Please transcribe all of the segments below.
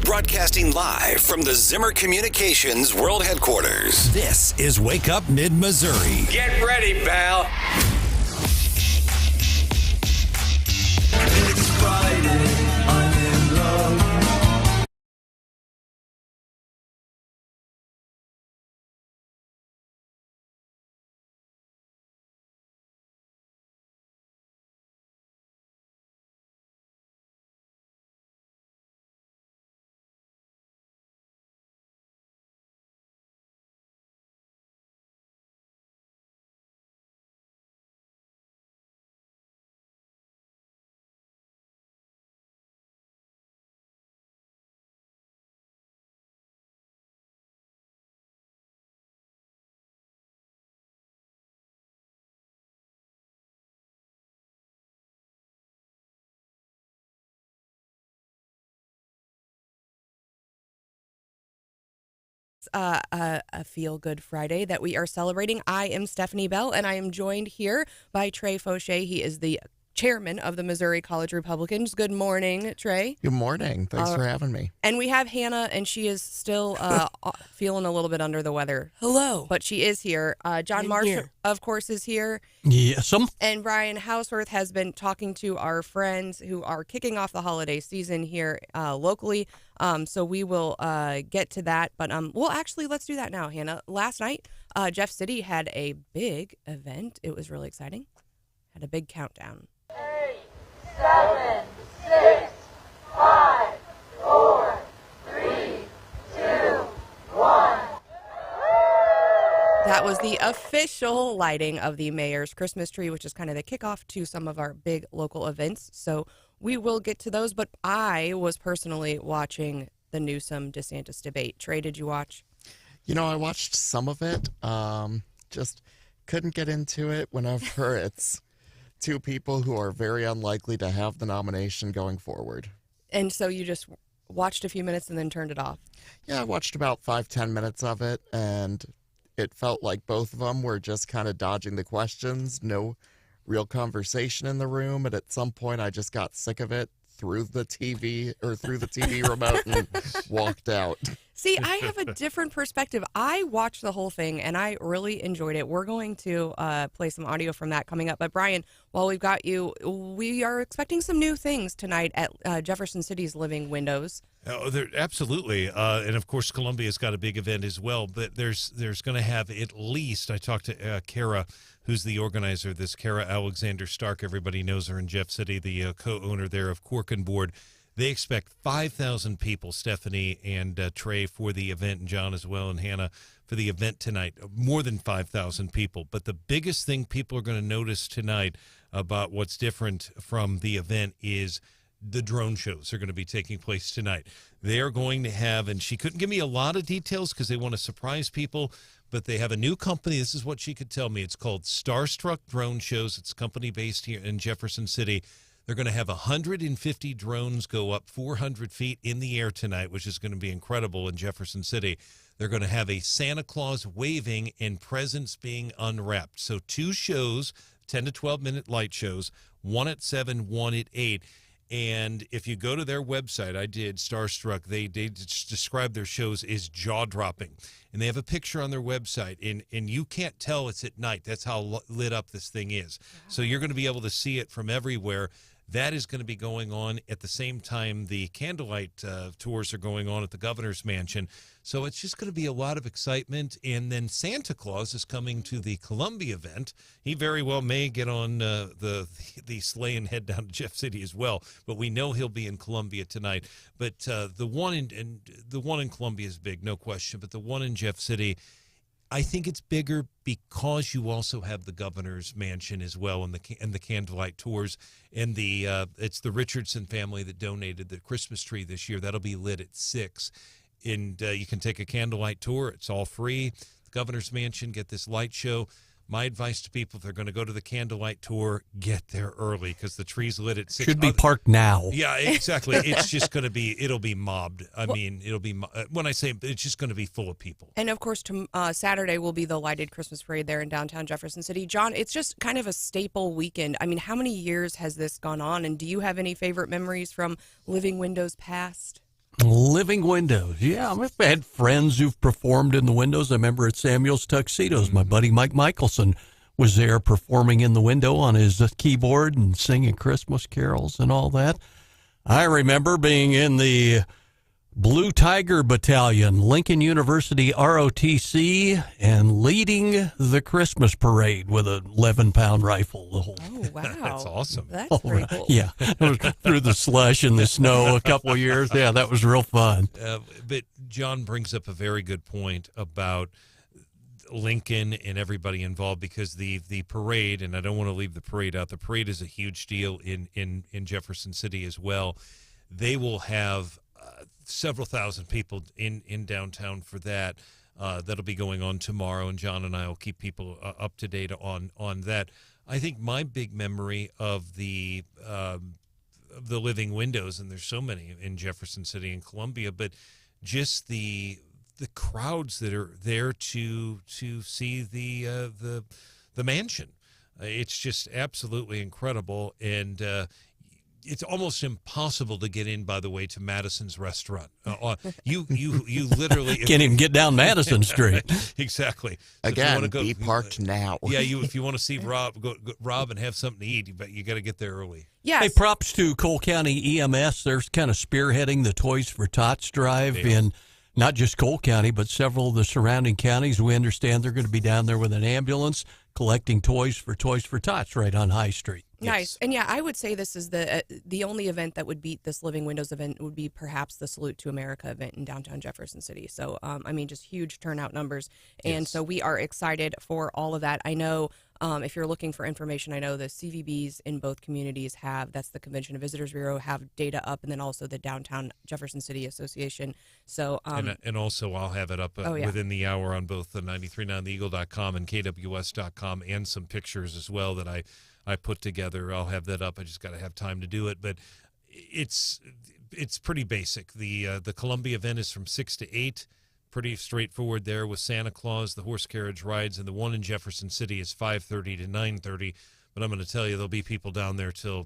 Broadcasting live from the Zimmer Communications World Headquarters. This is Wake Up Mid-Missouri. Get ready, pal. It's Friday, I'm in love. A feel-good Friday that we are celebrating. I am Stephanie Bell, and I am joined here by Trey Fauché. He is the chairman of the Missouri College Republicans. Good morning, Trey. Good morning. Thanks for having me. And we have Hannah, and she is still feeling a little bit under the weather. Hello. But she is here. John Marsh, of course, is here. Yes. And Brian Hauswirth has been talking to our friends who are kicking off the holiday season here locally. So we will get to that. But let's do that now, Hannah. Last night, Jeff City had a big event. It was really exciting. Had a big countdown. 8, 7, 6, 5, 4, 3, 2, 1. That was the official lighting of the mayor's Christmas tree, which is kind of the kickoff to some of our big local events. So we will get to those. But I was personally watching the Newsom-DeSantis debate. Trey, did you watch? You know, I watched some of it. Just couldn't get into it whenever it's two people who are very unlikely to have the nomination going forward. And so you just watched a few minutes and then turned it off? Yeah, I watched about 5-10 minutes of it, and it felt like both of them were just kind of dodging the questions, no real conversation in the room, and at some point I just got sick of it, threw the TV remote and walked out. See, I have a different perspective. I watched the whole thing, and I really enjoyed it. We're going to play some audio from that coming up. But, Brian, while we've got you, we are expecting some new things tonight at Jefferson City's Living Windows. Oh, absolutely. And, of course, Columbia's got a big event as well. But there's going to have at least, I talked to Kara, who's the organizer of this, Kara Alexander Stark. Everybody knows her in Jeff City, the co-owner there of Cork and Board. They expect 5,000 people, Stephanie and Trey, for the event, and John as well, and Hannah, for the event tonight. More than 5,000 people. But the biggest thing people are going to notice tonight about what's different from the event is the drone shows are going to be taking place tonight. They are going to have, and she couldn't give me a lot of details because they want to surprise people, but they have a new company. This is what she could tell me. It's called Starstruck Drone Shows. It's a company based here in Jefferson City. They're going to have 150 drones go up 400 feet in the air tonight, which is going to be incredible in Jefferson City. They're going to have a Santa Claus waving and presents being unwrapped. So 2 shows, 10 to 12-minute light shows, one at 7, one at 8. And if you go to their website, I did, Starstruck, they describe their shows as jaw-dropping. And they have a picture on their website, and you can't tell it's at night. That's how lit up this thing is. So you're going to be able to see it from everywhere. That is going to be going on at the same time the candlelight tours are going on at the governor's mansion. So it's just going to be a lot of excitement. And then Santa Claus is coming to the Columbia event. He very well may get on the sleigh and head down to Jeff City as well. But we know he'll be in Columbia tonight. But the one in Columbia is big, no question. But the one in Jeff City, I think it's bigger because you also have the governor's mansion as well, and the candlelight tours, and it's the Richardson family that donated the Christmas tree this year. That'll be lit at 6, and you can take a candlelight tour. It's all free. The governor's mansion, get this light show. My advice to people, if they're going to go to the candlelight tour, get there early because the tree's lit at 6. Should be parked now. Yeah, exactly. It's just going to be, it'll be mobbed. It'll be, when I say it's just going to be full of people. And, of course, Saturday will be the lighted Christmas parade there in downtown Jefferson City. John, it's just kind of a staple weekend. I mean, how many years has this gone on? And do you have any favorite memories from Living Windows past? Living windows. Yeah, I've had friends who've performed in the windows. I remember at Samuel's Tuxedos, my buddy Mike Michelson was there performing in the window on his keyboard and singing Christmas carols and all that. I remember being in the Blue Tiger Battalion, Lincoln University ROTC, and leading the Christmas parade with an 11-pound rifle. The whole Oh, wow. That's awesome. That's pretty cool. Yeah, through the slush and the snow a couple of years. Yeah, that was real fun. But John brings up a very good point about Lincoln and everybody involved, because the parade, and I don't want to leave the parade out, the parade is a huge deal in Jefferson City as well. They will have several thousand people in downtown for that. That'll be going on tomorrow, and John and I will keep people up to date on that. I think my big memory of the living windows, and there's so many in Jefferson City and Columbia, but just the crowds that are there to see the mansion. It's just absolutely incredible, and it's almost impossible to get in, by the way, to Madison's restaurant. You literally Can't even get down Madison Street. Exactly. So Again, be parked now. Yeah, if you want to see Rob, go Rob and have something to eat, but you got to get there early. Yes. Hey, props to Cole County EMS. They're kind of spearheading the Toys for Tots drive in not just Cole County, but several of the surrounding counties. We understand they're going to be down there with an ambulance collecting toys for Tots right on High Street. Nice. And yeah, I would say this is the only event that would beat this Living Windows event would be perhaps the Salute to America event in downtown Jefferson City. So, I mean, just huge turnout numbers. And so we are excited for all of that. I know if you're looking for information, I know the CVBs in both communities that's the Convention and Visitors Bureau, have data up, and then also the Downtown Jefferson City Association. So, and also I'll have it up within the hour on both the 939theeagle.com and KWS.com, and some pictures as well that I put together. I'll have that up. I just got to have time to do it, but it's pretty basic. The Columbia event is from 6 to 8. Pretty straightforward there with Santa Claus, the horse carriage rides, and the one in Jefferson City is 5:30 to 9:30. But I'm going to tell you, there'll be people down there till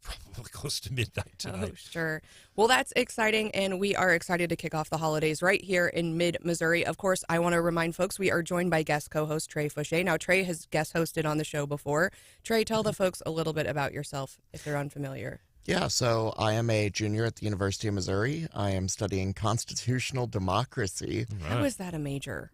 probably close to midnight tonight. Oh, sure. Well, that's exciting, and we are excited to kick off the holidays right here in mid-Missouri. Of course, I want to remind folks we are joined by guest co-host Trey Fauché. Now, Trey has guest hosted on the show before. Trey, tell the folks a little bit about yourself if they're unfamiliar. Yeah, so I am a junior at the University of Missouri. I am studying constitutional democracy. How is that a major?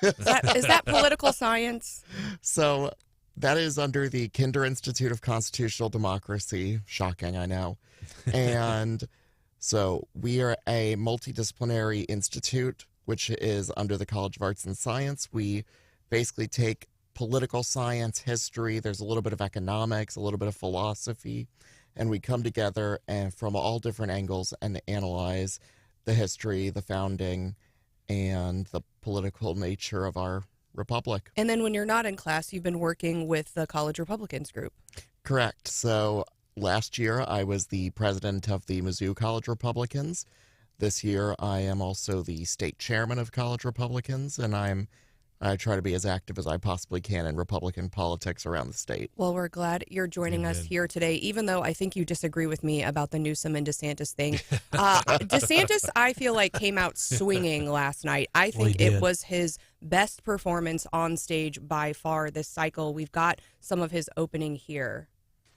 Is that political science? So that is under the Kinder Institute of Constitutional Democracy. Shocking, I know. And so we are a multidisciplinary institute, which is under the College of Arts and Science. We basically take political science, history, there's a little bit of economics, a little bit of philosophy, and we come together and from all different angles and analyze the history, the founding, and the political nature of our republic. And then when you're not in class, you've been working with the College Republicans group. Correct. So last year, I was the president of the Mizzou College Republicans. This year, I am also the state chairman of College Republicans, and I try to be as active as I possibly can in Republican politics around the state. Well, we're glad you're joining us here today, even though I think you disagree with me about the Newsom and DeSantis thing. DeSantis, I feel like, came out swinging last night. I think it was his best performance on stage by far this cycle. We've got some of his opening here.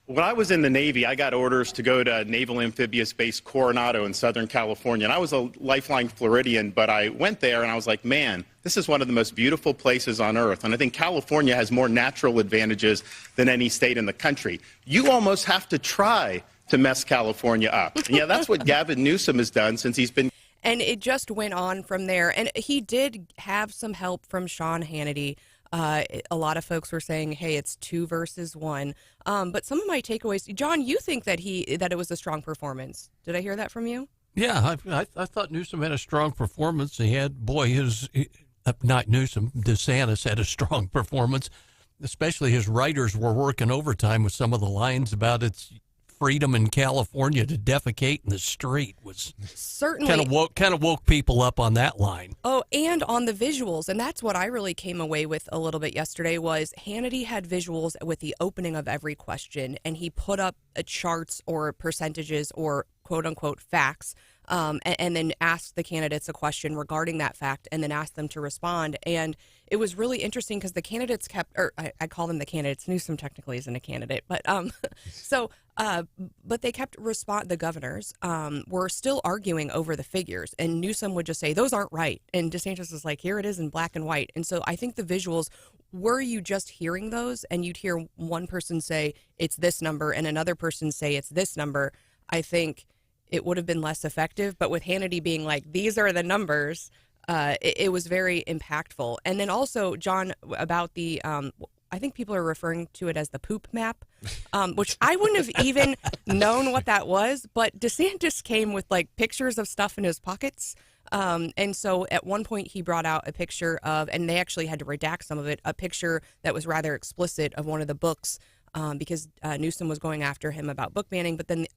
When I was in the Navy, I got orders to go to Naval Amphibious Base Coronado in Southern California. And I was a lifelong Floridian, but I went there and I was like, man, this is one of the most beautiful places on earth. And I think California has more natural advantages than any state in the country. You almost have to try to mess California up. And yeah, that's what Gavin Newsom has done since he's been. And it just went on from there. And he did have some help from Sean Hannity. A lot of folks were saying, hey, it's 2 versus 1. But some of my takeaways, John, you think that it was a strong performance. Did I hear that from you? Yeah, I thought Newsom had a strong performance. He had, not Newsom, DeSantis had a strong performance. Especially his writers were working overtime with some of the lines about its freedom in California to defecate in the street was certainly kind of woke people up on that line. Oh, and on the visuals, and that's what I really came away with a little bit yesterday was Hannity had visuals with the opening of every question, and he put up charts or percentages or quote unquote facts and then asked the candidates a question regarding that fact and then asked them to respond. And it was really interesting because the candidates kept, or I call them the candidates. Newsom technically isn't a candidate, but but they kept the governors were still arguing over the figures, and Newsom would just say those aren't right, and DeSantis is like, here it is in black and white. And so I think the visuals, were you just hearing those and you'd hear one person say it's this number and another person say it's this number, I think it would have been less effective. But with Hannity being like, these are the numbers, it was very impactful. And then also, John, about the, I think people are referring to it as the poop map, which I wouldn't have even known what that was. But DeSantis came with like pictures of stuff in his pockets. And so at one point he brought out a picture of, and they actually had to redact some of it, a picture that was rather explicit of one of the books, because Newsom was going after him about book banning. But then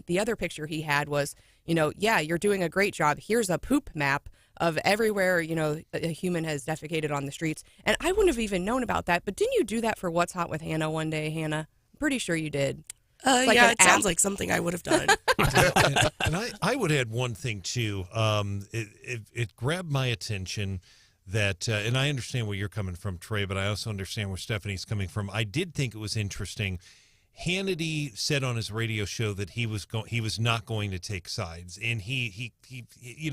the other picture he had was, yeah, you're doing a great job. Here's a poop map of everywhere, a human has defecated on the streets. And I wouldn't have even known about that. But didn't you do that for What's Hot with Hannah one day, Hannah? I'm pretty sure you did. Like yeah, it sounds like something I would have done. and I would add one thing, too. It grabbed my attention that, and I understand where you're coming from, Trey, but I also understand where Stephanie's coming from. I did think it was interesting. Hannity said on his radio show that he was not going to take sides, and he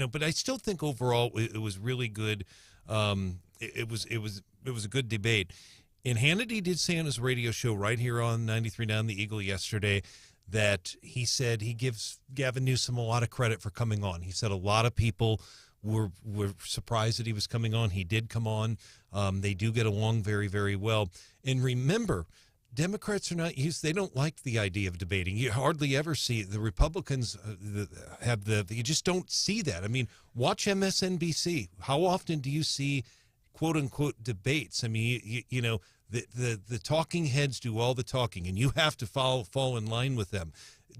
but I still think overall it was really good. It was a good debate. And Hannity did say on his radio show right here on 93.9 The Eagle yesterday that he said he gives Gavin Newsom a lot of credit for coming on. He said a lot of people were surprised that he was coming on. He did come on. They do get along very, very well. And remember, Democrats are not used. They don't like the idea of debating. You hardly ever see the Republicans you just don't see that. I mean, watch MSNBC. How often do you see quote unquote debates? I mean, the talking heads do all the talking, and you have to fall in line with them.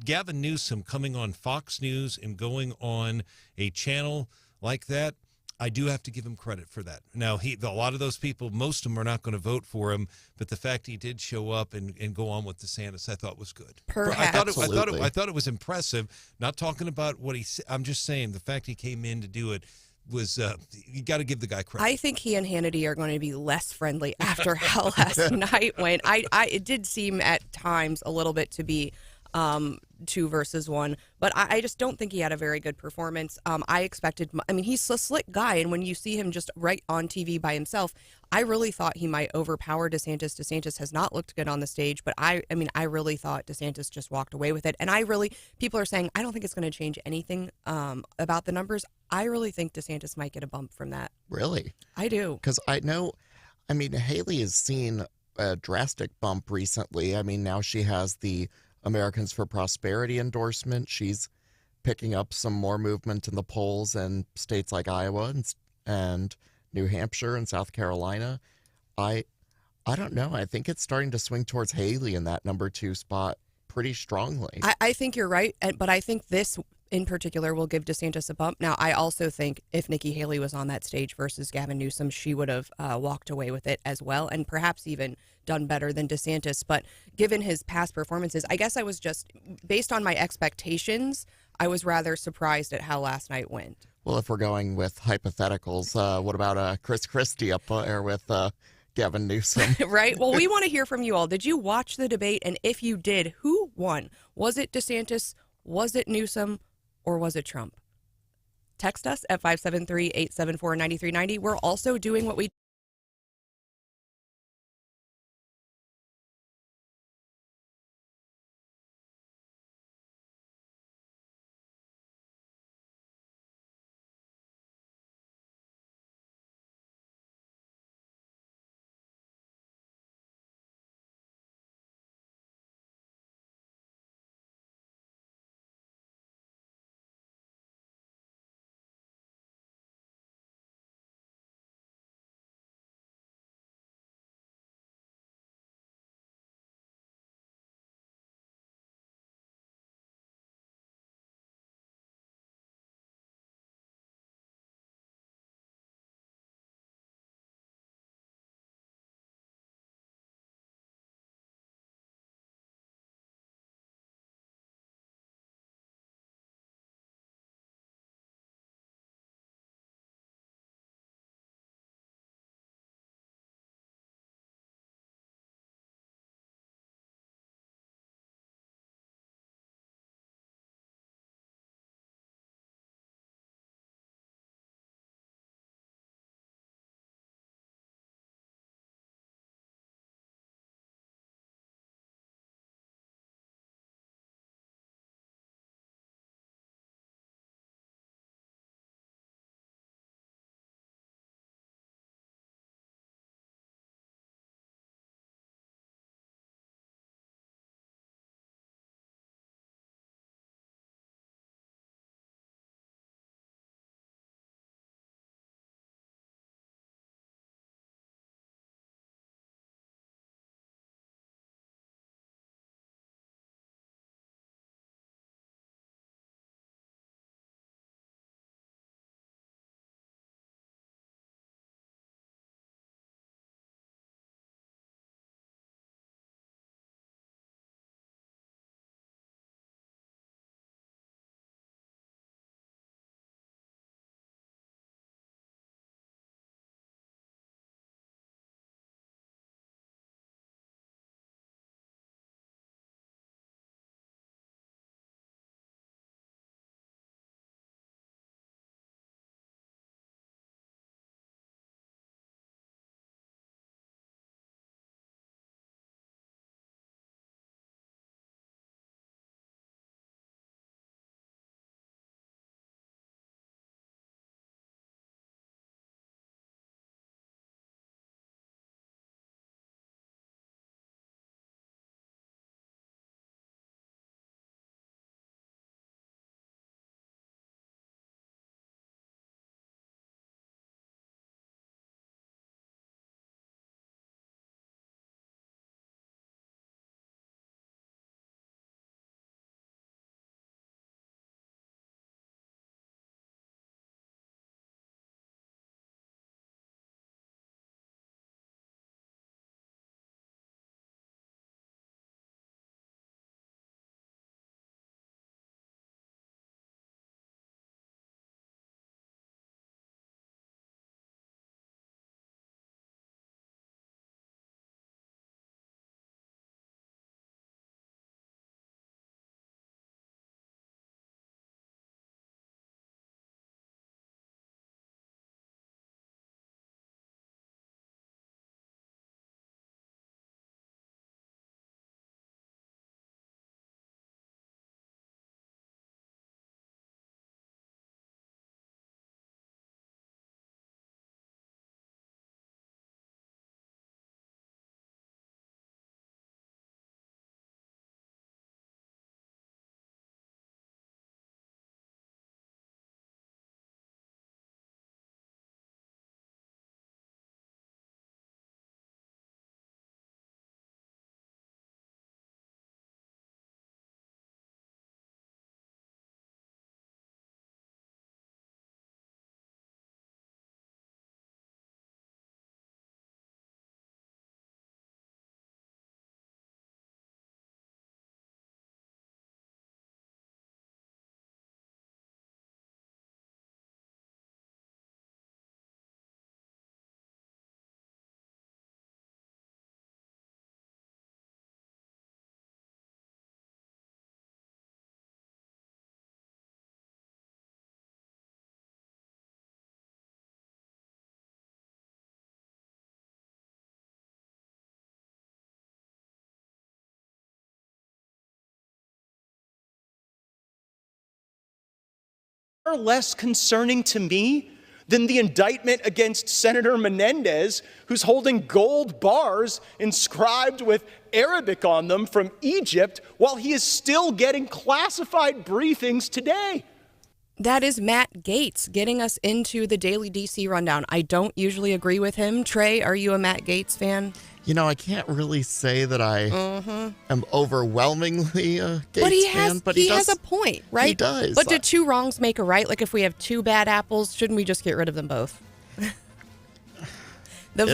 Gavin Newsom coming on Fox News and going on a channel like that, I do have to give him credit for that. Now, a lot of those people, most of them are not going to vote for him, but the fact he did show up and go on with DeSantis, I thought was good. Perhaps. I thought it was impressive. Not talking about what he said. I'm just saying the fact he came in to do it was, you got to give the guy credit. I think he and Hannity are going to be less friendly after how last night went. It did seem at times a little bit to be 2 versus 1, but I just don't think he had a very good performance. I expected, he's a slick guy, and when you see him just right on TV by himself, I really thought he might overpower DeSantis. DeSantis has not looked good on the stage, but I really thought DeSantis just walked away with it. And people are saying, I don't think it's going to change anything about the numbers. I really think DeSantis might get a bump from that. Really? I do. Because Haley has seen a drastic bump recently. Now she has the Americans for Prosperity endorsement. She's picking up some more movement in the polls in states like Iowa and New Hampshire and South Carolina. I don't know. I think it's starting to swing towards Haley in that number 2 spot pretty strongly. I think you're right, but I think this in particular will give DeSantis a bump. Now, I also think if Nikki Haley was on that stage versus Gavin Newsom, she would have walked away with it as well, and perhaps even done better than DeSantis. But given his past performances, I guess I was just, based on my expectations, I was rather surprised at how last night went. Well, if we're going with hypotheticals, what about Chris Christie up there with Gavin Newsom? Right? Well, we want to hear from you all. Did you watch the debate? And if you did, who won? Was it DeSantis? Was it Newsom? Or was it Trump? Text us at 573-874-9390. We're also doing what we Far less concerning to me than the indictment against Senator Menendez, who's holding gold bars inscribed with Arabic on them from Egypt while he is still getting classified briefings today. That is Matt Gaetz getting us into the daily DC rundown. I don't usually agree with him. Trey, are you a Matt Gaetz fan? You know, I can't really say that I am overwhelmingly a Gates fan, but he has a point, right? He does. But do two wrongs make a right? Like if we have two bad apples, shouldn't we just get rid of them both? The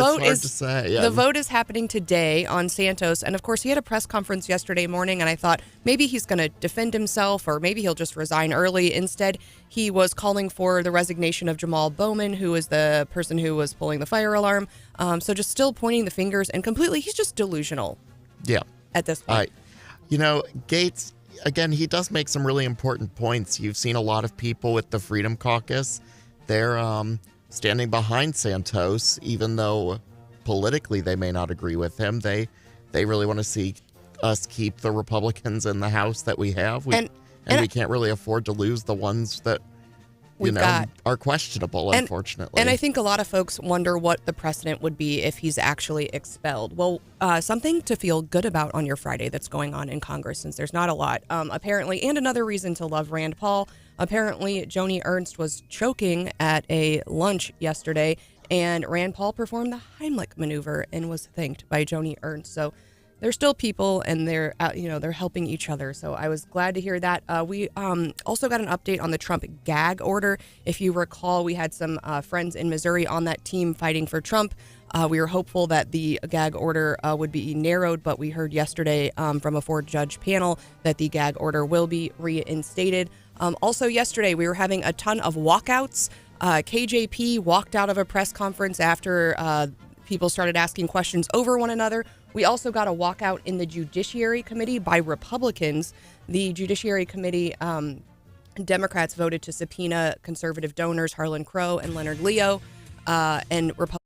vote is happening today on Santos, and of course he had a press conference yesterday morning, and I thought maybe he's going to defend himself or maybe he'll just resign early. Instead, he was calling for the resignation of Jamal Bowman, who is the person who was pulling the fire alarm. So just still pointing the fingers and completely, he's just delusional. Yeah. At this point. You know, Gates, again, he does make some really important points. You've seen a lot of people with the Freedom Caucus. They're standing behind Santos, even though politically they may not agree with him. They really want to see us keep the Republicans in the House that we have. And we can't really afford to lose the ones that are questionable, unfortunately. And I think a lot of folks wonder what the precedent would be if he's actually expelled. Well, something to feel good about on your Friday that's going on in Congress, since there's not a lot, apparently, and another reason to love Rand Paul. Apparently, Joni Ernst was choking at a lunch yesterday, and Rand Paul performed the Heimlich maneuver and was thanked by Joni Ernst. So they're still people, and they're helping each other. So I was glad to hear that. We also got an update on the Trump gag order. If you recall, we had some friends in Missouri on that team fighting for Trump. We were hopeful that the gag order would be narrowed, but we heard yesterday from a 4-judge panel that the gag order will be reinstated. Also yesterday, we were having a ton of walkouts. KJP walked out of a press conference after people started asking questions over one another. We also got a walkout in the Judiciary Committee by Republicans. The Judiciary Committee, Democrats voted to subpoena conservative donors Harlan Crow and Leonard Leo, and Republicans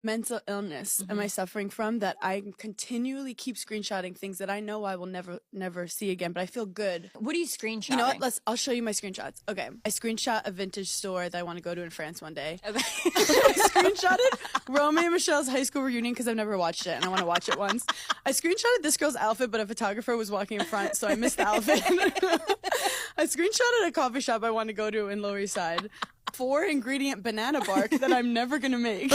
mental illness am I suffering from that I continually keep screenshotting things that I know I will never see again, but I feel good. What are you screenshotting? You know what? I'll show you my screenshots. Okay. I screenshot a vintage store that I want to go to in France one day. Okay. I screenshotted Romeo and Michelle's high school reunion because I've never watched it and I want to watch it once. I screenshotted this girl's outfit, but a photographer was walking in front, so I missed the outfit. I screenshotted a coffee shop I want to go to in Lower East Side. 4-ingredient banana bark that I'm never going to make.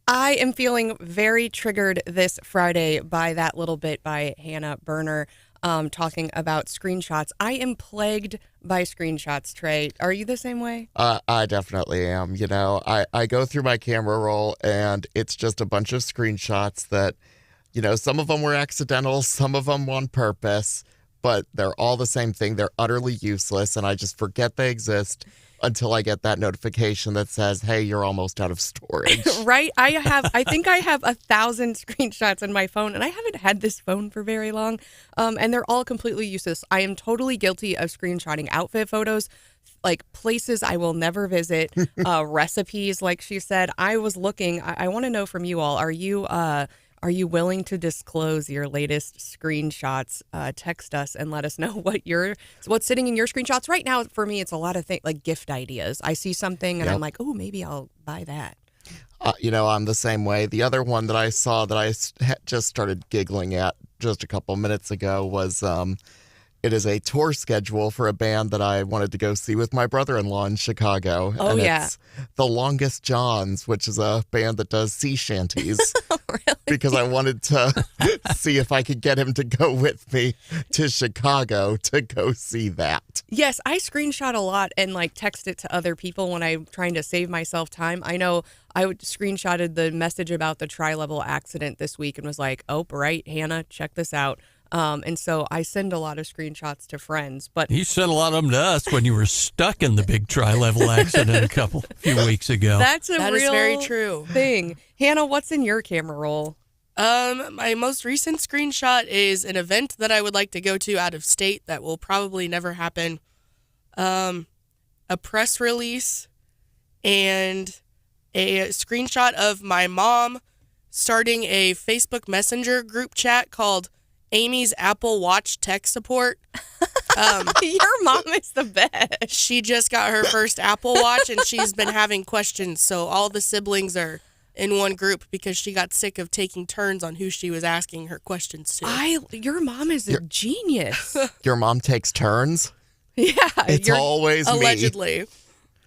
I am feeling very triggered this Friday by that little bit by Hannah Berner talking about screenshots. I am plagued by screenshots, Trey. Are you the same way? I definitely am. You know, I go through my camera roll and it's just a bunch of screenshots that, you know, some of them were accidental, some of them on purpose, but they're all the same thing. They're utterly useless and I just forget they exist until I get that notification that says, hey, you're almost out of storage. Right? I think I have 1,000 screenshots in my phone, and I haven't had this phone for very long, and they're all completely useless. I am totally guilty of screenshotting outfit photos, like places I will never visit, recipes, like she said. I was looking, I want to know from you all, are you willing to disclose your latest screenshots? Text us and let us know what's sitting in your screenshots. Right now, for me, it's a lot of things like gift ideas. I see something and I'm like, oh, maybe I'll buy that. You know, I'm the same way. The other one that I saw that I just started giggling at just a couple minutes ago was it is a tour schedule for a band that I wanted to go see with my brother-in-law in Chicago. Oh, and yeah. It's The Longest Johns, which is a band that does sea shanties. Really? Because I wanted to see if I could get him to go with me to Chicago to go see that. Yes, I screenshot a lot and like text it to other people when I'm trying to save myself time. I know I screenshotted the message about the tri-level accident this week and was like, oh, right, Hannah, check this out. And so I send a lot of screenshots to friends, but You sent a lot of them to us when you were stuck in the big tri-level accident a few weeks ago. That is very true. thing. Hannah, what's in your camera roll? My most recent screenshot is an event that I would like to go to out of state that will probably never happen. A press release and a screenshot of my mom starting a Facebook Messenger group chat called Amy's Apple Watch Tech Support. Your mom is the best. She just got her first Apple Watch and she's been having questions. So all the siblings are in one group because she got sick of taking turns on who she was asking her questions to. Your mom is a genius. Your mom takes turns? Yeah. It's always me. Allegedly.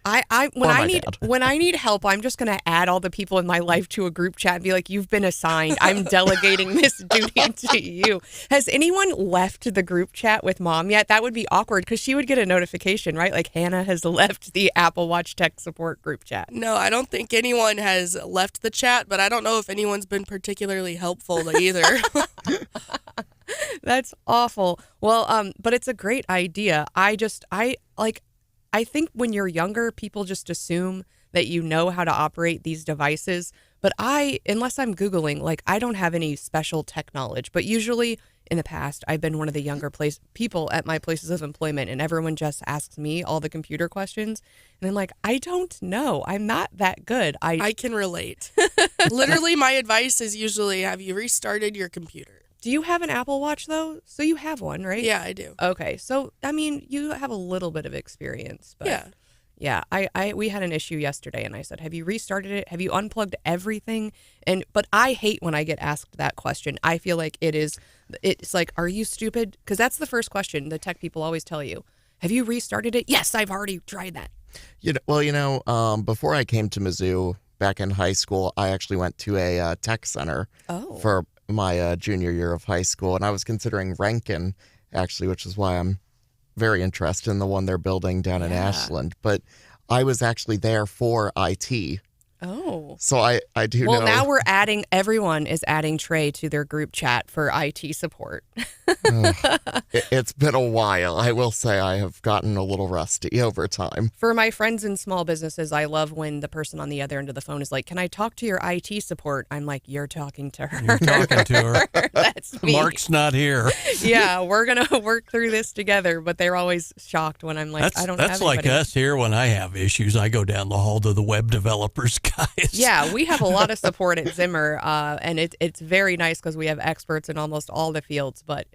When I need help, I'm just going to add all the people in my life to a group chat and be like, you've been assigned. I'm delegating this duty to you. Has anyone left the group chat with mom yet? That would be awkward because she would get a notification, right? Like Hannah has left the Apple Watch Tech Support group chat. No, I don't think anyone has left the chat, but I don't know if anyone's been particularly helpful either. That's awful. Well, but it's a great idea. I think when you're younger, people just assume that you know how to operate these devices. But unless I'm Googling, I don't have any special tech knowledge. But usually in the past, I've been one of the younger people at my places of employment, and everyone just asks me all the computer questions. And I'm like, I don't know. I'm not that good. I can relate. Literally, my advice is usually, have you restarted your computer? Do you have an Apple Watch, though? So you have one, right? Yeah, I do. Okay. So, I mean, you have a little bit of experience. But yeah. Yeah. We had an issue yesterday, and I said, have you restarted it? Have you unplugged everything? But I hate when I get asked that question. I feel like it's like, are you stupid? Because that's the first question the tech people always tell you. Have you restarted it? Yes, I've already tried that. Before I came to Mizzou back in high school, I actually went to a tech center for my junior year of high school, and I was considering Rankin, actually, which is why I'm very interested in the one they're building down in Ashland. But I was actually there for IT. Oh. So I do know. Well, now everyone is adding Trey to their group chat for IT support. It's been a while. I will say I have gotten a little rusty over time. For my friends in small businesses, I love when the person on the other end of the phone is like, can I talk to your IT support? I'm like, you're talking to her. You're talking to her. That's me. Mark's not here. Yeah, we're going to work through this together. But they're always shocked when I'm like, I don't have anybody. That's like us here when I have issues. I go down the hall to the web developers guys. Yeah, we have a lot of support at Zimmer, and it's very nice because we have experts in almost all the fields. But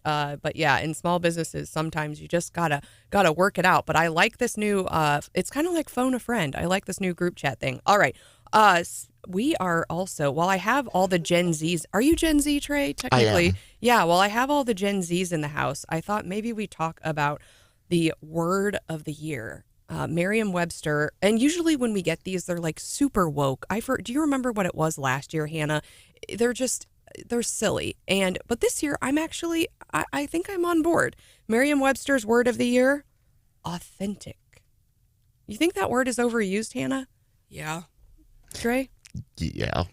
yeah, in small businesses, sometimes you just gotta work it out. But I like this new. It's kind of like phone a friend. I like this new group chat thing. All right, we are also. While I have all the Gen Zs, are you Gen Z, Trey? Technically, I am. yeah. While I have all the Gen Zs in the house, I thought maybe we talk about the word of the year. Merriam-Webster, and usually when we get these, they're like super woke. Do you remember what it was last year, Hannah? They're silly. But this year, I think I'm on board. Merriam-Webster's word of the year, authentic. You think that word is overused, Hannah? Yeah. Trey? Yeah.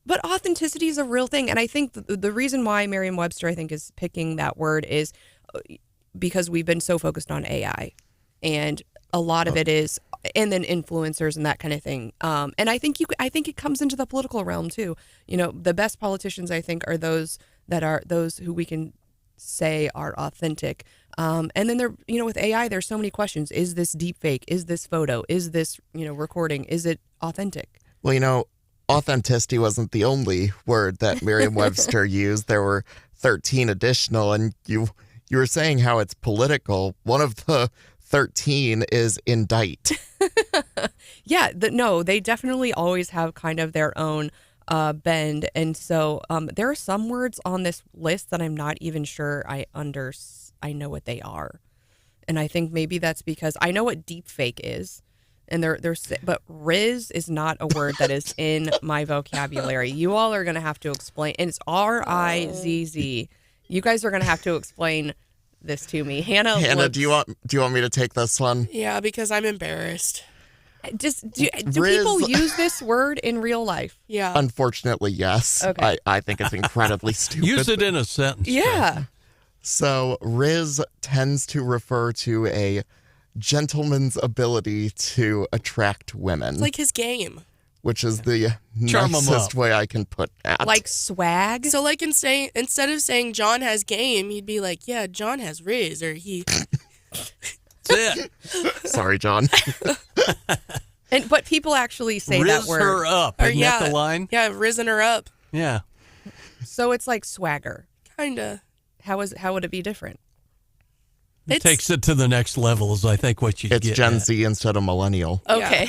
But authenticity is a real thing, and I think the reason why Merriam-Webster, I think, is picking that word is because we've been so focused on AI, and a lot of it is, and then influencers and that kind of thing. And I think it comes into the political realm too. You know, the best politicians, I think, are those who we can say are authentic. And then with AI, there's so many questions. Is this deep fake? Is this photo? Is this, recording? Is it authentic? Well, authenticity wasn't the only word that Merriam-Webster used. There were 13 additional, and you were saying how it's political. One of the 13 is indict. Yeah, they definitely always have kind of their own bend. And so there are some words on this list that I'm not even sure I know what they are. And I think maybe that's because I know what deep fake is. And but Riz is not a word that is in my vocabulary. You all are going to have to explain. And it's RIZZ. You guys are going to have to explain this to me. Hannah, do you want me to take this one? Yeah, because I'm embarrassed. Do people use this word in real life? Yeah. Unfortunately, yes. Okay. I think it's incredibly stupid. Use it in a sentence. Yeah. So Riz tends to refer to a gentleman's ability to attract women. It's like his game. Which is the Charm 'em nicest up. way I can put that. Like swag? So like instead of saying John has game, he'd be like, yeah, John has Riz, or he. That's it. Sorry, John. But people actually say Riz that word. her up. Or Isn't that the line? Yeah, risen her up. Yeah. So it's like swagger. Kinda. How would it be different? It takes it to the next level is, I think, what you It's get Gen at. Z instead of millennial. Okay.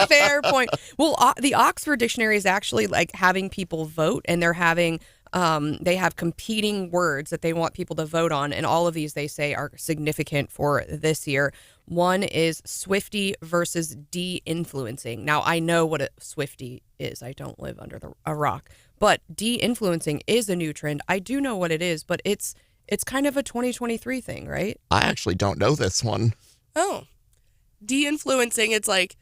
Fair point. Well, the Oxford Dictionary is actually like having people vote, and they're having they have competing words that they want people to vote on, and all of these they say are significant for this year. One is Swiftie versus de-influencing. Now, I know what a Swiftie is. I don't live under a rock. But de-influencing is a new trend. I do know what it is, but it's kind of a 2023 thing, right? I actually don't know this one. Oh. De-influencing, it's like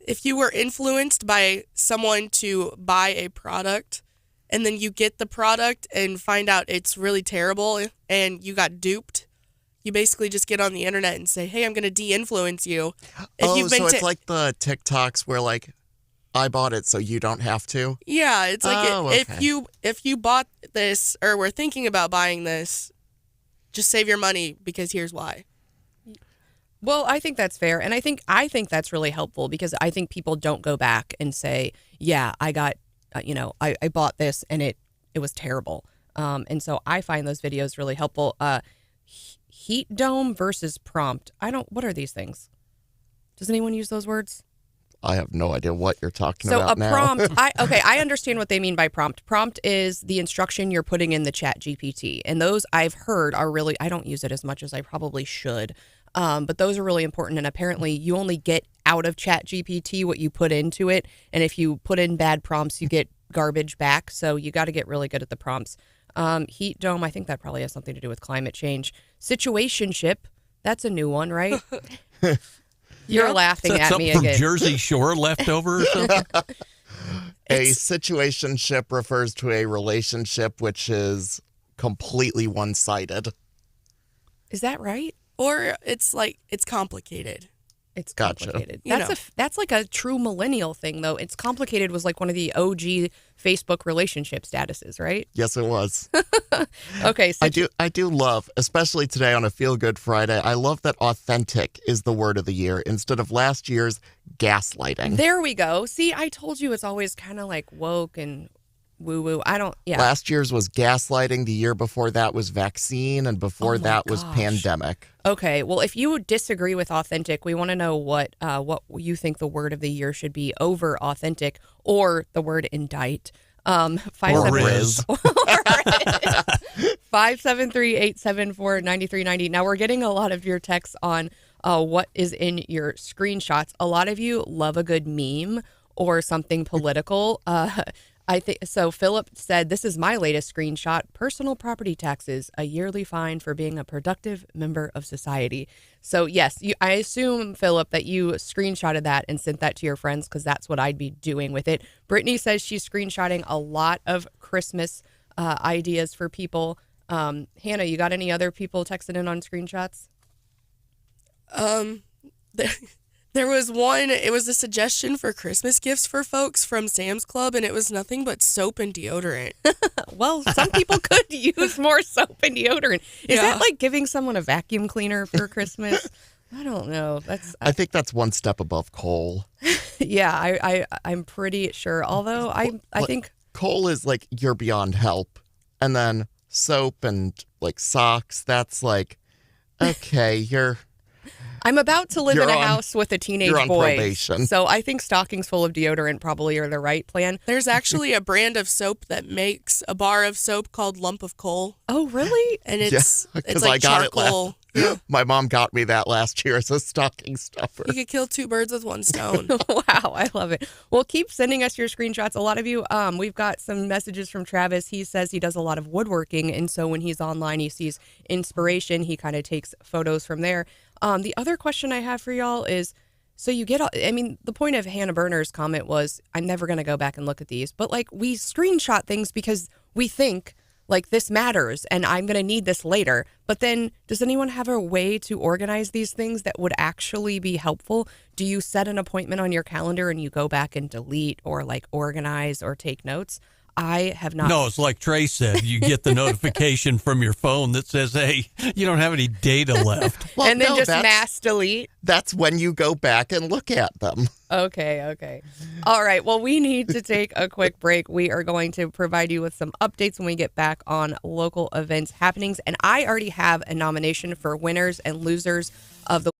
if you were influenced by someone to buy a product and then you get the product and find out it's really terrible and you got duped, you basically just get on the internet and say, hey, I'm going to de-influence you. It's like the TikToks where like, I bought it so you don't have to? Yeah, it's like okay. if you bought this or were thinking about buying this, just save your money because here's why. Well, I think that's fair, and I think that's really helpful because I think people don't go back and say, "Yeah, I got, I bought this and it was terrible." And so I find those videos really helpful. Heat dome versus prompt. What are these things? Does anyone use those words? I have no idea what you're talking about now. So a prompt, I understand what they mean by prompt. Prompt is the instruction you're putting in the chat GPT. And those I've heard are really, I don't use it as much as I probably should. But those are really important. And apparently you only get out of chat GPT what you put into it. And if you put in bad prompts, you get garbage back. So you got to get really good at the prompts. Heat dome, I think that probably has something to do with climate change. Situationship, that's a new one, right? You're laughing at me from again. Jersey Shore leftover or something? A situationship refers to a relationship which is completely one-sided. Is that right? Or it's like it's complicated. It's Gotcha. complicated. You That's like a true millennial thing, though. It's complicated was like one of the OG Facebook relationship statuses, right? Yes, it was. Okay, so I do love, especially today on a Feel Good Friday, I love that authentic is the word of the year instead of last year's gaslighting. there we go. See, I told you it's always kind of like woke and woo-woo. Yeah. Last year's was gaslighting. The year before that was vaccine. And before Oh my that was gosh. pandemic. Okay, well, if you disagree with authentic, we want to know what you think the word of the year should be over authentic or the word indict. Or 573-874-9390. Now, we're getting a lot of your texts on what is in your screenshots. A lot of you love a good meme or something political. I think so. Philip said, "This is my latest screenshot. Personal property taxes, a yearly fine for being a productive member of society." So yes, I assume, Philip, that you screenshotted that and sent that to your friends because that's what I'd be doing with it. Brittany says she's screenshotting a lot of Christmas ideas for people. Hannah, you got any other people texting in on screenshots? There was one, it was a suggestion for Christmas gifts for folks from Sam's Club, and it was nothing but soap and deodorant. Well, some people could use more soap and deodorant. Is that like giving someone a vacuum cleaner for Christmas? I don't know. I think that's one step above coal. Yeah, I'm pretty sure. Although I think coal is like you're beyond help. And then soap and like socks, that's like, okay, I'm about to live in a on- house with a teenage you're on boy. probation. So I think stockings full of deodorant probably are the right plan. There's actually a brand of soap that makes a bar of soap called Lump of Coal. Oh, really? And it's because like I got charcoal. it last. My mom got me that last year as a stocking stuffer. You could kill two birds with one stone. Wow, I love it. Well, keep sending us your screenshots. A lot of you, we've got some messages from Travis. He says he does a lot of woodworking, and so when he's online, he sees inspiration. He kind of takes photos from there. The other question I have for y'all is, so you get, I mean, the point of Hannah Berner's comment was, I'm never going to go back and look at these, but like we screenshot things because we think like this matters and I'm going to need this later. But then does anyone have a way to organize these things that would actually be helpful? Do you set an appointment on your calendar and you go back and delete or like organize or take notes? I have not. No, it's like Trey said. You get the notification from your phone that says, hey, you don't have any data left. Well, and then no, just that's- mass delete. That's when you go back and look at them. Okay. All right. Well, we need to take a quick break. We are going to provide you with some updates when we get back on local events happenings. And I already have a nomination for winners and losers of the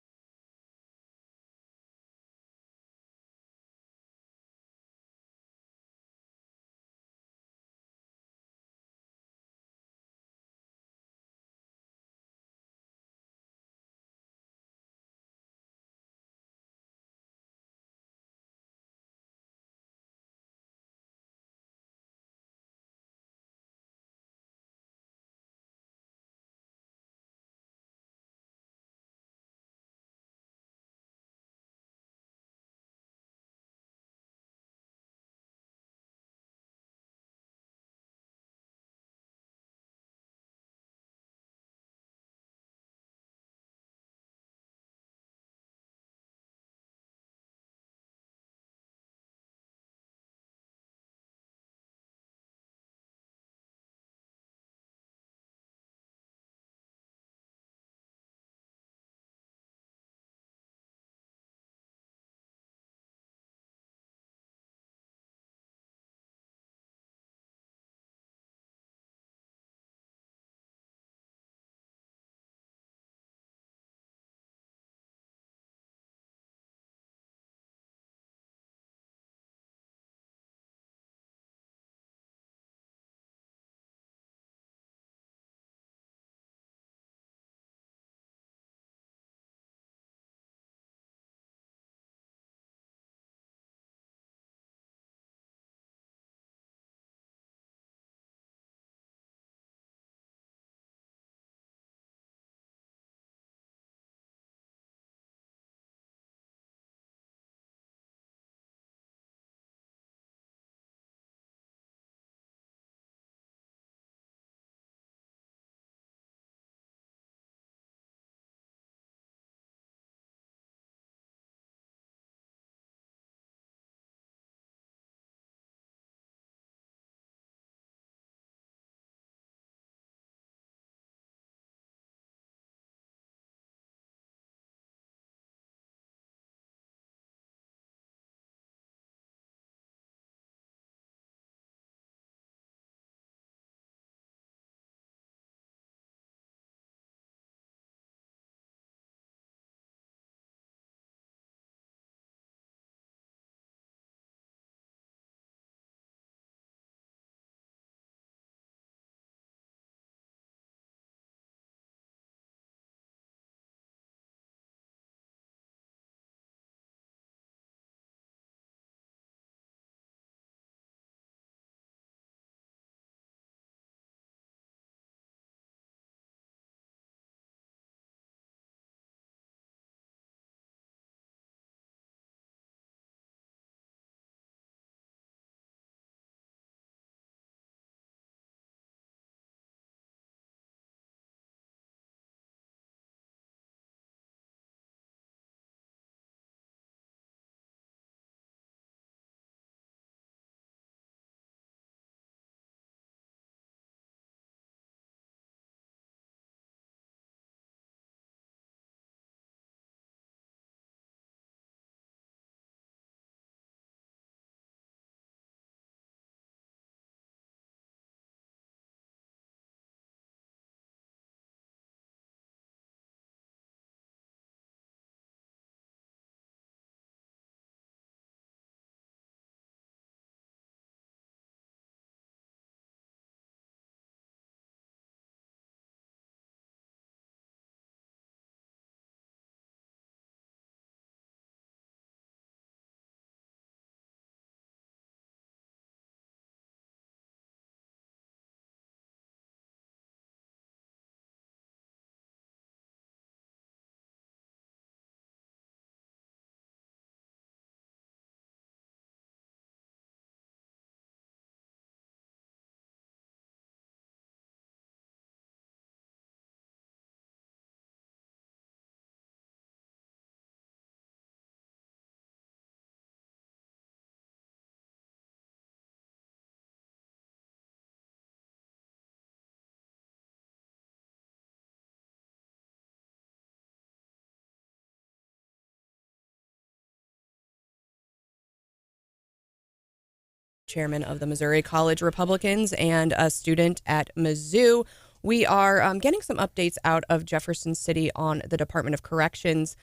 chairman of the Missouri College Republicans and a student at Mizzou. We are getting some updates out of Jefferson City on the Department of Corrections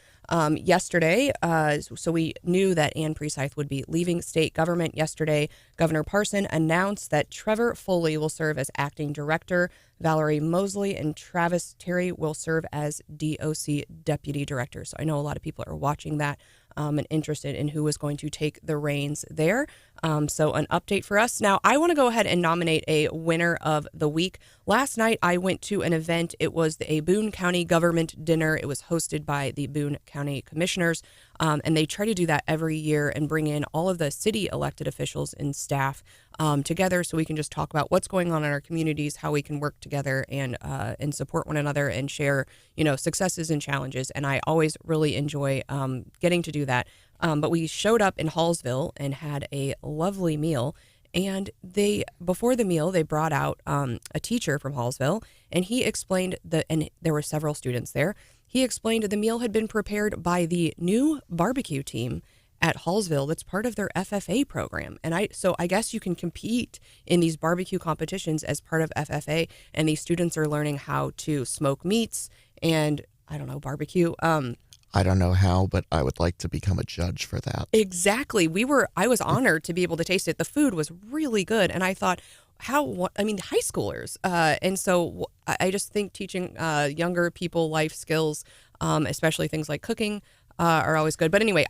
yesterday. So we knew that Ann Precythe would be leaving state government yesterday. Governor Parson announced that Trevor Foley will serve as acting director. Valerie Mosley and Travis Terry will serve as DOC deputy director. So I know a lot of people are watching that and interested in who is going to take the reins there. So an update for us. Now, I want to go ahead and nominate a winner of the week. Last night, I went to an event. It was a Boone County government dinner. It was hosted by the Boone County Commissioners, and they try to do that every year and bring in all of the city elected officials and staff together so we can just talk about what's going on in our communities, how we can work together and support one another and share, successes and challenges. And I always really enjoy getting to do that. But we showed up in Hallsville and had a lovely meal. And before the meal, they brought out a teacher from Hallsville, and he explained and there were several students there. He explained the meal had been prepared by the new barbecue team at Hallsville that's part of their FFA program. And I guess you can compete in these barbecue competitions as part of FFA, and these students are learning how to smoke meats and, I don't know, barbecue. I don't know how, but I would like to become a judge for that. Exactly. I was honored to be able to taste it. The food was really good. And I thought, high schoolers. And so I just think teaching younger people life skills, especially things like cooking, are always good. But anyway,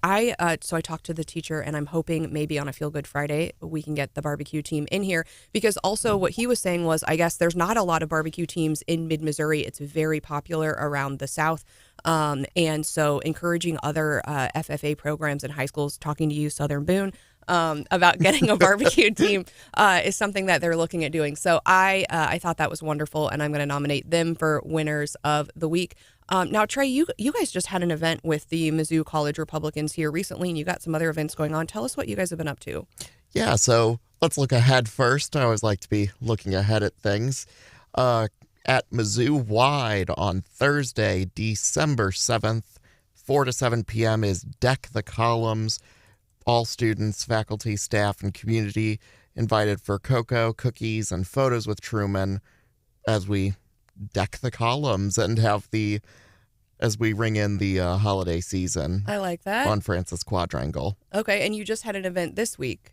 so I talked to the teacher, and I'm hoping maybe on a Feel Good Friday we can get the barbecue team in here, because also what he was saying was, I guess there's not a lot of barbecue teams in mid-Missouri. It's very popular around the South. And so encouraging other FFA programs in high schools, talking to you, Southern Boone, about getting a barbecue team is something that they're looking at doing. So I thought that was wonderful, and I'm going to nominate them for winners of the week. Now, Trey, you guys just had an event with the Mizzou College Republicans here recently, and you got some other events going on. Tell us what you guys have been up to. Yeah, so let's look ahead first. I always like to be looking ahead at things. At Mizzou Wide on Thursday, December 7th, 4 to 7 p.m. is Deck the Columns. All students, faculty, staff, and community invited for cocoa, cookies, and photos with Truman as we deck the columns and as we ring in the holiday season. I like that. On Francis Quadrangle. Okay, and you just had an event this week.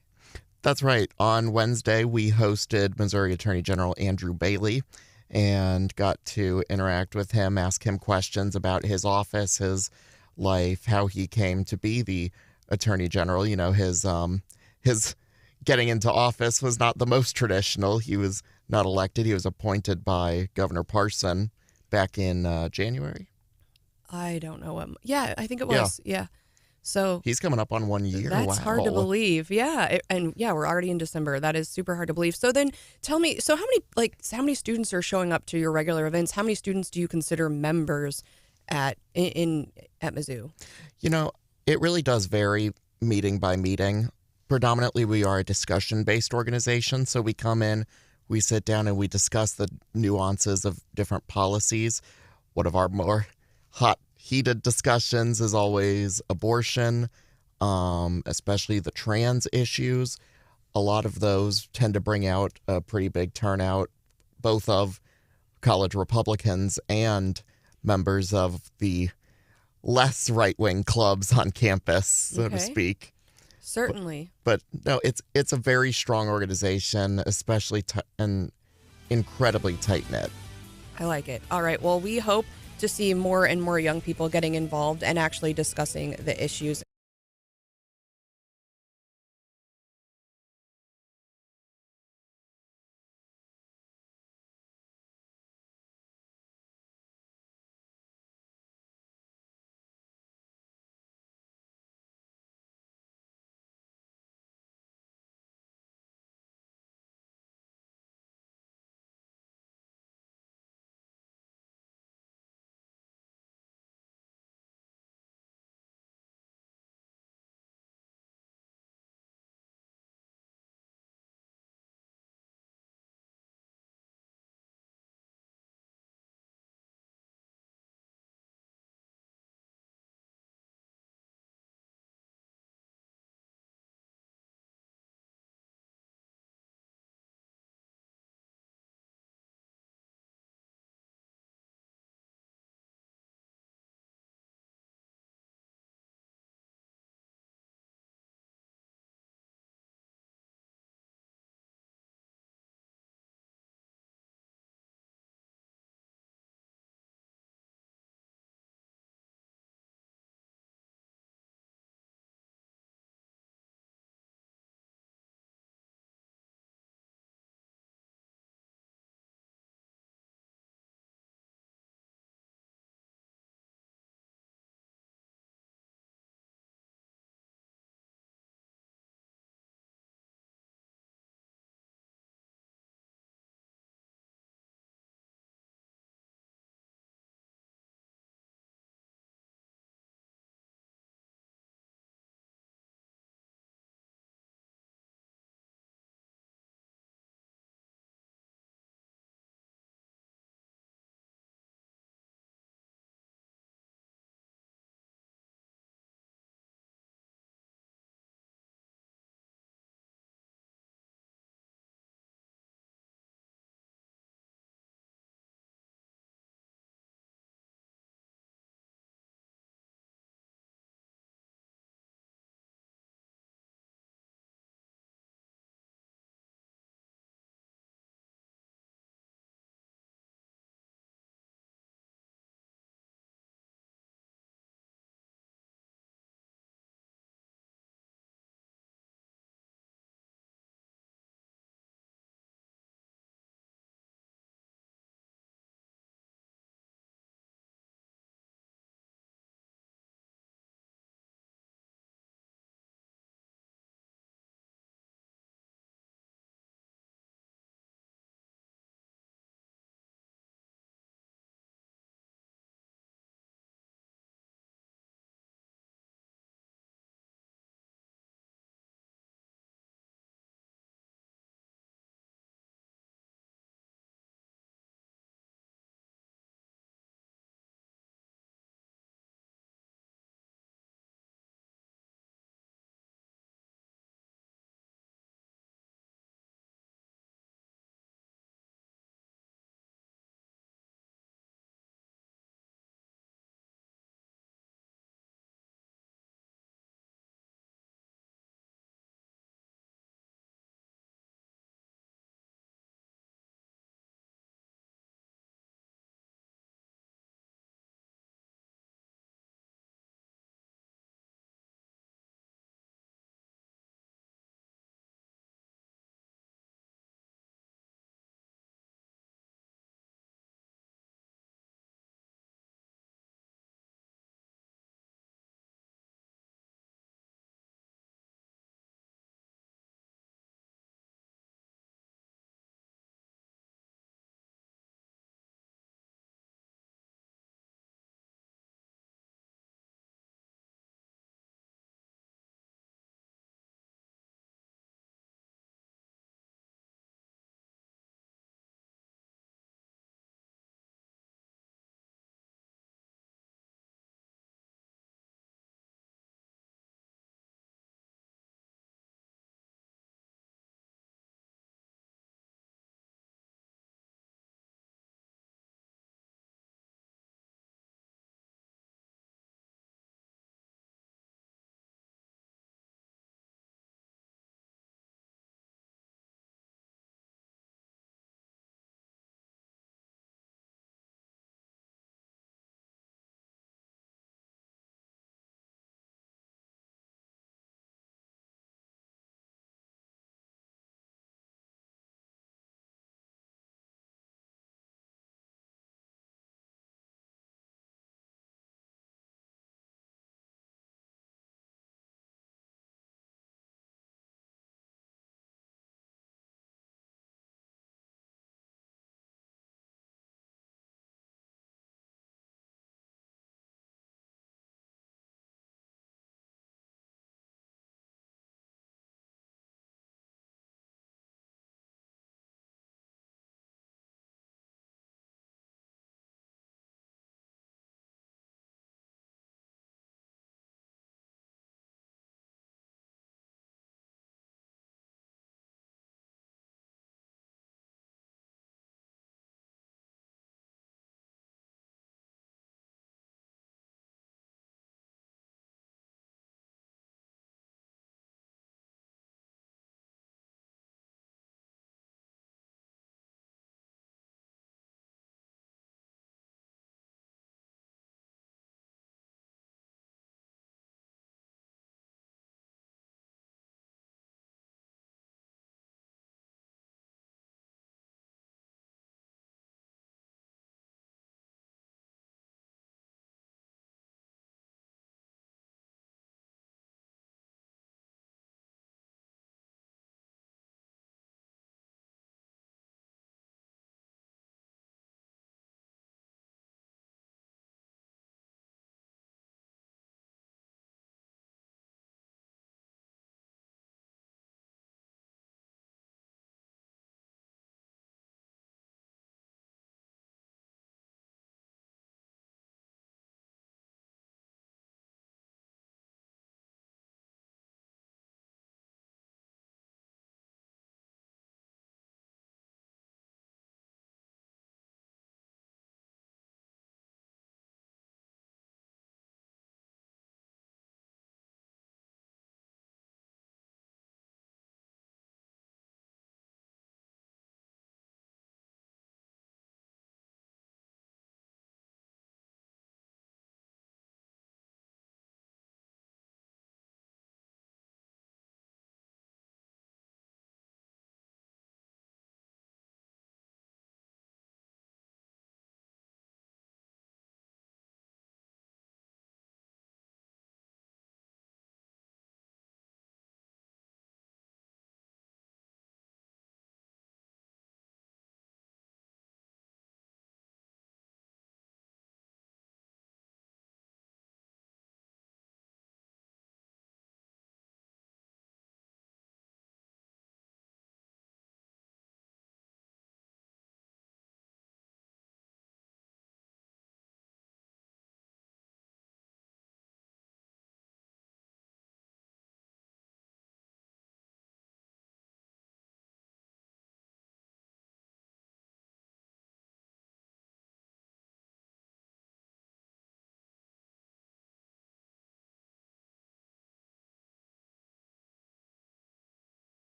That's right. On Wednesday, we hosted Missouri Attorney General Andrew Bailey and got to interact with him, ask him questions about his office, his life, how he came to be the Attorney General. His getting into office was not the most traditional. He was not elected. He was appointed by Governor Parson back in January. I don't know what. Yeah, I think it was. Yeah. So he's coming up on 1 year. That's hard to believe. Yeah. We're already in December. That is super hard to believe. So then tell me, how many students are showing up to your regular events? How many students do you consider members at Mizzou? It really does vary meeting by meeting. Predominantly, we are a discussion-based organization. So we come in, we sit down, and we discuss the nuances of different policies. One of our more heated discussions is always abortion, especially the trans issues. A lot of those tend to bring out a pretty big turnout, both of college Republicans and members of the less right-wing clubs on campus, so to speak. Certainly. But no, it's a very strong organization, especially and incredibly tight-knit. I like it. All right. Well, we hope to see more and more young people getting involved and actually discussing the issues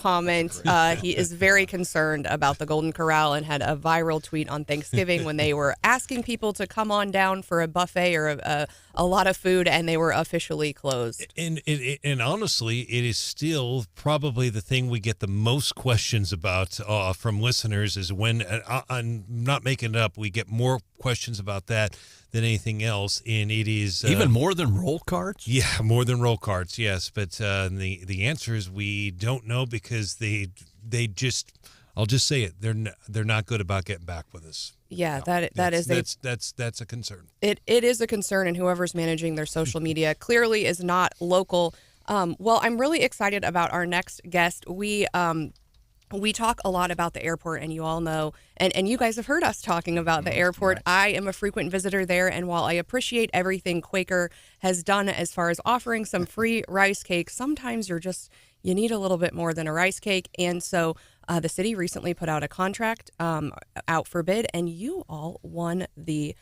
comment. He is very concerned about the Golden Corral and had a viral tweet on Thanksgiving when they were asking people to come on down for a buffet or a lot of food, and they were officially closed. And honestly, it is still probably the thing we get the most questions about from listeners is when, I'm not making it up, we get more questions about that than anything else, and it is even more than roll carts. Yeah, more than roll carts, yes. But the answer is we don't know because they just, I'll just say it, they're not good about getting back with us. Yeah, No, that's a concern. It is a concern, and whoever's managing their social media clearly is not local. Well, I'm really excited about our next guest. We talk a lot about the airport, and you all know, and you guys have heard us talking about the airport. Right. I am a frequent visitor there, and while I appreciate everything Quaker has done as far as offering some free rice cakes, sometimes you need a little bit more than a rice cake. And so the city recently put out a contract out for bid, and you all won the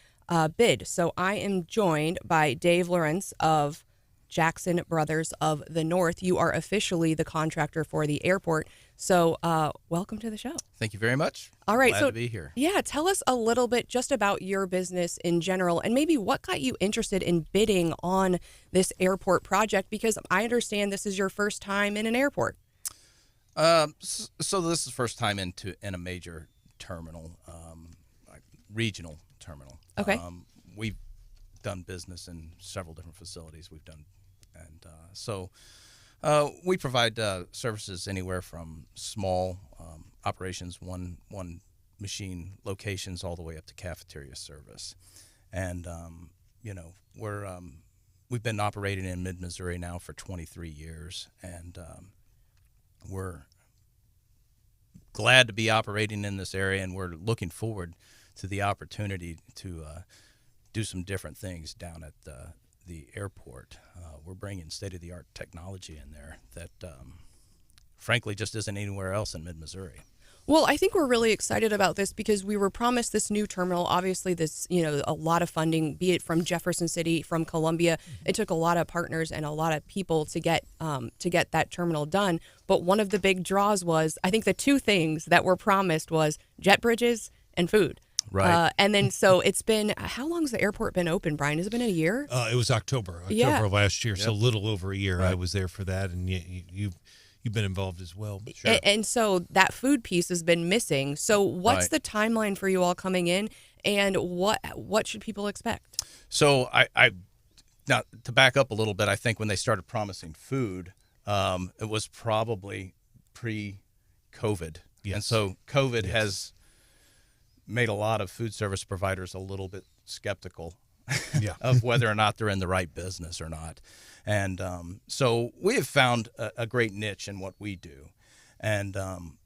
bid. So I am joined by Dave Lorentz of Jackson Brothers of the North. You are officially the contractor for the airport. So welcome to the show. Thank you very much. All right. Glad to be here. Yeah, tell us a little bit just about your business in general and maybe what got you interested in bidding on this airport project, because I understand this is your first time in an airport. So this is the first time in a major terminal, like regional terminal. Okay. We've done business in several different facilities we've done. And so we provide services anywhere from small operations, one machine locations, all the way up to cafeteria service. And we've been operating in mid-Missouri now for 23 years, and we're glad to be operating in this area, and we're looking forward to the opportunity to do some different things down at the airport. We're bringing state-of-the-art technology in there that, frankly, just isn't anywhere else in mid-Missouri. Well, I think we're really excited about this because we were promised this new terminal. Obviously, a lot of funding, be it from Jefferson City, from Columbia. It took a lot of partners and a lot of people to get that terminal done. But one of the big draws was, I think the two things that were promised was jet bridges and food. Right. And then, so it's been, how long has the airport been open, Brian? Has it been a year? It was October of last year, so a little over a year. Right. I was there for that, and you've been involved as well. Sure. And so that food piece has been missing. So what's the timeline for you all coming in, and what should people expect? So I now, to back up a little bit, I think when they started promising food, it was probably pre-COVID. Yes. And so COVID has made a lot of food service providers a little bit skeptical of whether or not they're in the right business or not. And so we have found a great niche in what we do. And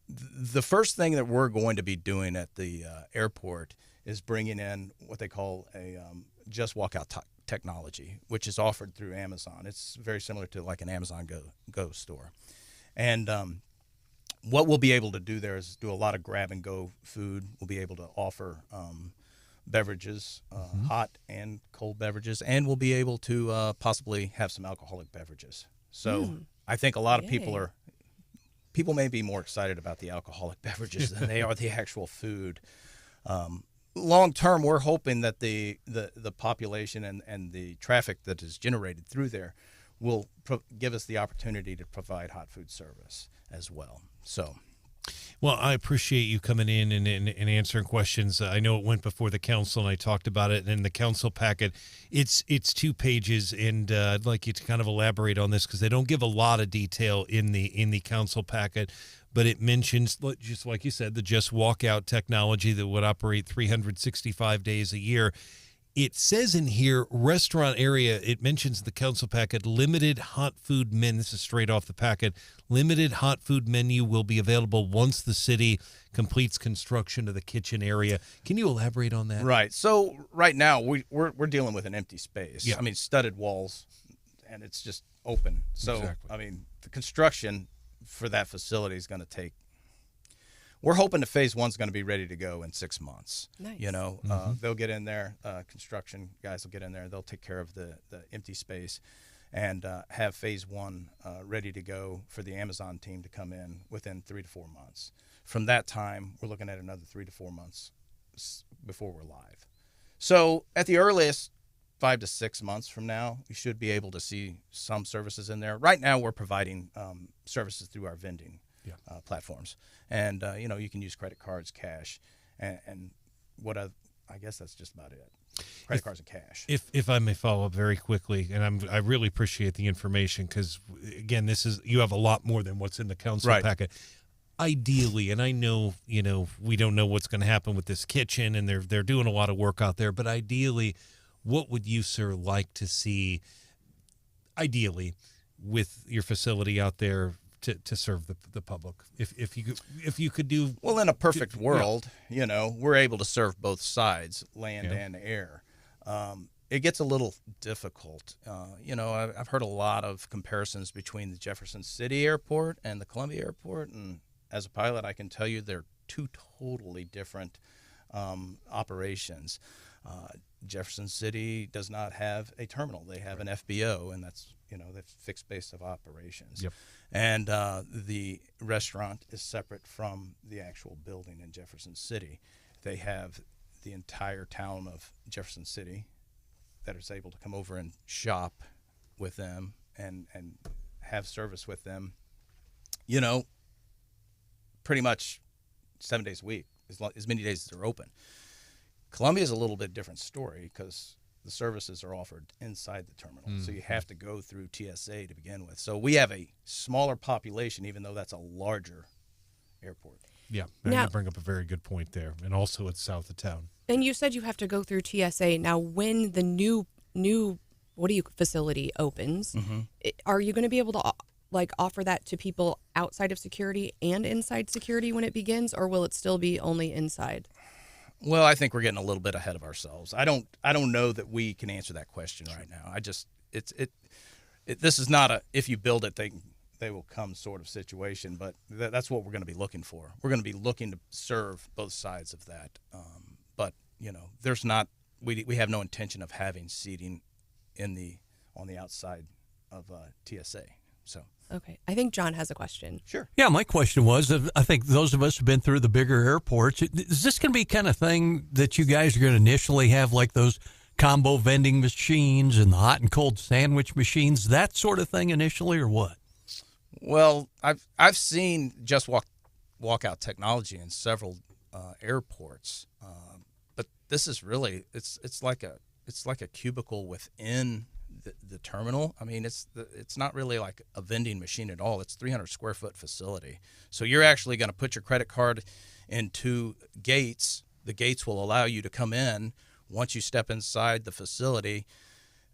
the first thing that we're going to be doing at the airport is bringing in what they call a just walkout technology, which is offered through Amazon. It's very similar to like an Amazon Go store. And what we'll be able to do there is do a lot of grab-and-go food. We'll be able to offer beverages, hot and cold beverages, and we'll be able to possibly have some alcoholic beverages. So I think a lot of people may be more excited about the alcoholic beverages than they are the actual food. Long term, we're hoping that the population and the traffic that is generated through there will give us the opportunity to provide hot food service as well. So, well, I appreciate you coming in and answering questions. I know it went before the council, and I talked about it. And in the council packet, it's 2 pages, and I'd like you to kind of elaborate on this because they don't give a lot of detail in the council packet. But it mentions, just like you said, the just walkout technology that would operate 365 days a year. It says in here, restaurant area, it mentions the council packet, limited hot food menu. This is straight off the packet. Limited hot food menu will be available once the city completes construction of the kitchen area. Can you elaborate on that? Right. So right now we're dealing with an empty space. Yeah. I mean, studded walls, and it's just open. So, exactly. I mean, the construction for that facility is going to take, we're hoping that phase 1's going to be ready to go in 6 months. Nice. They'll get in there, construction guys will get in there, they'll take care of the empty space. and have phase 1 ready to go for the Amazon team to come in within 3 to 4 months. From that time, we're looking at another 3 to 4 months before we're live. So at the earliest, 5 to 6 months from now, we should be able to see some services in there. Right now, we're providing services through our vending platforms. And, you can use credit cards, cash, and what I guess that's just about it. Credit cards and cash. If I may follow up very quickly, and I really appreciate the information because, again, you have a lot more than what's in the council packet. Ideally, and I know, we don't know what's going to happen with this kitchen, and they're doing a lot of work out there, but ideally, what would you, sir, like to see, ideally, with your facility out there to serve the public? If you could do... Well, in a perfect world, we're able to serve both sides, land and air. It gets a little difficult. I've heard a lot of comparisons between the Jefferson City Airport and the Columbia Airport, and as a pilot, I can tell you they're two totally different operations. Jefferson City does not have a terminal. They have an FBO, and that's, the fixed base of operations. Yep. And the restaurant is separate from the actual building in Jefferson City. They have the entire town of Jefferson City that is able to come over and shop with them and have service with them, pretty much 7 days a week, as many days as they're open. Columbia is a little bit different story because the services are offered inside the terminal. So you have to go through TSA to begin with. So we have a smaller population, even though that's a larger airport. Yeah, now, you bring up a very good point there. And also it's south of town. And you said you have to go through TSA. Now, when the new facility opens, are you going to be able to offer that to people outside of security and inside security when it begins, or will it still be only inside? Well, I think we're getting a little bit ahead of ourselves. I don't know that we can answer that question right now. This is not a if you build it they will come sort of situation, but that's what we're going to be looking for. We're going to be looking to serve both sides of that. But there's not we have no intention of having seating on the outside of TSA. So. Okay. I think John has a question. Sure. Yeah, my question was, I think those of us who've been through the bigger airports, is this going to be kind of thing that you guys are going to initially have, like those combo vending machines and the hot and cold sandwich machines, that sort of thing initially, or what? Well, I've seen just walk out technology in several airports, but this is really it's like a cubicle within the terminal. I mean, it's not really like a vending machine at all. It's 300 square foot facility. So you're actually going to put your credit card into gates. The gates will allow you to come in. Once you step inside the facility,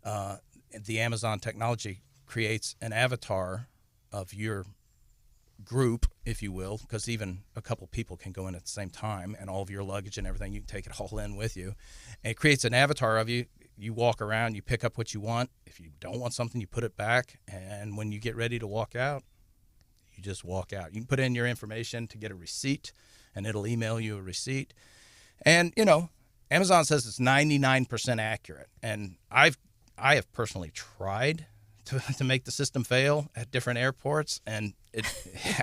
the Amazon technology creates an avatar of your group, if you will, because even a couple people can go in at the same time, and all of your luggage and everything, you can take it all in with you. And it creates an avatar of you. You walk around, you pick up what you want. If you don't want something, you put it back. And when you get ready to walk out, you just walk out. You can put in your information to get a receipt, and it'll email you a receipt. And, Amazon says it's 99% accurate. And I have personally tried to make the system fail at different airports, and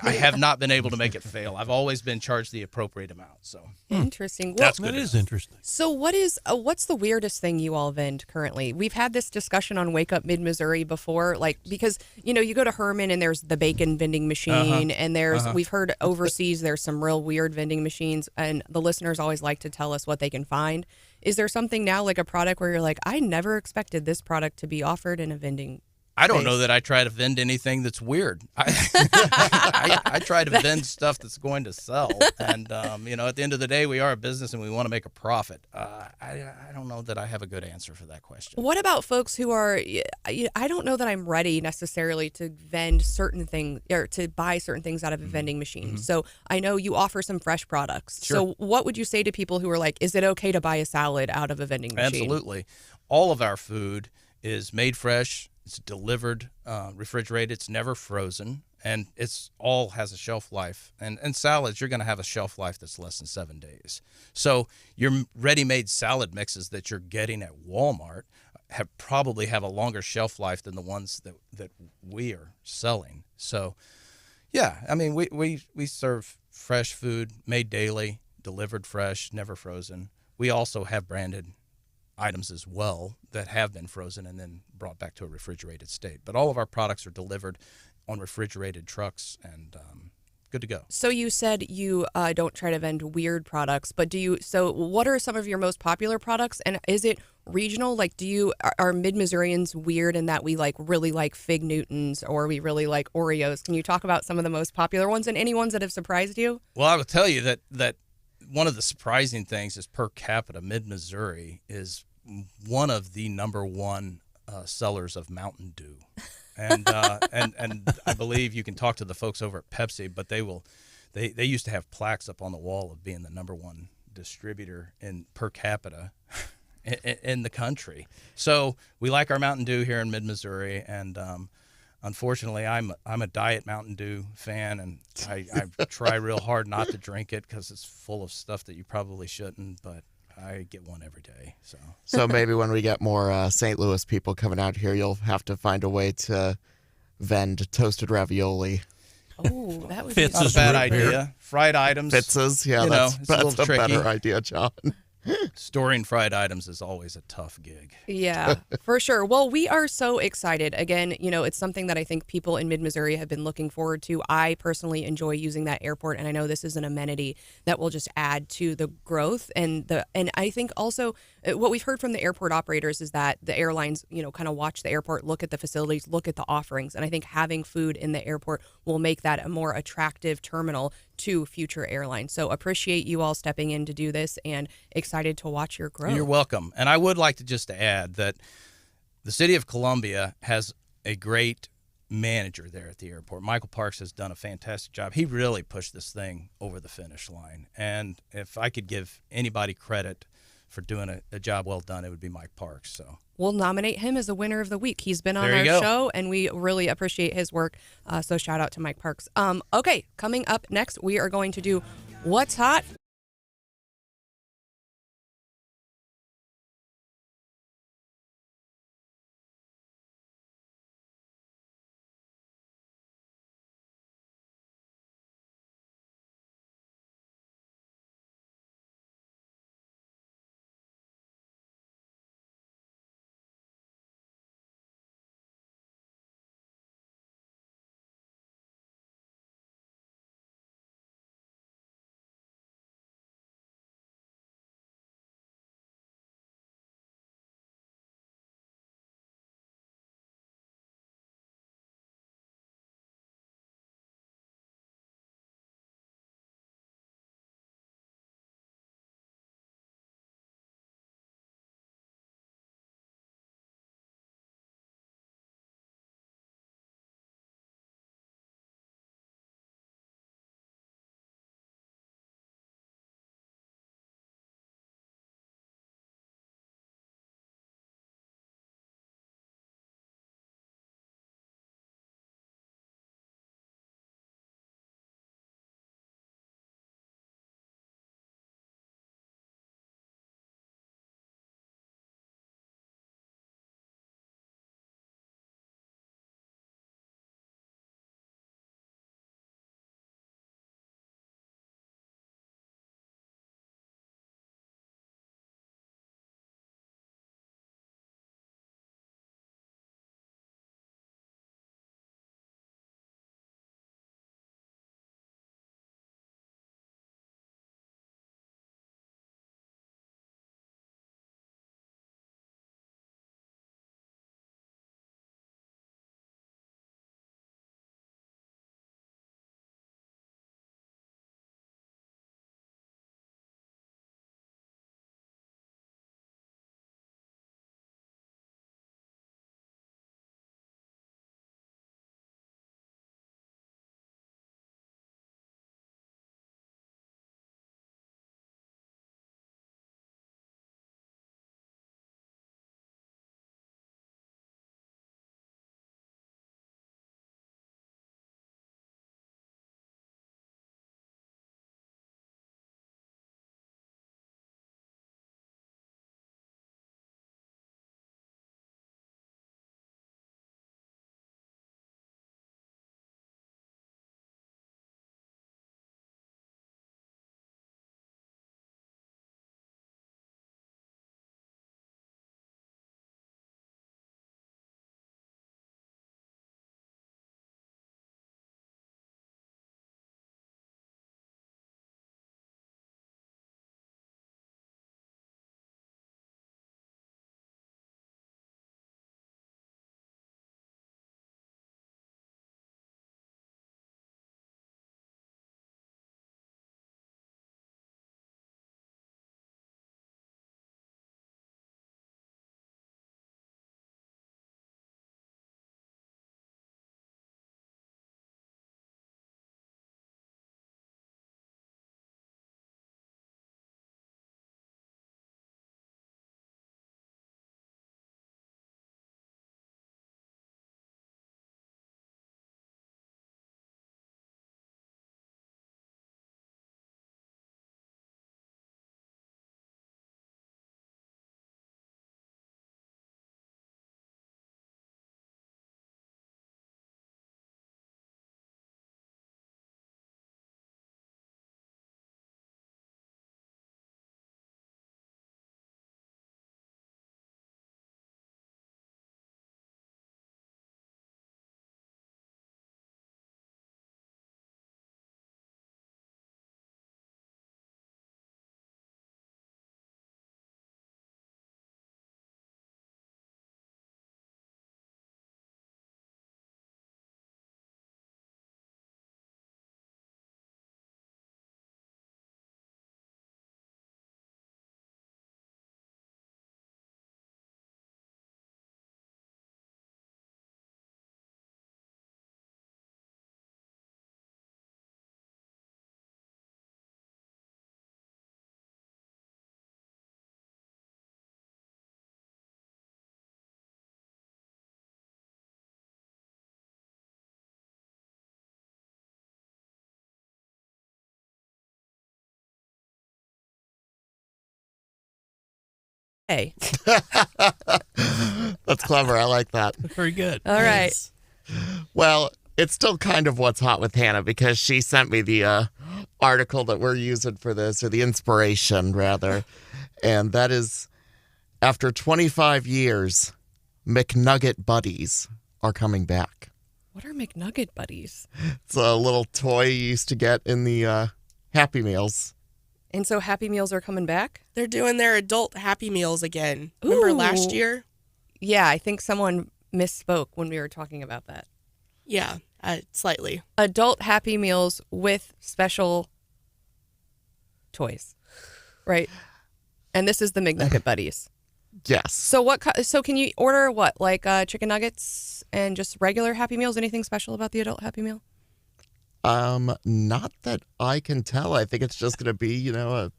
I have not been able to make it fail. I've always been charged the appropriate amount. So interesting. Well, that is interesting. So what's the weirdest thing you all vend currently? We've had this discussion on Wake Up Mid-Missouri before, because you go to Herman and there's the bacon vending machine, and we've heard overseas there's some real weird vending machines, and the listeners always like to tell us what they can find. Is there something now, like a product where you're like, I never expected this product to be offered in a vending I don't know that I try to vend anything that's weird. I try to vend stuff that's going to sell. And, at the end of the day, we are a business and we want to make a profit. I don't know that I have a good answer for that question. What about folks who are, I don't know that I'm ready necessarily to vend certain things or to buy certain things out of a vending machine. So I know you offer some fresh products. Sure. So what would you say to people who are like, is it okay to buy a salad out of a vending machine? Absolutely. All of our food is made fresh. It's delivered, refrigerated. It's never frozen, and it's all has a shelf life. And salads, you're going to have a shelf life that's less than 7 days. So your ready-made salad mixes that you're getting at Walmart, probably have a longer shelf life than the ones that we are selling. So, yeah, I mean, we serve fresh food made daily, delivered fresh, never frozen. We also have branded items as well that have been frozen and then brought back to a refrigerated state. But all of our products are delivered on refrigerated trucks and good to go. So you said you don't try to vend weird products, but do you? So what are some of your most popular products, and is it regional? Like, are Mid-Missourians weird in that we really like Fig Newtons or we really like Oreos? Can you talk about some of the most popular ones and any ones that have surprised you? Well, I will tell you that one of the surprising things is per capita, Mid-Missouri is one of the number one sellers of Mountain Dew. And I believe you can talk to the folks over at Pepsi, but they used to have plaques up on the wall of being the number one distributor in per capita in the country. So we like our Mountain Dew here in Mid-Missouri, and unfortunately, I'm a Diet Mountain Dew fan, and I try real hard not to drink it because it's full of stuff that you probably shouldn't, but I get one every day. So maybe when we get more St. Louis people coming out here, you'll have to find a way to vend toasted ravioli. Oh, that would Fitz not a bad idea. Fried items. Fitz's, yeah, that's a better idea, John. Storing fried items is always a tough gig. Yeah, for sure. Well, we are so excited. Again, it's something that I think people in Mid-Missouri have been looking forward to. I personally enjoy using that airport, and I know this is an amenity that will just add to the growth. And I think also what we've heard from the airport operators is that the airlines, kind of watch the airport, look at the facilities, look at the offerings. And I think having food in the airport will make that a more attractive terminal to future airlines. So appreciate you all stepping in to do this and excited to watch your growth. You're welcome. And I would like to just add that the city of Columbia has a great manager there at the airport. Michael Parks has done a fantastic job. He really pushed this thing over the finish line. And if I could give anybody credit for doing a job well done, it would be Mike Parks. So we'll nominate him as the winner of the week. He's been on our show, and we really appreciate his work. So shout out to Mike Parks. Okay, coming up next, we are going to do What's Hot? Hey. That's clever. I like that. Very good. All right. Well, it's still kind of what's hot with Hannah because she sent me the article that we're using for this, or the inspiration, rather. And that is, after 25 years, McNugget Buddies are coming back. What are McNugget Buddies? It's a little toy you used to get in the Happy Meals. And so Happy Meals are coming back? They're doing their adult Happy Meals again. Remember last Ooh. year? Yeah, I think someone misspoke when we were talking about that. Yeah, slightly. Adult Happy Meals with special toys, right? And this is the McNugget Buddies. Yes. So so can you order what, like chicken nuggets and just regular Happy Meals? Anything special about the adult Happy Meal? Not that I can tell. I think it's just going to be, a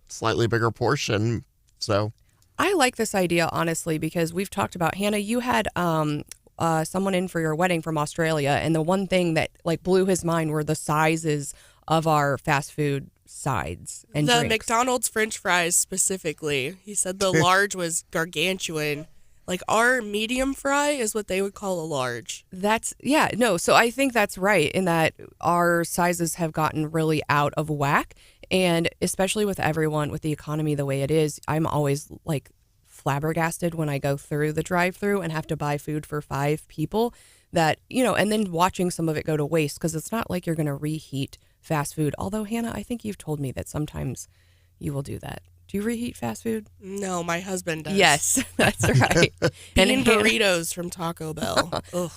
slightly bigger portion. So I like this idea, honestly, because we've talked about, Hannah, you had someone in for your wedding from Australia, and the one thing that blew his mind were the sizes of our fast food sides and the drinks. McDonald's French fries specifically. He said the large was gargantuan. Like our medium fry is what they would call a large. So I think that's right in that our sizes have gotten really out of whack. And especially with everyone, with the economy the way it is, I'm always flabbergasted when I go through the drive-thru and have to buy food for 5 people that, and then watching some of it go to waste because it's not like you're going to reheat fast food. Although, Hannah, I think you've told me that sometimes you will do that. Do you reheat fast food? No, my husband does. Yes, that's right. And burritos from Taco Bell. Ugh.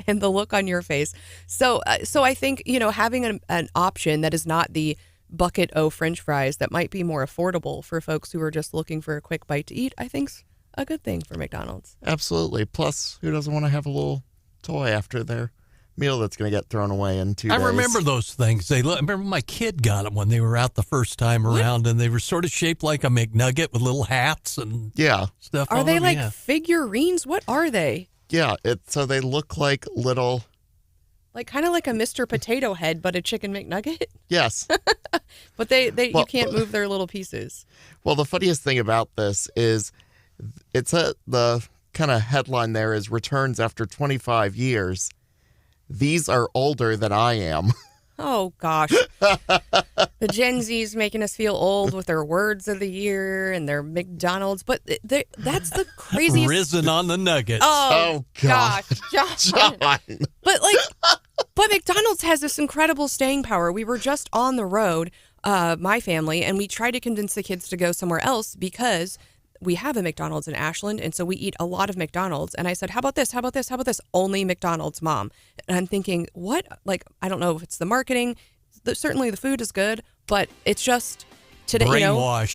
And the look on your face. So I think, having an option that is not the bucket o French fries that might be more affordable for folks who are just looking for a quick bite to eat, I think's a good thing for McDonald's. absolutely. Plus, who doesn't want to have a little toy after their meal that's going to get thrown away in 2 days? I remember those things. I remember my kid got them when they were out the first time around, and they were sort of shaped like a McNugget with little hats and stuff. Are on they them. like Yeah. figurines? What are they? Yeah, so they look like little... Kind of like a Mr. Potato Head, but a chicken McNugget? Yes. But you can't move their little pieces. Well, the funniest thing about this is the kind of headline there is returns after 25 years. These are older than I am. Oh, gosh. The Gen Z's making us feel old with their words of the year and their McDonald's. But that's the craziest. Risen on the nuggets. Oh God. gosh. John. But McDonald's has this incredible staying power. We were just on the road, my family, and we tried to convince the kids to go somewhere else because we have a McDonald's in Ashland, and so we eat a lot of McDonald's. And I said, how about this? How about this? How about this? Only McDonald's, Mom. And I'm thinking, what? I don't know if it's the marketing. Certainly the food is good, but it's just today, Brainwashed.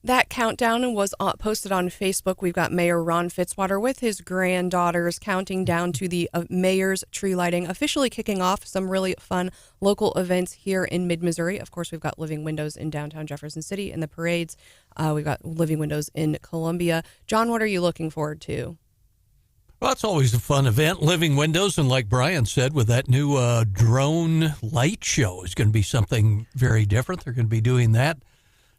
That countdown was posted on Facebook. We've got Mayor Ron Fitzwater with his granddaughters counting down to the mayor's tree lighting, officially kicking off some really fun local events here in mid-Missouri. Of course, we've got Living Windows in downtown Jefferson City and the parades. We've got Living Windows in Columbia. John, what are you looking forward to? Well, it's always a fun event, Living Windows, and like Brian said, with that new drone light show, is going to be something very different. They're going to be doing that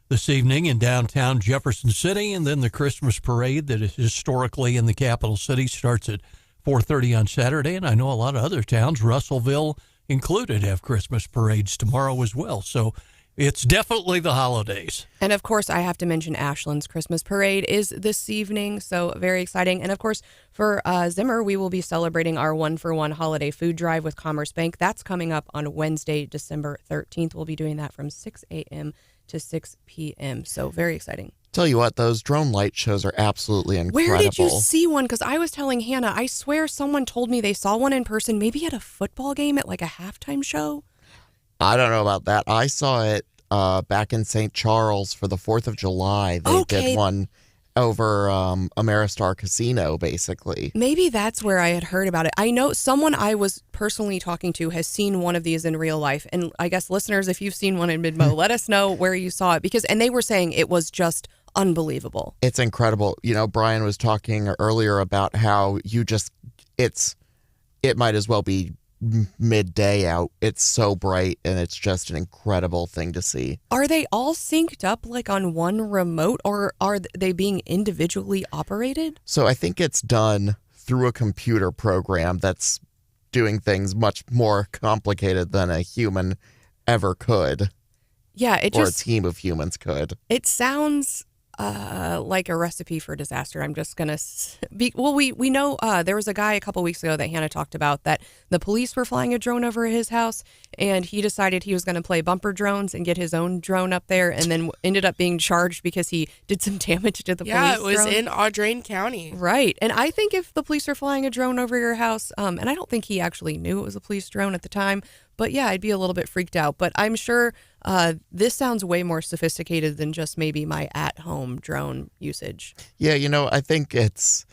this evening in downtown Jefferson City, and then the Christmas parade that is historically in the capital city starts at 4:30 on Saturday, and I know a lot of other towns, Russellville included, have Christmas parades tomorrow as well. So it's definitely the holidays. And of course, I have to mention Ashland's Christmas parade is this evening, so very exciting. And of course, for Zimmer, we will be celebrating our 1-for-1 holiday food drive with Commerce Bank. That's coming up on Wednesday, December 13th. We'll be doing that from 6 a.m. to 6 p.m. So very exciting. Tell you what, those drone light shows are absolutely incredible. Where did you see one? Because I was telling Hannah, I swear someone told me they saw one in person, maybe at a football game at like a halftime show. I don't know about that. I saw it back in St. Charles for the 4th of July. They did one over Ameristar Casino, basically. Maybe that's where I had heard about it. I know someone I was personally talking to has seen one of these in real life. And I guess listeners, if you've seen one in Midmo, let us know where you saw it. And they were saying it was just unbelievable. It's incredible. You know, Brian was talking earlier about how it might as well be midday out. It's so bright, and it's just an incredible thing to see. Are they all synced up like on one remote, or are they being individually operated? So I think it's done through a computer program that's doing things much more complicated than a human ever could. Yeah, or a team of humans could. It sounds like a recipe for disaster. I'm just going to be, well, we know there was a guy a couple weeks ago that Hannah talked about that the police were flying a drone over his house, and he decided he was going to play bumper drones and get his own drone up there, and then ended up being charged because he did some damage to the police Yeah, it was drone. in Audrain County. Right. And I think if the police are flying a drone over your house, and I don't think he actually knew it was a police drone at the time, but yeah, I'd be a little bit freaked out. But I'm sure this sounds way more sophisticated than just maybe my at-home drone usage. Yeah, you know, I think it's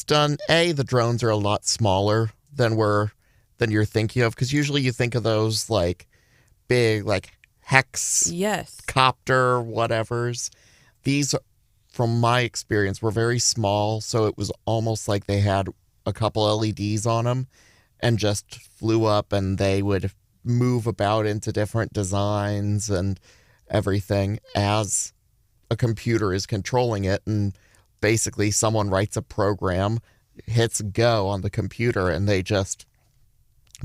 done. The drones are a lot smaller than you're thinking of, because usually you think of those like big, like Hex, copter, whatevers. These, from my experience, were very small, so it was almost like they had a couple LEDs on them and just flew up, and they would move about into different designs and everything as a computer is controlling it. And basically someone writes a program, hits go on the computer, and they just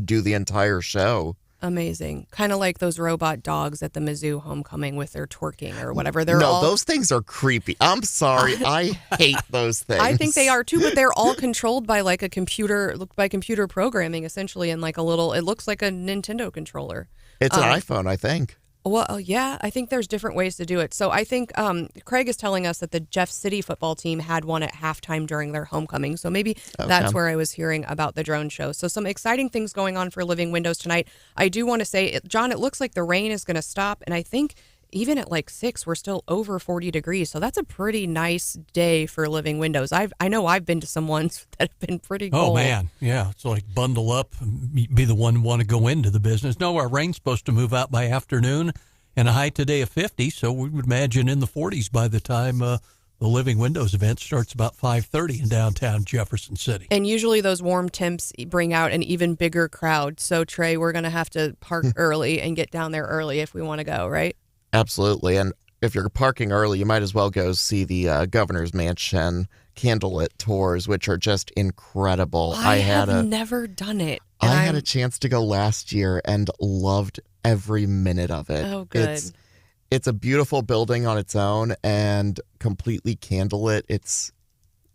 do the entire show. Amazing. Kind of like those robot dogs at the Mizzou homecoming with their twerking or whatever. Those things are creepy. I'm sorry. I hate those things. I think they are too, but they're all controlled by like by computer programming essentially, and like it looks like a Nintendo controller. It's an iPhone, I think. Well, yeah, I think there's different ways to do it. So I think Craig is telling us that the Jeff City football team had one at halftime during their homecoming. So maybe that's where I was hearing about the drone show. So some exciting things going on for Living Windows tonight. I do want to say, John, it looks like the rain is going to stop. And I think even at like 6, we're still over 40 degrees. So that's a pretty nice day for Living Windows. I know I've been to some ones that have been pretty cold. Oh, man. Yeah. It's like bundle up, be the one want to go into the business. No, our rain's supposed to move out by afternoon, and a high today of 50. So we would imagine in the 40s by the time the Living Windows event starts about 5:30 in downtown Jefferson City. And usually those warm temps bring out an even bigger crowd. So, Trey, we're going to have to park early and get down there early if we want to go, right? Absolutely. And if you're parking early, you might as well go see the Governor's Mansion candlelit tours, which are just incredible. I have never done it. I had a chance to go last year and loved every minute of it. Oh, good. It's a beautiful building on its own, and completely candlelit. It's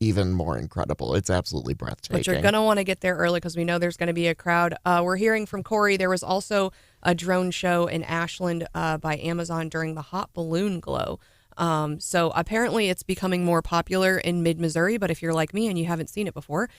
even more incredible. It's absolutely breathtaking. But you're going to want to get there early because we know there's going to be a crowd. We're hearing from Corey. There was also a drone show in Ashland by Amazon during the Hot Balloon Glow. So apparently it's becoming more popular in mid-Missouri, but if you're like me and you haven't seen it before,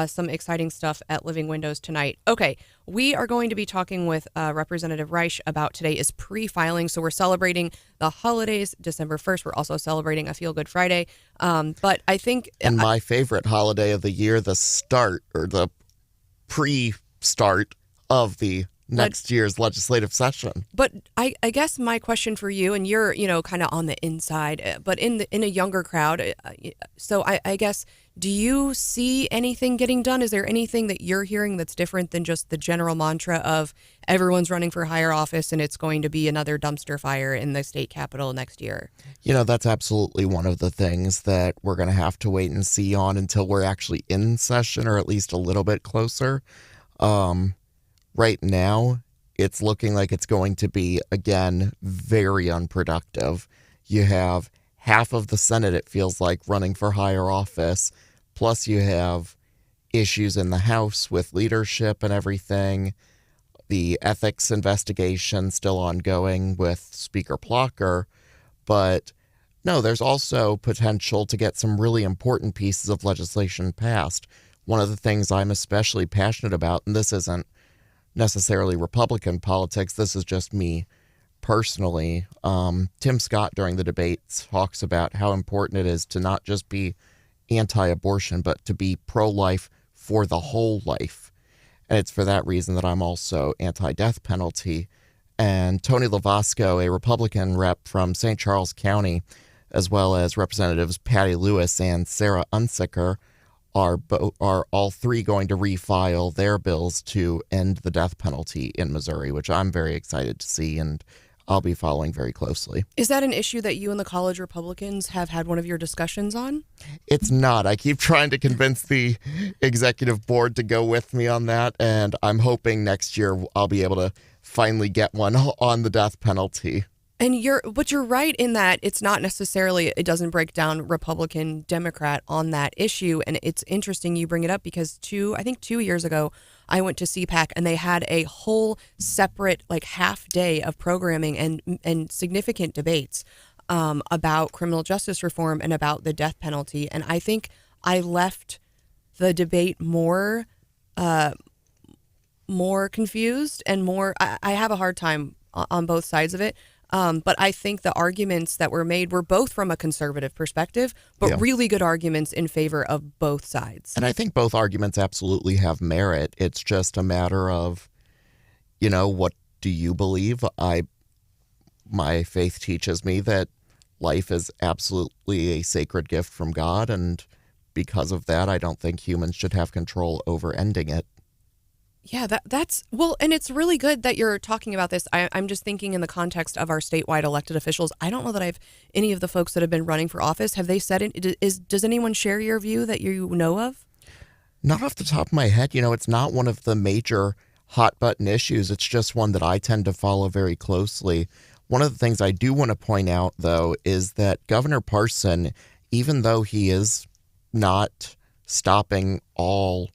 some exciting stuff at Living Windows tonight. Okay, we are going to be talking with Representative Reisch about today is pre-filing. So we're celebrating the holidays, December 1st. We're also celebrating a Feel Good Friday. But I think... And my favorite holiday of the year, the start or the pre-start of the next year's legislative session. But I guess my question for you, and you're, kind of on the inside, but in a younger crowd, so I guess, do you see anything getting done? Is there anything that you're hearing that's different than just the general mantra of everyone's running for higher office and it's going to be another dumpster fire in the state capitol next year? That's absolutely one of the things that we're going to have to wait and see on until we're actually in session, or at least a little bit closer. Right now, it's looking like it's going to be, again, very unproductive. You have half of the Senate, it feels like, running for higher office, plus you have issues in the House with leadership and everything. The ethics investigation still ongoing with Speaker Plocker. But no, there's also potential to get some really important pieces of legislation passed. One of the things I'm especially passionate about, and this isn't necessarily Republican politics, this is just me personally. Tim Scott during the debates talks about how important it is to not just be anti-abortion, but to be pro-life for the whole life. And it's for that reason that I'm also anti-death penalty. And Tony Lavasco, a Republican rep from St. Charles County, as well as Representatives Patty Lewis and Sarah Unsicker, are all three going to refile their bills to end the death penalty in Missouri, which I'm very excited to see, and I'll be following very closely. Is that an issue that you and the college Republicans have had one of your discussions on? It's not. I keep trying to convince the executive board to go with me on that, and I'm hoping next year I'll be able to finally get one on the death penalty. But you're right in that it's not necessarily, it doesn't break down Republican, Democrat on that issue. And it's interesting you bring it up because 2 years ago, I went to CPAC and they had a whole separate half day of programming and significant debates about criminal justice reform and about the death penalty. And I think I left the debate more confused and more, I have a hard time on both sides of it. But I think the arguments that were made were both from a conservative perspective, but really good arguments in favor of both sides. And I think both arguments absolutely have merit. It's just a matter of, what do you believe? My faith teaches me that life is absolutely a sacred gift from God, and because of that, I don't think humans should have control over ending it. Yeah, that's well, and it's really good that you're talking about this. I'm just thinking in the context of our statewide elected officials. I don't know that I've any of the folks that have been running for office. Have they said it? Does anyone share your view that you know of? Not off the top of my head. It's not one of the major hot button issues. It's just one that I tend to follow very closely. One of the things I do want to point out, though, is that Governor Parson, even though he is not stopping all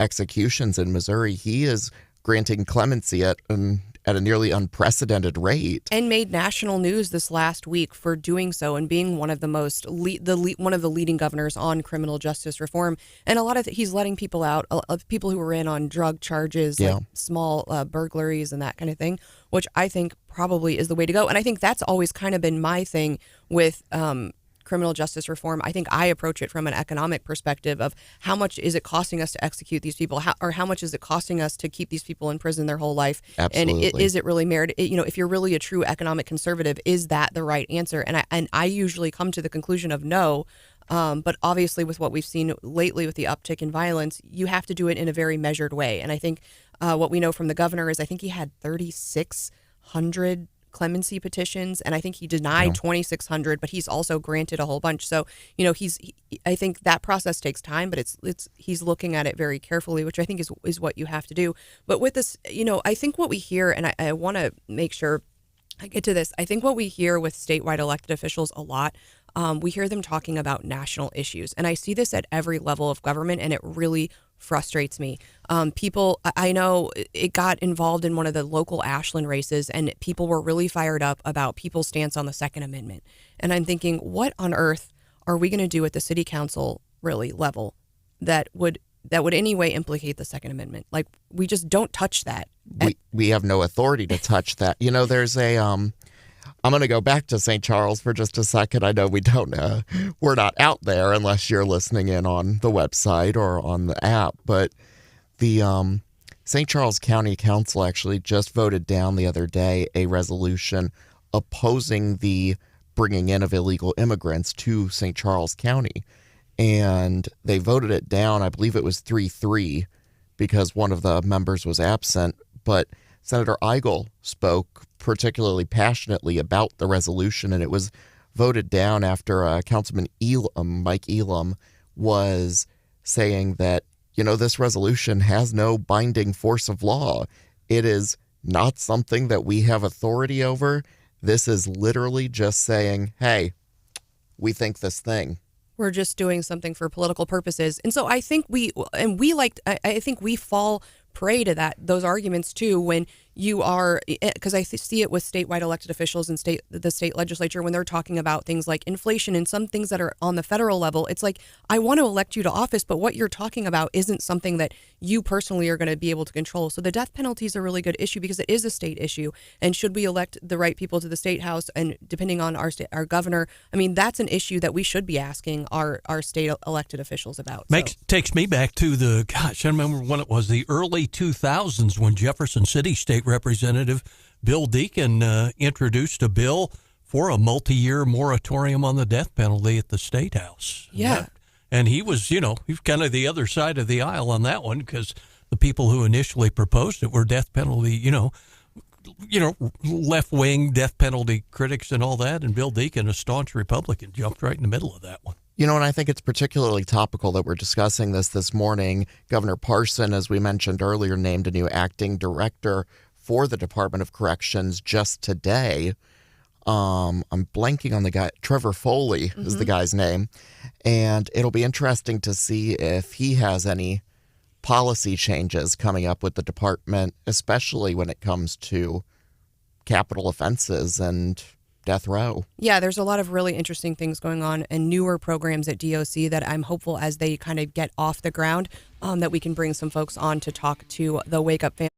executions in Missouri, he is granting clemency at a nearly unprecedented rate, and made national news this last week for doing so and being one of the most one of the leading governors on criminal justice reform. And a lot of he's letting people out, people who were in on drug charges, like small burglaries and that kind of thing, which I think probably is the way to go. And I think that's always kind of been my thing with criminal justice reform. I think I approach it from an economic perspective of how much is it costing us to execute these people, or how much is it costing us to keep these people in prison their whole life? Absolutely. And is it really merited? If you're really a true economic conservative, is that the right answer? And I usually come to the conclusion of no. But obviously, with what we've seen lately with the uptick in violence, you have to do it in a very measured way. And I think what we know from the governor is I think he had 3,600 clemency petitions, and I think he denied 2,600, but he's also granted a whole bunch. So, I think that process takes time, but he's looking at it very carefully, which I think is what you have to do. But with this, I think what we hear, and I want to make sure I get to this, I think what we hear with statewide elected officials a lot, we hear them talking about national issues. And I see this at every level of government, and it really frustrates me. I know it got involved in one of the local Ashland races, and people were really fired up about people's stance on the Second Amendment. And I'm thinking, what on earth are we going to do at the city council really level that would anyway implicate the Second Amendment? Like, we just don't touch that. We have no authority to touch that. There's a I'm going to go back to St. Charles for just a second. I know we're not out there unless you're listening in on the website or on the app, but the St. Charles County Council actually just voted down the other day a resolution opposing the bringing in of illegal immigrants to St. Charles County. And they voted it down. I believe it was 3-3 because one of the members was absent. But Senator Eigel spoke particularly passionately about the resolution, and it was voted down after Councilman Mike Elam was saying that, this resolution has no binding force of law. It is not something that we have authority over. This is literally just saying, hey, we think this thing. We're just doing something for political purposes. And so I think I think we fall prey to those arguments too, when you are, because I see it with statewide elected officials and the state legislature when they're talking about things like inflation and some things that are on the federal level. It's like, I want to elect you to office, but what you're talking about isn't something that you personally are going to be able to control. So the death penalty is a really good issue because it is a state issue. And should we elect the right people to the state house, and depending on our governor, I mean, that's an issue that we should be asking our state elected officials about. Takes me back to I remember when it was the early 2000s when Jefferson City State Representative Bill Deacon introduced a bill for a multi-year moratorium on the death penalty at the State House. Yeah. And he was, he's kind of the other side of the aisle on that one, because the people who initially proposed it were death penalty, left-wing death penalty critics and all that. And Bill Deacon, a staunch Republican, jumped right in the middle of that one. And I think it's particularly topical that we're discussing this morning. Governor Parson, as we mentioned earlier, named a new acting director for the Department of Corrections just today. I'm blanking on the guy. Trevor Foley is the guy's name. And it'll be interesting to see if he has any policy changes coming up with the department, especially when it comes to capital offenses and death row. Yeah, there's a lot of really interesting things going on and newer programs at DOC that I'm hopeful as they kind of get off the ground, that we can bring some folks on to talk to the Wake Up family.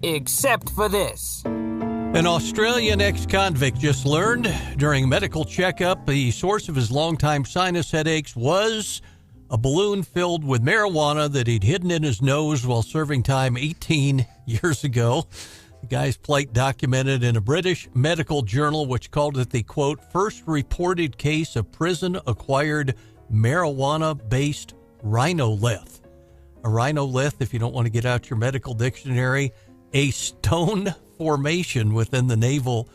Except for this. An Australian ex-convict just learned during a medical checkup the source of his longtime sinus headaches was a balloon filled with marijuana that he'd hidden in his nose while serving time 18 years ago. The guy's plight documented in a British medical journal, which called it the, quote, first reported case of prison-acquired marijuana-based rhinolith. A rhinolith, if you don't want to get out your medical dictionary, a stone formation within the navel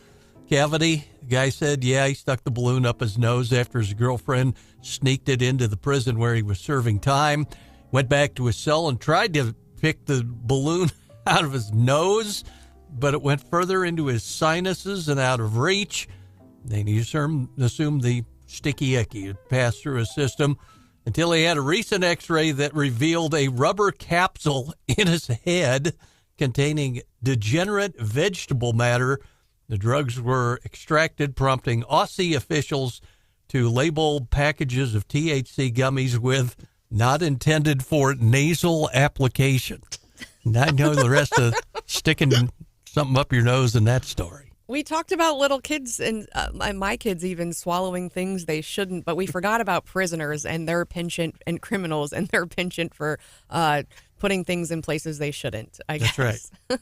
cavity. The guy said, yeah, he stuck the balloon up his nose after his girlfriend sneaked it into the prison where he was serving time, went back to his cell and tried to pick the balloon out of his nose, but it went further into his sinuses and out of reach. Then he assumed the sticky icky had passed through his system until he had a recent x-ray that revealed a rubber capsule in his head containing degenerate vegetable matter. The drugs were extracted, prompting Aussie officials to label packages of THC gummies with not intended for nasal application. And I know the rest of sticking something up your nose in that story. We talked about little kids and my kids even swallowing things they shouldn't, but we forgot about prisoners and their penchant and criminals and their penchant for putting things in places they shouldn't, I guess. That's right.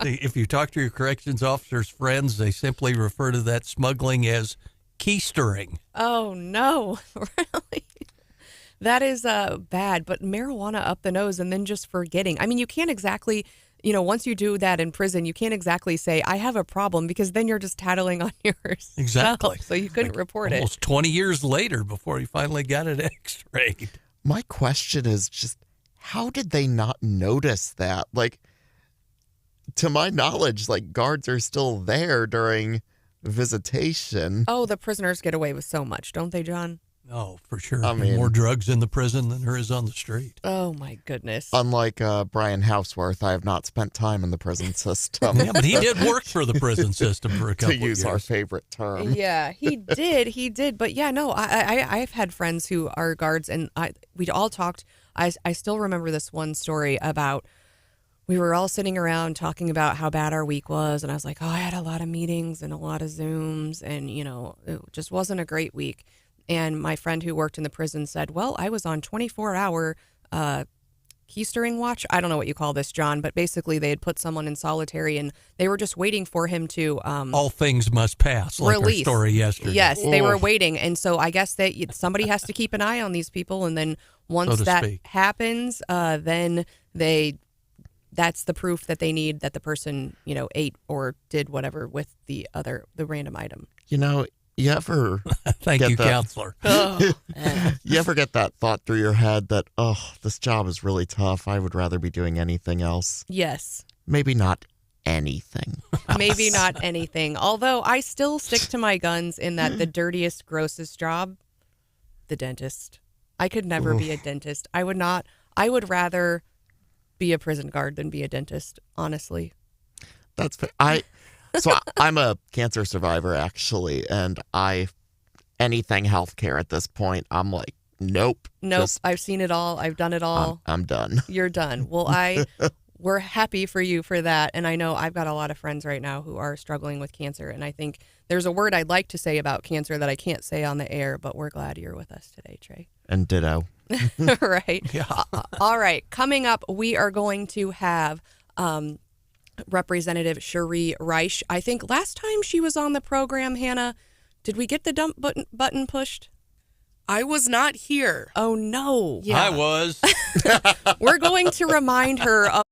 If you talk to your corrections officers' friends, they simply refer to that smuggling as keistering. Oh, no. Really? That is bad. But marijuana up the nose and then just forgetting. I mean, you can't exactly, once you do that in prison, you can't exactly say, I have a problem, because then you're just tattling on yourself. Exactly. So you couldn't report it. Almost 20 years later before he finally got it x-rayed. My question is just, how did they not notice that? Like, to my knowledge, guards are still there during visitation. Oh, the prisoners get away with so much, don't they, John? Oh, for sure. I mean, more drugs in the prison than there is on the street. Oh, my goodness. Unlike Brian Hauswirth, I have not spent time in the prison system. Yeah, but he did work for the prison system for a couple of years. To use our favorite term. Yeah, he did. But yeah, no, I've had friends who are guards, and we all talked. I still remember this one story about, we were all sitting around talking about how bad our week was. And I was like, I had a lot of meetings and a lot of Zooms, and, it just wasn't a great week. And my friend who worked in the prison said, well, I was on 24-hour keistering watch. I don't know what you call this, John, but basically they had put someone in solitary and they were just waiting for him to all things must pass, like release. Our story yesterday. Yes, they were waiting. And so I guess that somebody has to keep an eye on these people. And then once that happens, then that's the proof that they need that the person, ate or did whatever with the random item. You ever Thank you, counselor. You ever get that thought through your head that, this job is really tough. I would rather be doing anything else. Yes. Maybe not anything. Maybe not anything. Although I still stick to my guns in that the dirtiest, grossest job, the dentist. I could never be a dentist. I would not. I would rather be a prison guard than be a dentist, honestly. That's fair. So I'm a cancer survivor, actually, and anything healthcare at this point, I'm like, nope. I've seen it all. I've done it all. I'm done. You're done. Well, we're happy for you for that. And I know I've got a lot of friends right now who are struggling with cancer. And I think there's a word I'd like to say about cancer that I can't say on the air, but we're glad you're with us today, Trey. And ditto. Right. Yeah. All right. Coming up, we are going to have Representative Cheri Toalson-Reisch. I think last time she was on the program, Hannah, did we get the dump button pushed? I was not here. Oh, no. Yeah. I was. We're going to remind her of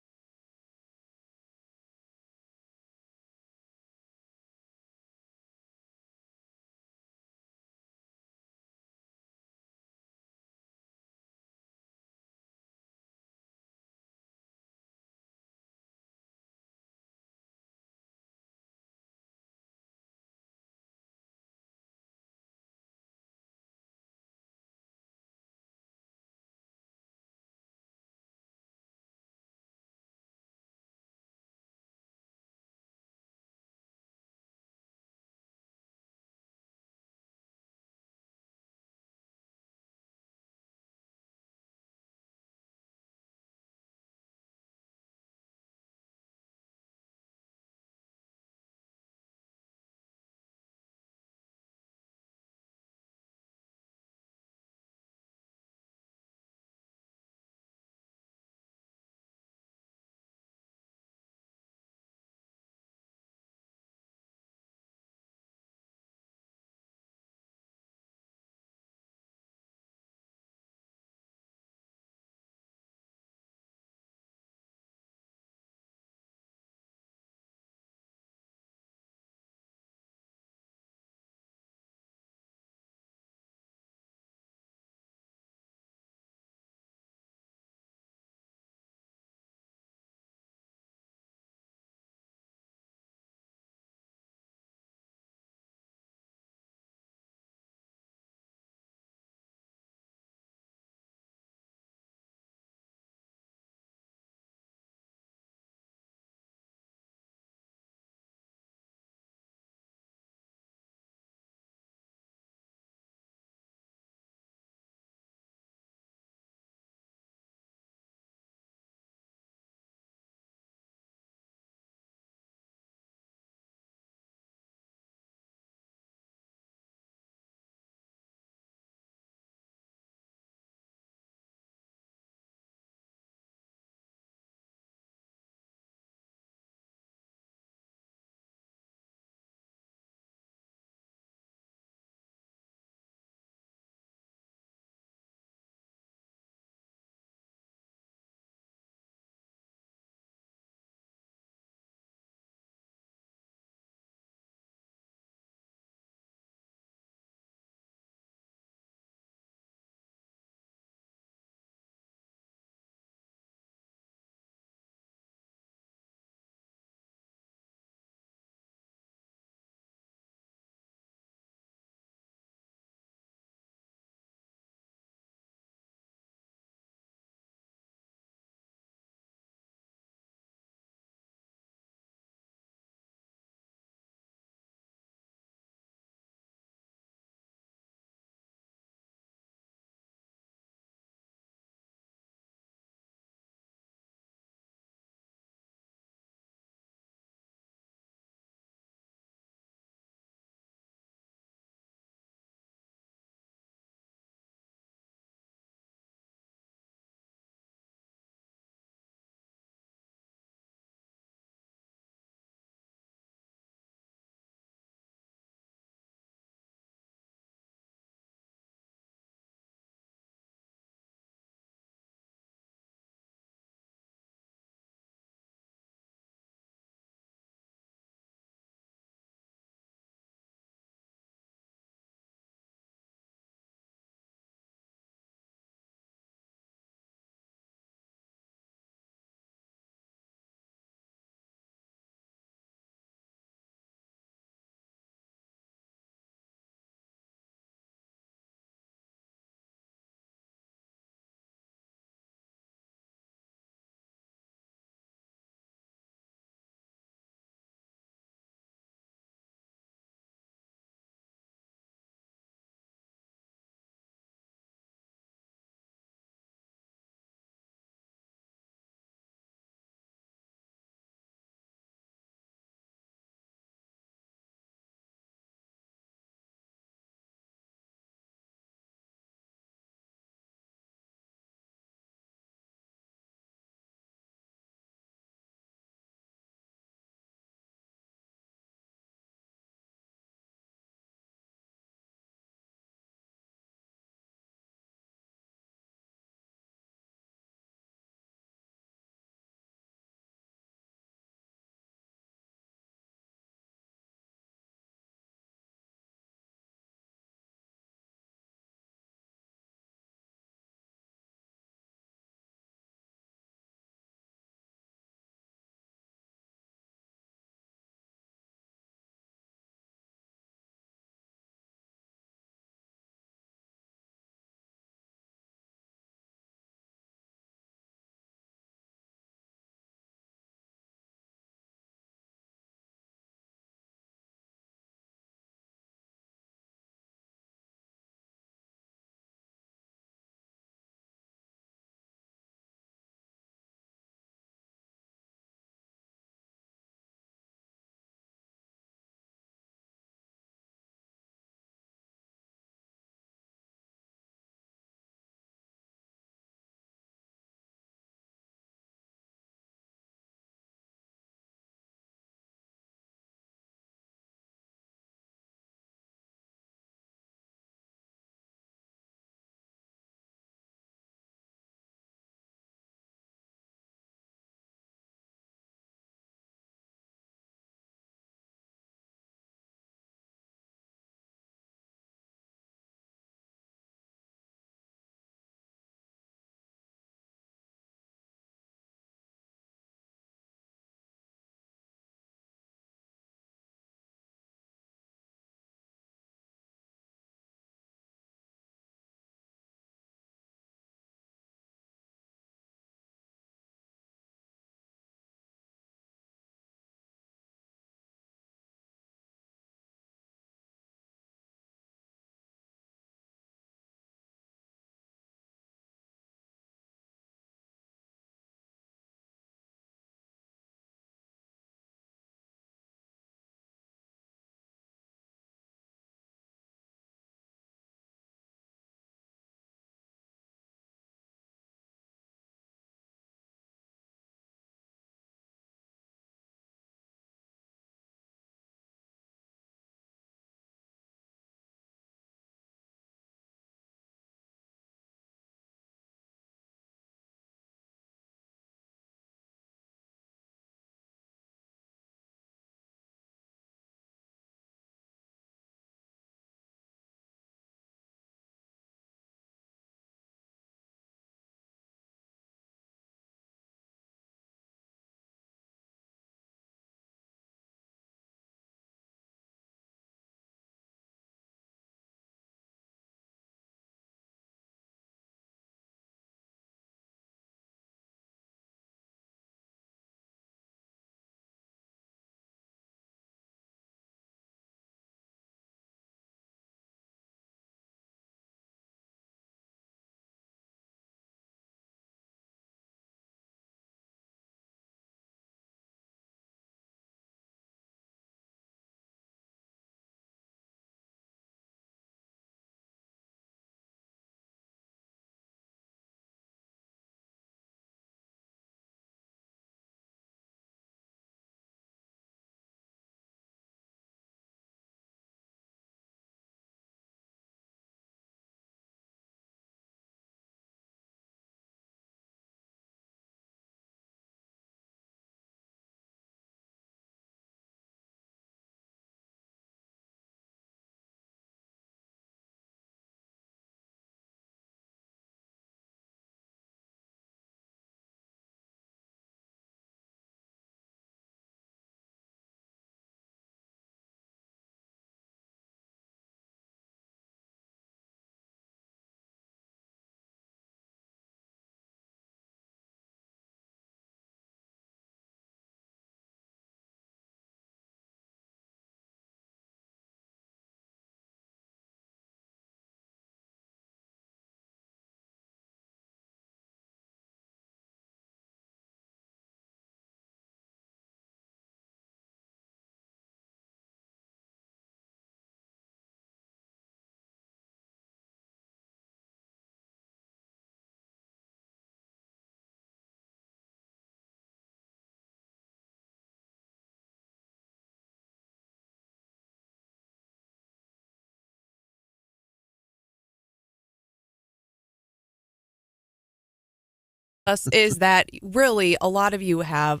us is that really a lot of you have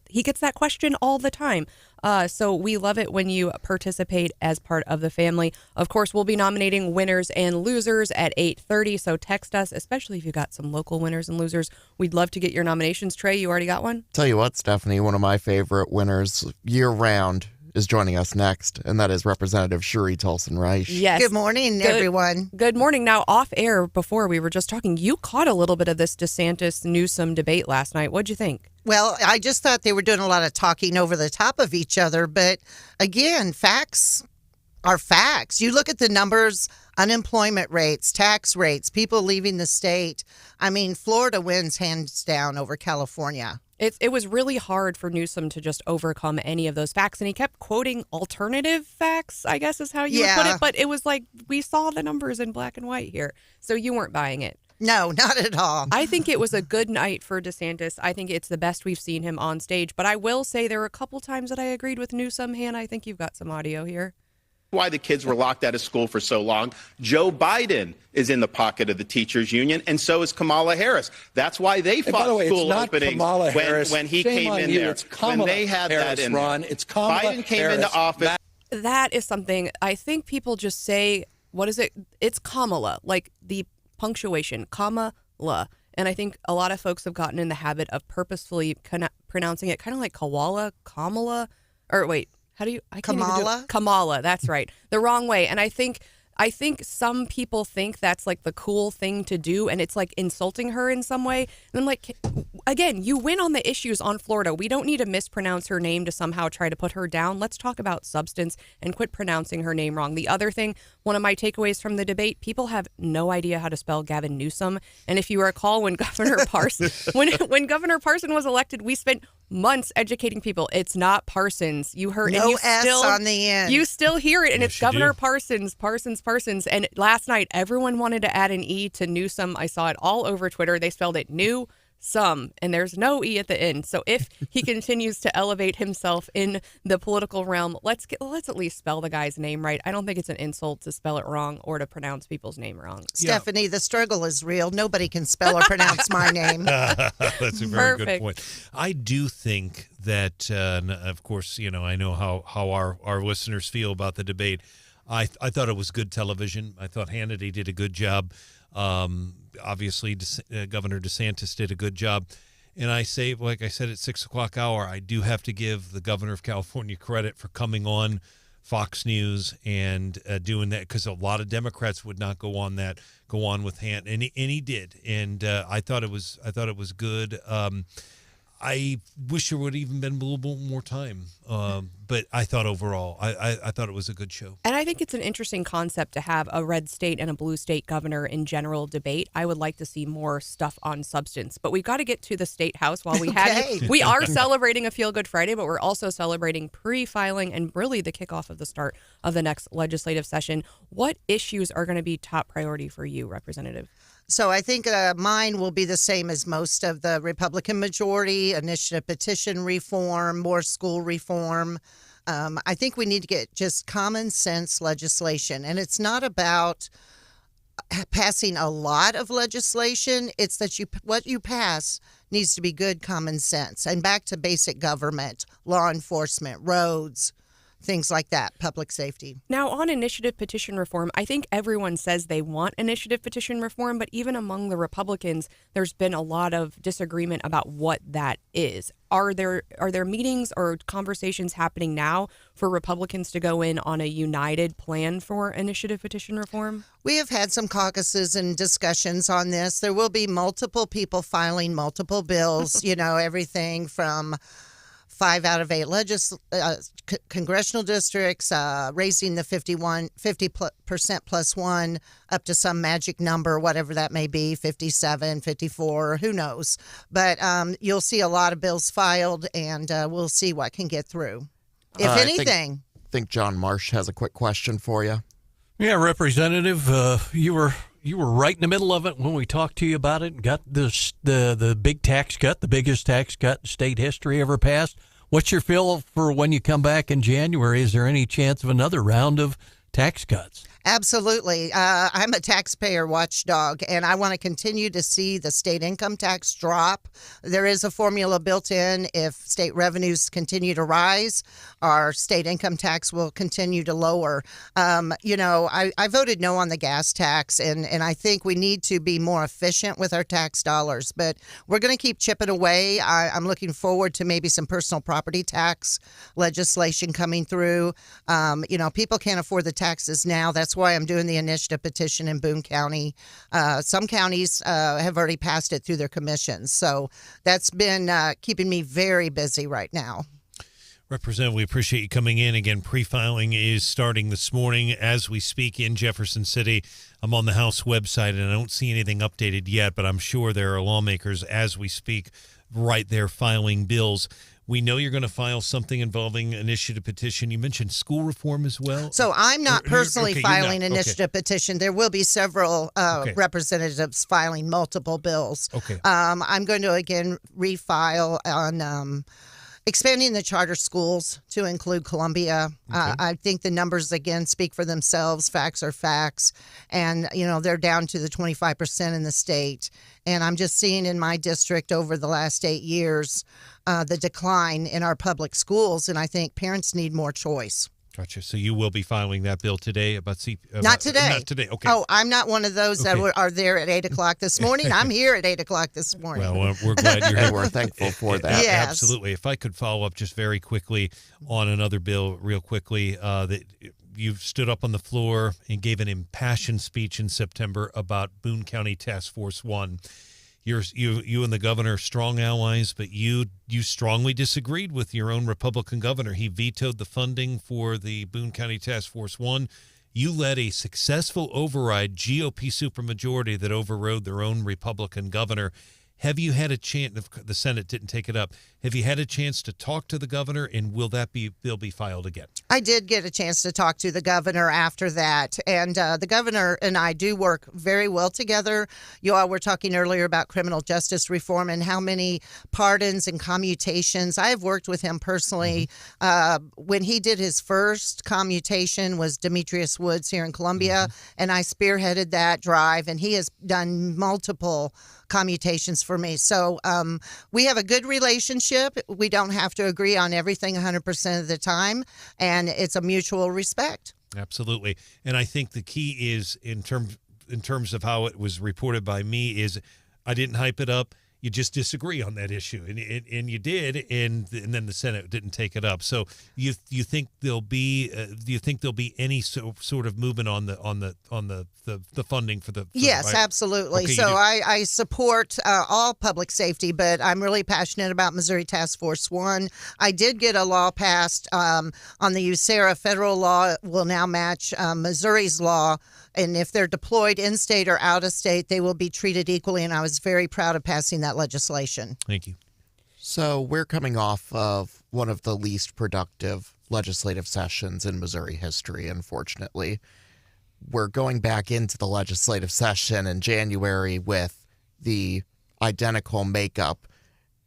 he gets that question all the time. So we love it when you participate as part of the family. Of course, we'll be nominating winners and losers at 8:30. So text us, especially if you got some local winners and losers. We'd love to get your nominations. Trey, you already got one? Tell you what, Stephanie, one of my favorite winners year round is joining us next, and that is Representative Cheri Toalson-Reisch. Yes. Good morning, everyone. Good morning. Now, off air, before we were just talking, you caught a little bit of this DeSantis-Newsom debate last night. What'd you think? Well, I just thought they were doing a lot of talking over the top of each other. But again, facts are facts. You look at the numbers, unemployment rates, tax rates, people leaving the state. I mean, Florida wins hands down over California. It was really hard for Newsom to just overcome any of those facts. And he kept quoting alternative facts, I guess is how you would put it. But it was like we saw the numbers in black and white here. So you weren't buying it. No, not at all. I think it was a good night for DeSantis. I think it's the best we've seen him on stage. But I will say there were a couple times that I agreed with Newsom. Hannah, I think you've got some audio here. Why the kids were locked out of school for so long. Joe Biden is in the pocket of the teachers union, and so is Kamala Harris. That's why they fought school openings when he came in there. It's Kamala when they had Harris, that in Ron. It's Kamala Biden came Harris. into office. That is something I think people just say, what is it? It's Kamala, like the punctuation, Kamala. And I think a lot of folks have gotten in the habit of purposefully pronouncing it kind of like Kamala, or wait. How do you? I can't even do it. Kamala, that's right. The wrong way. And I think some people think that's like the cool thing to do, and it's like insulting her in some way. And I'm like, again, you win on the issues on Florida. We don't need to mispronounce her name to somehow try to put her down. Let's talk about substance and quit pronouncing her name wrong. The other thing, one of my takeaways from the debate, people have no idea how to spell Gavin Newsom. And if you recall, when Governor Parson when Governor Parson was elected, we spent months educating people. It's not Parsons. You heard no and you S still, on the end. You still hear it, and it's Governor Parsons. And last night, everyone wanted to add an E to Newsom. I saw it all over Twitter. They spelled it New-some, and there's no E at the end. So if he continues to elevate himself in the political realm, let's at least spell the guy's name right. I don't think it's an insult to spell it wrong or to pronounce people's name wrong. Stephanie, the struggle is real. Nobody can spell or pronounce my name. That's a very good point. I do think that, of course, I know how our listeners feel about the debate. I thought it was good television. I thought Hannity did a good job. Obviously, Governor DeSantis did a good job. And I say, like I said, at 6 o'clock hour, I do have to give the governor of California credit for coming on Fox News and doing that, because a lot of Democrats would not go on with Han, and he did. And I thought it was good. I wish there would have even been a little bit more time. But I thought overall, I thought it was a good show. And I think it's an interesting concept to have a red state and a blue state governor in general debate. I would like to see more stuff on substance. But we've got to get to the State House while we have you. We are celebrating a Feel Good Friday, but we're also celebrating pre-filing and really the kickoff of the start of the next legislative session. What issues are going to be top priority for you, Representative? So I think mine will be the same as most of the Republican majority: initiative petition reform, more school reform. I think we need to get just common sense legislation. And it's not about passing a lot of legislation. It's that what you pass needs to be good common sense. And back to basic government, law enforcement, roads, things like that, public safety. Now, on initiative petition reform, I think everyone says they want initiative petition reform, but even among the Republicans, there's been a lot of disagreement about what that is. Are there meetings or conversations happening now for Republicans to go in on a united plan for initiative petition reform? We have had some caucuses and discussions on this. There will be multiple people filing multiple bills, everything from 5 out of 8 congressional districts, raising the 50% plus one up to some magic number, whatever that may be, 57, 54, who knows. But you'll see a lot of bills filed, and we'll see what can get through, if anything. I think John Marsh has a quick question for you. Yeah, Representative, you were right in the middle of it when we talked to you about it. Got the big tax cut, the biggest tax cut in state history ever passed. What's your feel for when you come back in January? Is there any chance of another round of tax cuts? Absolutely. I'm a taxpayer watchdog, and I want to continue to see the state income tax drop. There is a formula built in. If state revenues continue to rise, our state income tax will continue to lower. I voted no on the gas tax, and I think we need to be more efficient with our tax dollars. But we're going to keep chipping away. I'm looking forward to maybe some personal property tax legislation coming through. People can't afford the taxes now. That's why I'm doing the initiative petition in Boone County. Some counties have already passed it through their commissions. So that's been keeping me very busy right now. Representative, we appreciate you coming in. Again, pre-filing is starting this morning as we speak in Jefferson City. I'm on the House website, and I don't see anything updated yet, but I'm sure there are lawmakers as we speak right there filing bills. We know you're going to file something involving initiative petition. You mentioned school reform as well. So I'm not personally filing initiative petition. There will be several representatives filing multiple bills. Okay. I'm going to, again, refile on expanding the charter schools to include Columbia. I think the numbers, again, speak for themselves. Facts are facts. And, they're down to the 25% in the state. And I'm just seeing in my district over the last 8 years the decline in our public schools. And I think parents need more choice. Gotcha. So you will be filing that bill today Not today. Not today. Okay. Oh, I'm not one of those that are there at 8 o'clock this morning. I'm here at 8 o'clock this morning. Well, we're glad you're here. We're thankful for that. Yes. Absolutely. If I could follow up just very quickly on another bill real quickly, that you stood up on the floor and gave an impassioned speech in September about Boone County Task Force 1. You and the governor are strong allies, but you strongly disagreed with your own Republican governor. He vetoed the funding for the Boone County Task Force 1. You led a successful override GOP supermajority that overrode their own Republican governor. Have you had a chance? The Senate didn't take it up. Have you had a chance to talk to the governor, and will that bill be filed again? I did get a chance to talk to the governor after that, and the governor and I do work very well together. You all were talking earlier about criminal justice reform and how many pardons and commutations. I've worked with him personally. When he did his first commutation was Demetrius Woods here in Columbia, and I spearheaded that drive, and he has done multiple commutations for me. So we have a good relationship. We don't have to agree on everything 100% of the time, and it's a mutual respect. Absolutely. And I think the key is in terms of how it was reported by me is I didn't hype it up. You just disagree on that issue, and you did, and then the Senate didn't take it up. So you think there'll be any sort of movement on the funding for the yes, absolutely. Okay, so I support all public safety, but I'm really passionate about Missouri Task Force 1. I did get a law passed on the USERRA. Federal law will now match Missouri's law. And if they're deployed in state or out of state, they will be treated equally. And I was very proud of passing that legislation. Thank you. So we're coming off of one of the least productive legislative sessions in Missouri history, unfortunately. We're going back into the legislative session in January with the identical makeup.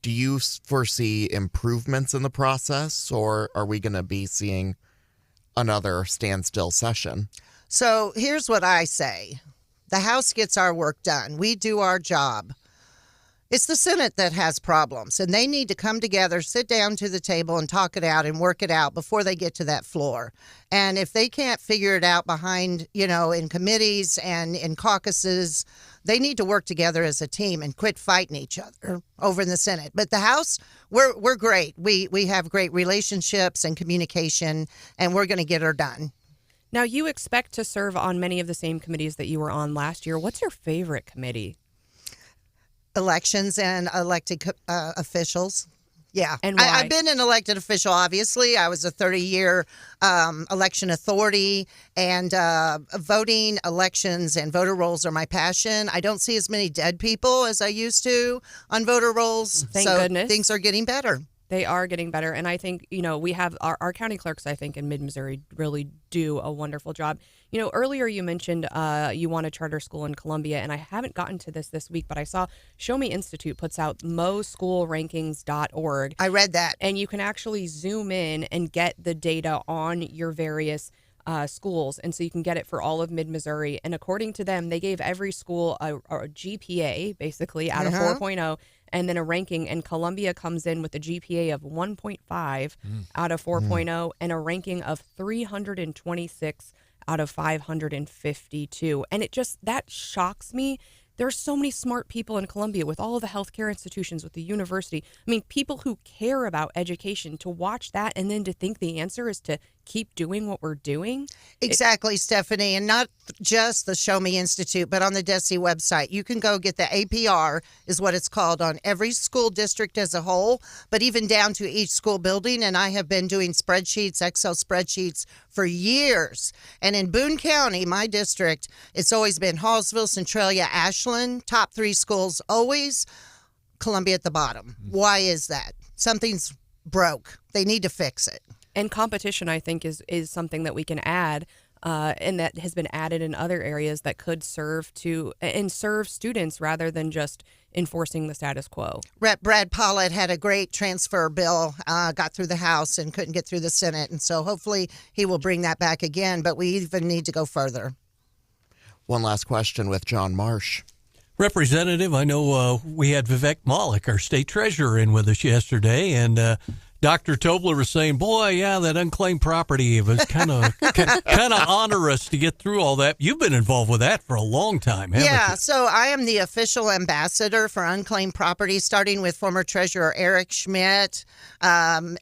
Do you foresee improvements in the process, or are we going to be seeing another standstill session? So here's what I say. The House gets our work done. We do our job. It's the Senate that has problems, and they need to come together, sit down to the table, and talk it out and work it out before they get to that floor. And if they can't figure it out behind, in committees and in caucuses, they need to work together as a team and quit fighting each other over in the Senate. But the House, we're great. We have great relationships and communication, and we're going to get her done. Now, you expect to serve on many of the same committees that you were on last year. What's your favorite committee? Elections and elected officials. Yeah. And why? I've been an elected official, obviously. I was a 30-year election authority, and voting, elections, and voter rolls are my passion. I don't see as many dead people as I used to on voter rolls. Thank goodness. Things are getting better. They are getting better. And I think, we have our county clerks, I think, in mid-Missouri really do a wonderful job. Earlier you mentioned you want a charter school in Columbia, and I haven't gotten to this week, but I saw Show Me Institute puts out moschoolrankings.org. I read that. And you can actually zoom in and get the data on your various schools, and so you can get it for all of mid-Missouri. And according to them, they gave every school a GPA, basically, out of 4.0, and then a ranking. And Columbia comes in with a GPA of 1.5 out of 4.0 and a ranking of 326 out of 552. And that shocks me. There's so many smart people in Columbia with all of the healthcare institutions, with the university. I mean, people who care about education, to watch that and then to think the answer is to keep doing what we're doing. Exactly, Stephanie. And not just the Show Me Institute, but on the DESE website. You can go get the APR, is what it's called, on every school district as a whole, but even down to each school building. And I have been doing spreadsheets, Excel spreadsheets, for years. And in Boone County, my district, it's always been Hauswirth, Centralia, Ashland, top 3 schools, always Columbia at the bottom. Why is that? Something's broke. They need to fix it. And competition, I think, is something that we can add, and that has been added in other areas that could serve students rather than just enforcing the status quo. Rep Brad Pollitt had a great transfer bill, got through the House and couldn't get through the Senate, and so hopefully he will bring that back again, but we even need to go further. One last question with John Marsh. Representative, I know we had Vivek Malik, our state treasurer, in with us yesterday, and Dr. Tobler was saying, boy, yeah, that unclaimed property, it was kind of onerous to get through all that. You've been involved with that for a long time, haven't you? So I am the official ambassador for unclaimed property, starting with former treasurer Eric Schmidt, and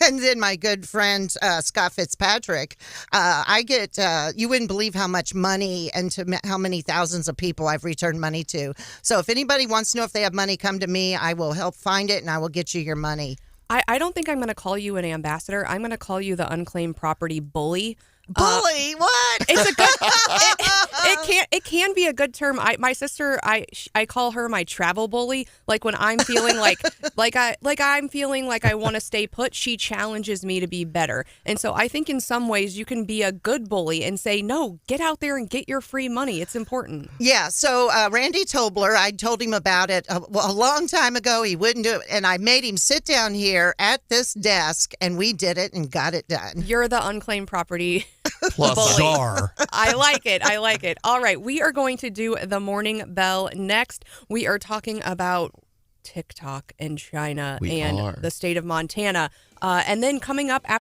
then my good friend Scott Fitzpatrick. I get, you wouldn't believe how much money and to how many thousands of people I've returned money to. So if anybody wants to know if they have money, come to me. I will help find it, and I will get you your money. I don't think I'm going to call you an ambassador. I'm going to call you the unclaimed property bully. Bully? What? It's a good. It can be a good term. My sister, I call her my travel bully. Like when I'm feeling like I'm feeling like I want to stay put, she challenges me to be better. And so I think in some ways you can be a good bully and say, no, get out there and get your free money. It's important. Yeah. So Randy Tobler, I told him about it a long time ago. He wouldn't do it, and I made him sit down here at this desk, and we did it and got it done. You're the unclaimed property. Plus czar. I like it. All right. We are going to do the morning bell next. We are talking about TikTok and China the state of Montana. And then coming up after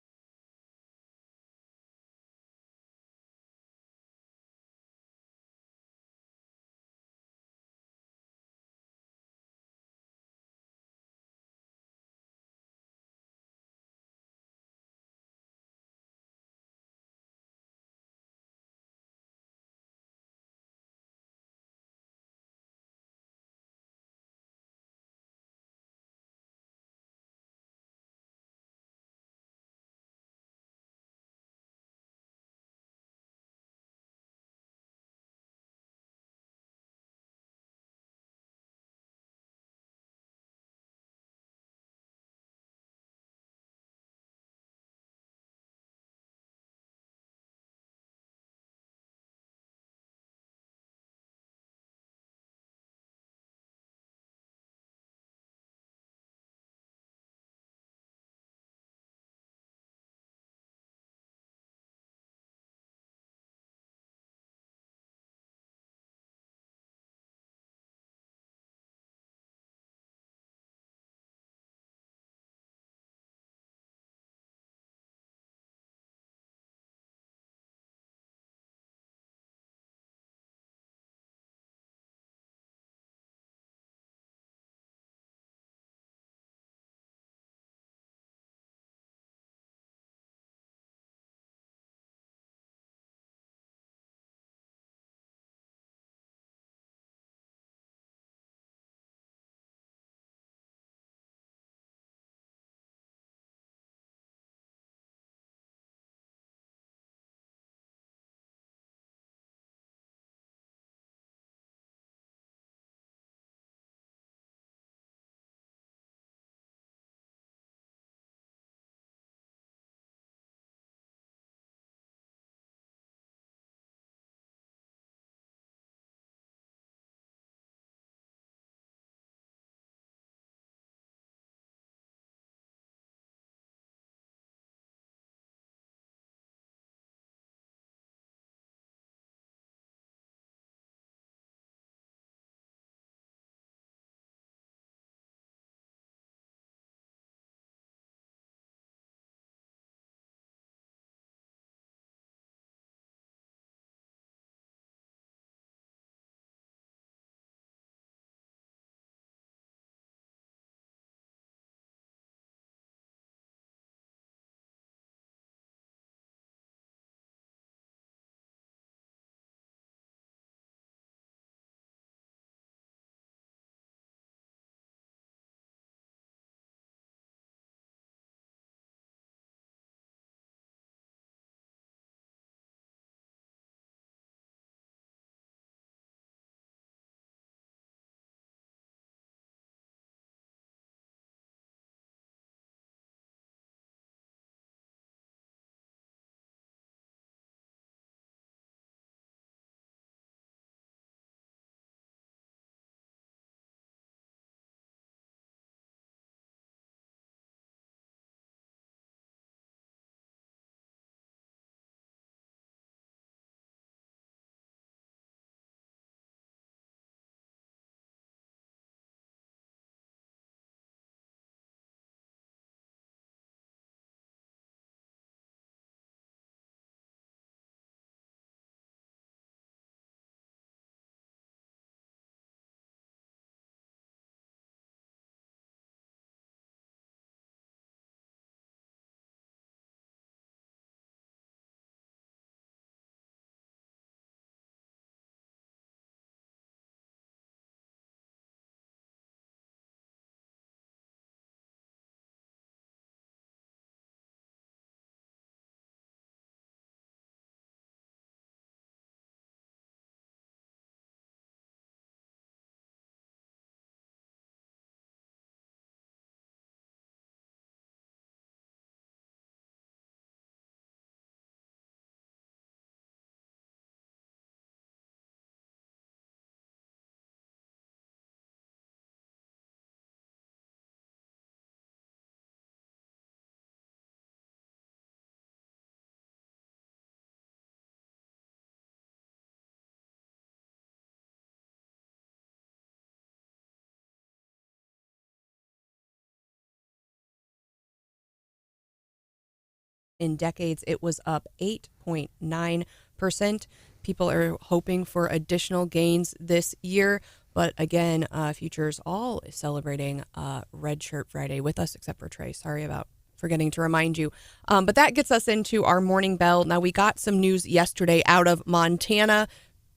in decades. It was up 8.9%. People are hoping for additional gains this year. But again, futures all is celebrating Red Shirt Friday with us, except for Trey. Sorry about forgetting to remind you. But that gets us into our morning bell. Now, we got some news yesterday out of Montana.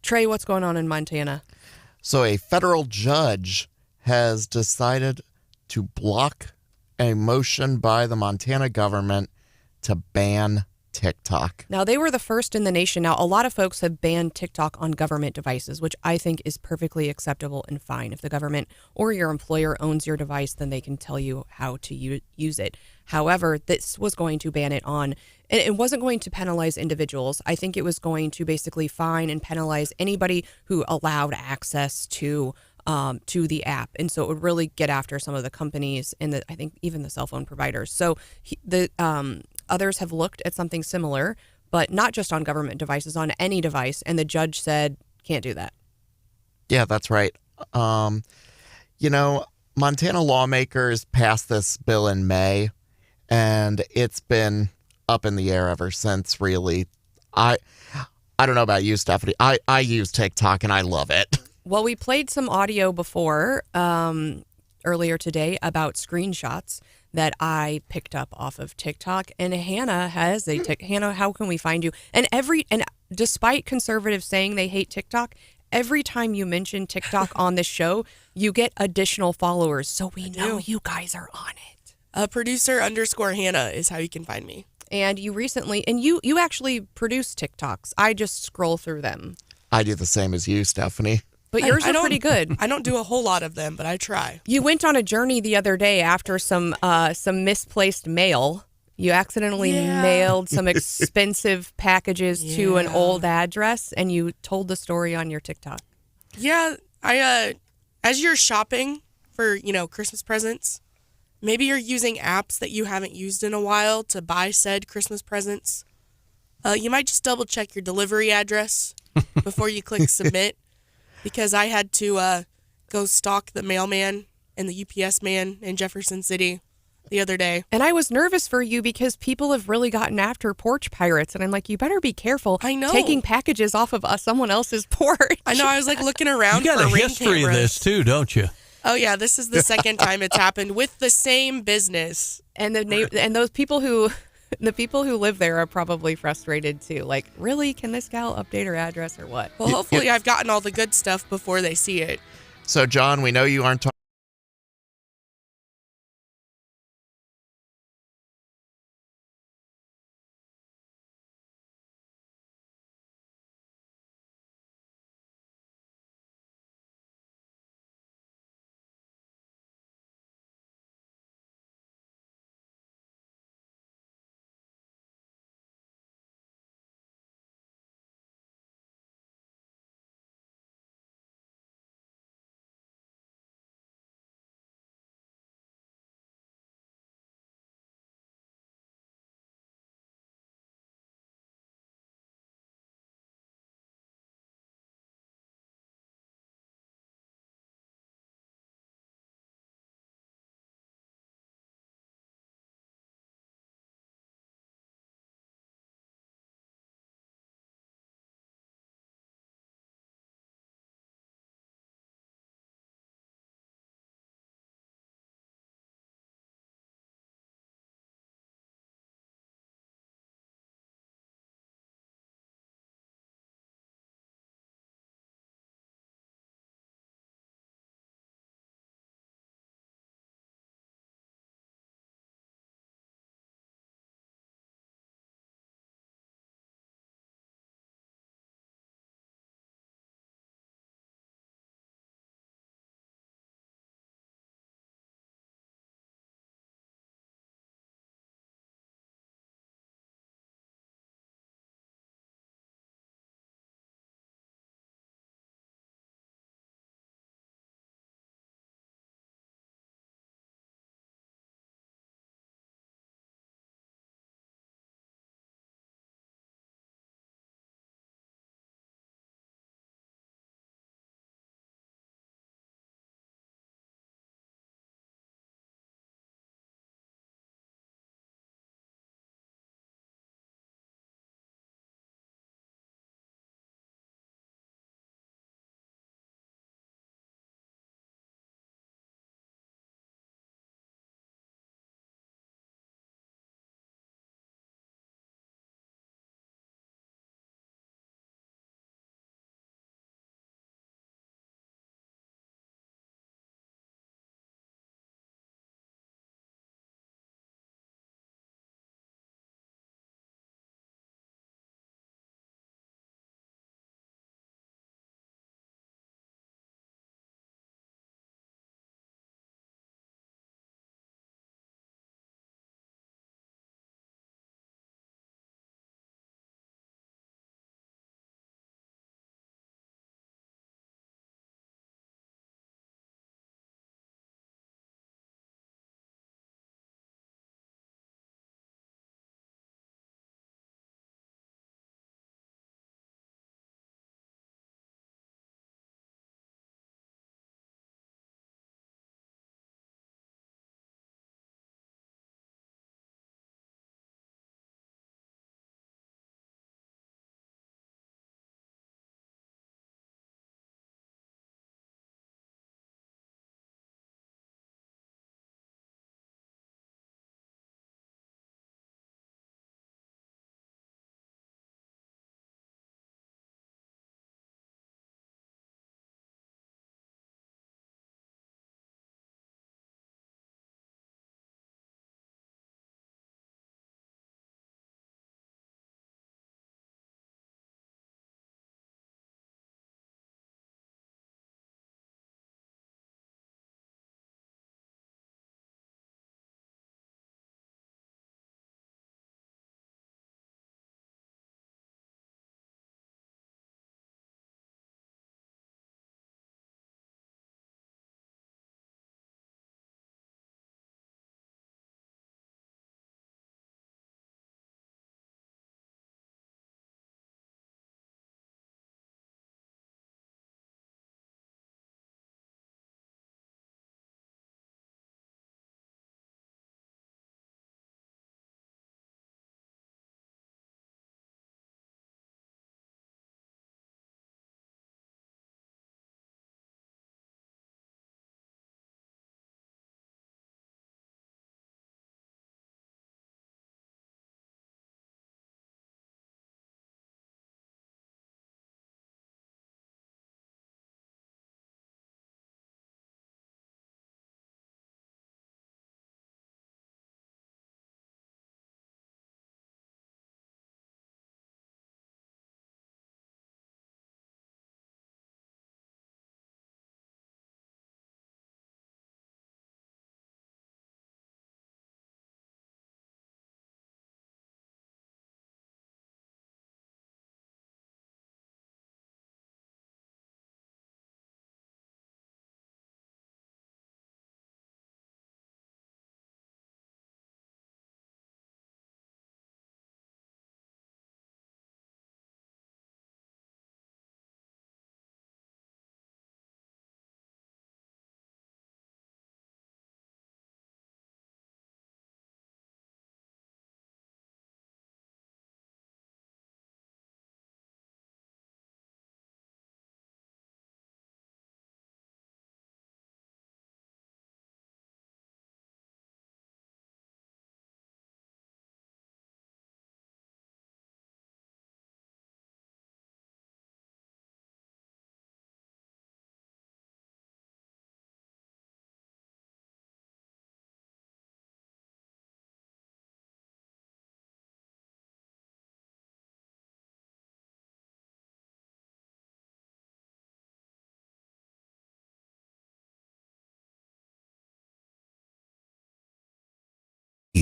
Trey, what's going on in Montana? So a federal judge has decided to block a motion by the Montana government to ban TikTok. Now, they were the first in the nation. Now, a lot of folks have banned TikTok on government devices, which I think is perfectly acceptable and fine. If the government or your employer owns your device, then they can tell you how to use it. However, this was going to ban it on, and it wasn't going to penalize individuals. I think it was going to basically fine and penalize anybody who allowed access to the app. And so it would really get after some of the companies and I think even the cell phone providers. So others have looked at something similar, but not just on government devices, on any device. And the judge said, can't do that. Yeah, that's right. Montana lawmakers passed this bill in May, and it's been up in the air ever since, really. I don't know about you, Stephanie. I use TikTok, and I love it. Well, we played some audio before earlier today about screenshots that I picked up off of TikTok, and Hannah has Hannah, how can we find you? And despite conservatives saying they hate TikTok, every time you mention TikTok on this show, you get additional followers. So we know you guys are on it. Producer_Hannah is how you can find me. And you recently, you actually produce TikToks. I just scroll through them. I do the same as you, Stephanie. But yours are pretty good. I don't do a whole lot of them, but I try. You went on a journey the other day after some misplaced mail. You accidentally mailed some expensive packages to an old address, and you told the story on your TikTok. Yeah, as you're shopping for, Christmas presents, maybe you're using apps that you haven't used in a while to buy said Christmas presents. You might just double check your delivery address before you click submit. Because I had to go stalk the mailman and the UPS man in Jefferson City the other day. And I was nervous for you because people have really gotten after porch pirates. And I'm like, you better be careful. I know. Taking packages off of someone else's porch. I know. I was looking around you for got a ring history cameras. of this too, don't you? Oh, yeah. This is the second time it's happened with the same business. And those people who... The people who live there are probably frustrated too. Like, really? Can this gal update her address or what? Well, hopefully I've gotten all the good stuff before they see it. So, John, we know you aren't talking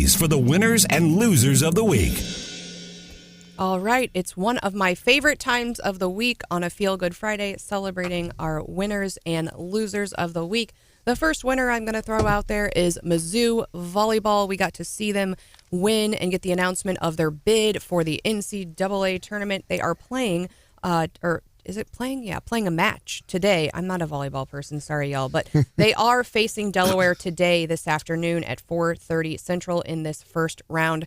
for the winners and losers of the week. All right, it's one of my favorite times of the week on a Feel Good Friday, celebrating our winners and losers of the week. The first winner I'm going to throw out there is Mizzou Volleyball. We got to see them win and get the announcement of their bid for the NCAA tournament. They are playing, playing a match today. I'm not a volleyball person, sorry y'all, but they are facing Delaware today this afternoon at 4:30 Central in this first round.